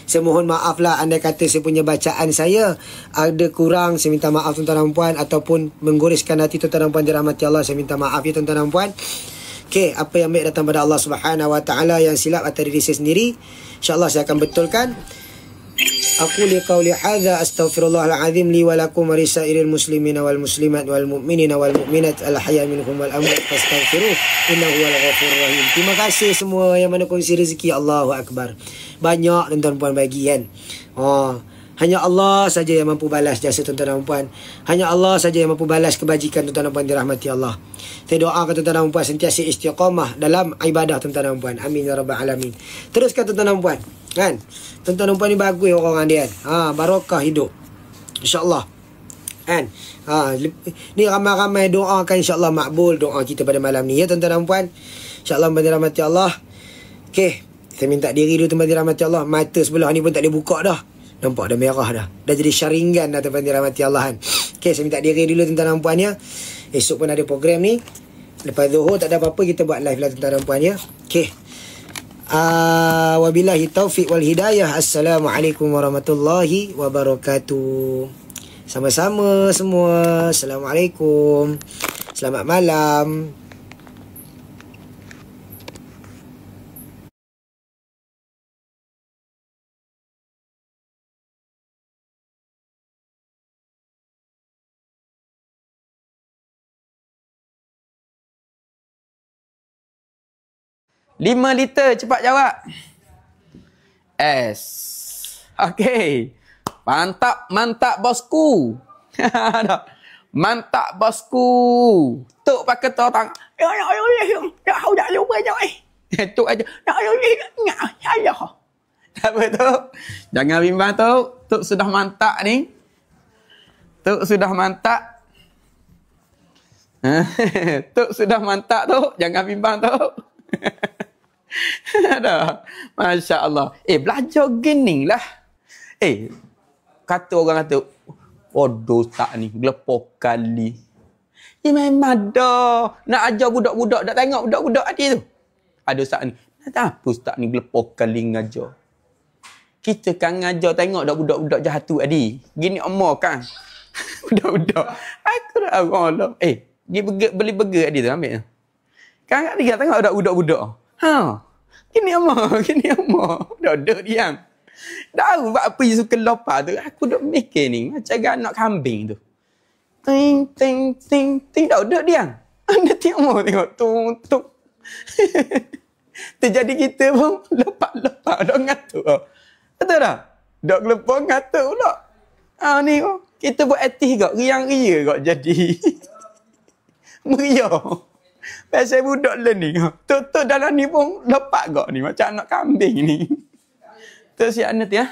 Speaker 1: Saya mohon maaf lah anda kata saya punya bacaan saya ada kurang. Saya minta maaf tuan-tuan dan puan, ataupun menggoreskan hati tuan-tuan dan puan dirahmati Allah. Saya minta maaf ya tuan-tuan dan puan. Okey, apa yang baik datang pada Allah Subhanahu Wa Taala, yang silap atas diri saya sendiri, InsyaAllah saya akan betulkan. Aku liqauli hadza astaghfirullahal azim li wa lakum wa lisairil muslimina wal muslimat wal mu'minina wal mu'minat al ahya minhum wal amwat fastaghfiruh innahu wal ghafurur rahim. Terima kasih semua yang mana kongsi rezeki. Allahu akbar. Banyak tuan-tuan puan bagi kan. Hanya Allah saja yang mampu balas jasa tuan-tuan dan puan. Hanya Allah saja yang mampu balas kebajikan tuan-tuan dan puan dirahmati Allah. Saya doakan tuan-tuan dan puan sentiasa istiqamah dalam ibadah tuan-tuan dan puan. Amin ya rabbal alamin. Teruskan tuan-tuan dan puan. Kan? Tuan-tuan dan puan ni bagus orang dia kan. Barakah hidup. InsyaAllah. Kan? Ni ramai-ramai doakan insyaAllah makbul doa kita pada malam ni ya tuan-tuan dan puan. InsyaAllah dirahmati Allah. Okey, saya minta diri dulu tuan-tuan dirahmati Allah. Mata sebelah ni pun tak boleh buka dah. Nampak dah merah dah. Dah jadi syaringan dah tuan-tuan dirahmati Allah kan. Okey, saya minta diri dulu tuan-tuan dan puan ya. Esok pun ada program ni. Lepas Zuhur tak ada apa-apa, kita buat live lah tuan-tuan dan puan ya. Okey. Wabillahi taufiq wal hidayah. Assalamualaikum warahmatullahi wabarakatuh. Sama-sama semua. Assalamualaikum. Selamat malam.
Speaker 2: Lima liter, cepat jawab. S. Okey. Mantap bosku. Mantap bosku. Tuk pakai tang. Dah lupa jawab. Tuk aja. Tak apa Tuk. Jangan bimbang Tuk. Tuk sudah mantap ni. Tuk sudah mantap. Tuk sudah mantap Tuk. Jangan bimbang Tuk. Ada. Masya Allah. Belajar gini lah. Kata orang kata, bodoh tak ni, gelepok kali. Memang dah. Nak ajar budak-budak, dah tengok budak-budak tadi tu. Ada saat ni, apa ustaz ni gelepok kali ngajar. Kita kan ngajar tengok dah budak-budak jahat tu tadi. Gini omor kan. Budak-budak. Aku dah Allah. Dia beli burger tadi tu, ambil tu. Kan dia tengok ada budak-budak. Gini amah. Dodok diam. Tahu buat apa you suka lopa tu. Aku duk mikir ni macam anak kambing tu. Ting. Dodok diam. Anda tengok tuk. Terjadi kita pun lepak-lepak dok ngatuk. Betul tak? Dok lepak ngatuk pula. Ni kita buat aktif kok, riang-ria kok jadi. Meriah. Pasal budak lah ni. Tuk dalam ni pun lepak kok ni. Macam anak kambing ni. Tu si anak ya.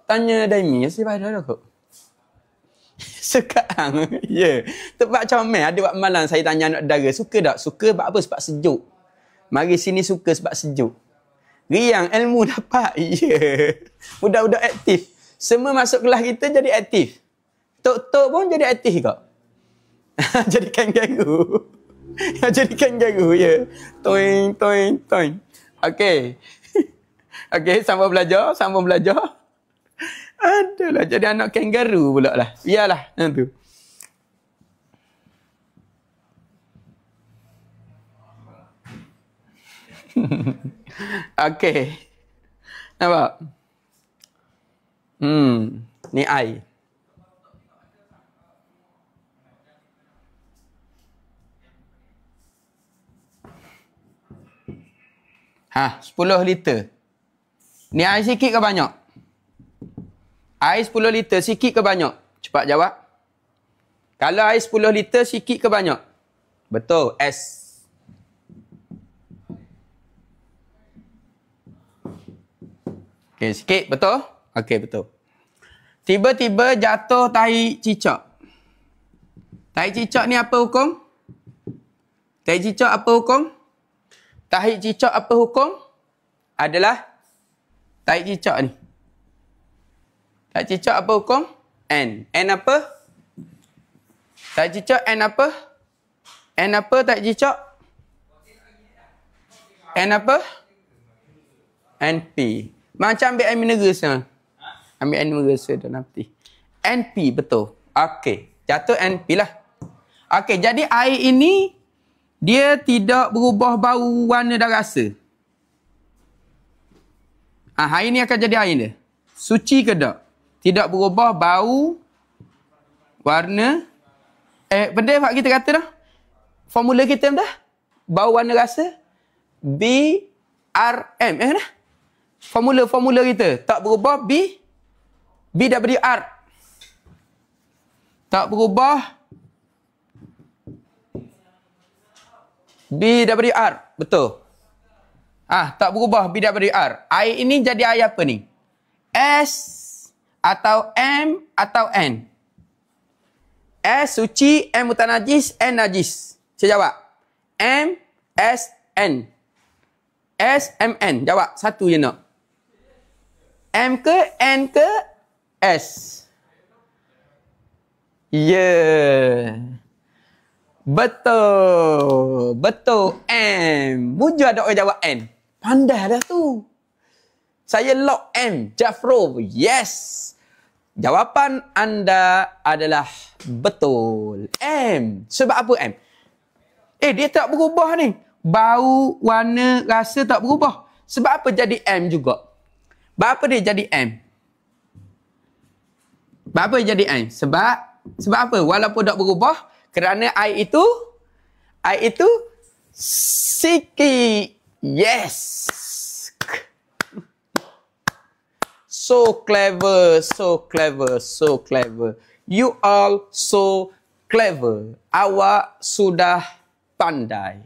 Speaker 2: Tanya Daimi, siapa ada kok? Sekarang. Ya. Tempat comel. Ada waktu malam saya tanya anak dara. Suka tak? Suka sebab apa? Sebab sejuk. Mari sini suka sebab sejuk. Riang ilmu dapat. Ya. Budak-budak aktif. Semua masuk kelas kita jadi aktif. Tok-tok pun jadi aktif kok. Jadi kangaroo. Jadi kangaroo, ya. Toing. Okey. Okey, sambung belajar. Adalah jadi anak kangaroo pula lah. Biarlah tu. Okey. Nampak? Ni ai. Ha, 10 liter. Ni air sikit ke banyak? Air 10 liter sikit ke banyak? Cepat jawab. Kalau air 10 liter sikit ke banyak? Betul, S. Okey, sikit, betul? Okey, betul. Tiba-tiba jatuh tahi cicak. Tahi cicak ni apa hukum? Tahi cicak apa hukum? Tahi cicak apa hukum? Adalah tahi cicak ni. Tahi cicak apa hukum? N. N apa? Tahi cicak N apa? N apa tahi cicak? N apa? NP. Macam ambil air mineral sekarang. Ambil air mineral dalam peti. NP betul. Okey. Jatuh NP lah. Okey. Jadi air ini dia tidak berubah bau, warna dan rasa. Air ni akan jadi air dia. Suci ke tak? Tidak berubah bau, warna. Benda yang kita kata dah. Formula kita dah. Bau, warna, rasa. BRM. Dah. Formula kita. Tak berubah BWR. Tak berubah BWR. Betul. Tak berubah BWR. Air ini jadi air apa ni? S atau M atau N? S suci, M mutanajis, N najis. Saya jawab. M, S, N. S, M, N. Jawab. Satu je nak. M ke, N ke, S? Yeah. Betul. M. Mujur ada orang jawab N. Pandai dah tu. Saya lock M. Jafro. Yes. Jawapan anda adalah betul. M. Sebab apa M? Dia tak berubah ni. Bau, warna, rasa tak berubah. Sebab apa jadi M juga? Sebab apa dia jadi M? Sebab apa dia jadi M? Sebab apa? Walaupun tak berubah, kerana air itu sikit. Yes. So clever. You all so clever. Awak sudah pandai.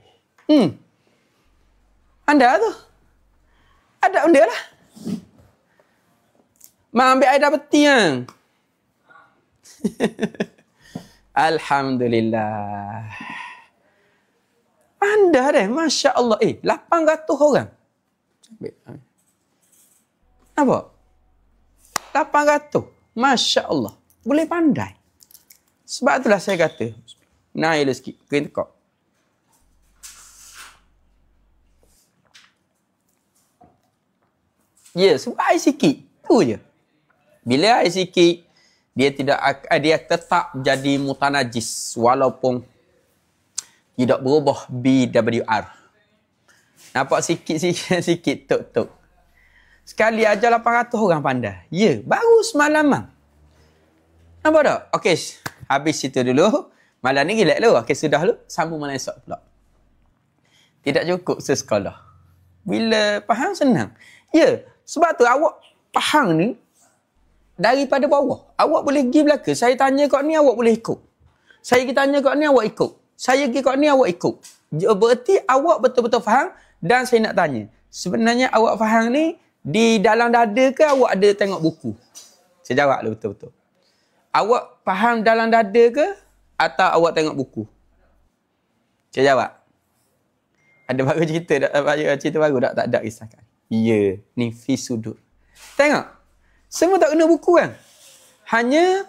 Speaker 2: Anda tu. Ada anda lah. Ambil air dah peti kan? Alhamdulillah. Anda deh, Masya Allah. 800 orang. Apa? 800. Masya Allah. Boleh pandai. Sebab itulah saya kata. Naik lah sikit. Kena tekak. Ya, sebab air sikit. Tu je. Bila air sikit, dia tetap jadi mutanajis walaupun tidak berubah BWR. Nampak sikit tok. Sekali aja 800 orang pandai. Ya, baru semalaman. Nampak tak? Okey, habis itu dulu. Malam ni relax lu. Okay, sudah lu. Sambung malam esok pula. Tidak cukup sesekolah. Bila faham senang. Ya, sebab tu awak faham ni daripada bawah. Awak boleh pergi belakang. Saya tanya kau ni, awak boleh ikut. Saya pergi tanya kau ni, awak ikut. Saya pergi kau ni, awak ikut. Berarti awak betul-betul faham. Dan saya nak tanya, sebenarnya awak faham ni di dalam dada ke awak ada tengok buku? Saya jawab lah betul-betul. Awak faham dalam dada ke atau awak tengok buku? Saya jawab. Ada baru cerita baru tak ada kisahkan. Ya, ni fi sudut. Tengok. Semua tak kena buku kan? Hanya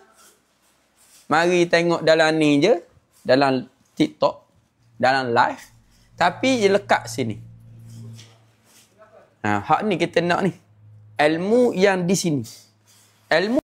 Speaker 2: mari tengok dalam ni je, dalam TikTok, dalam live, tapi dia lekat sini. Hak ni kita nak ni. Ilmu yang di sini. Ilmu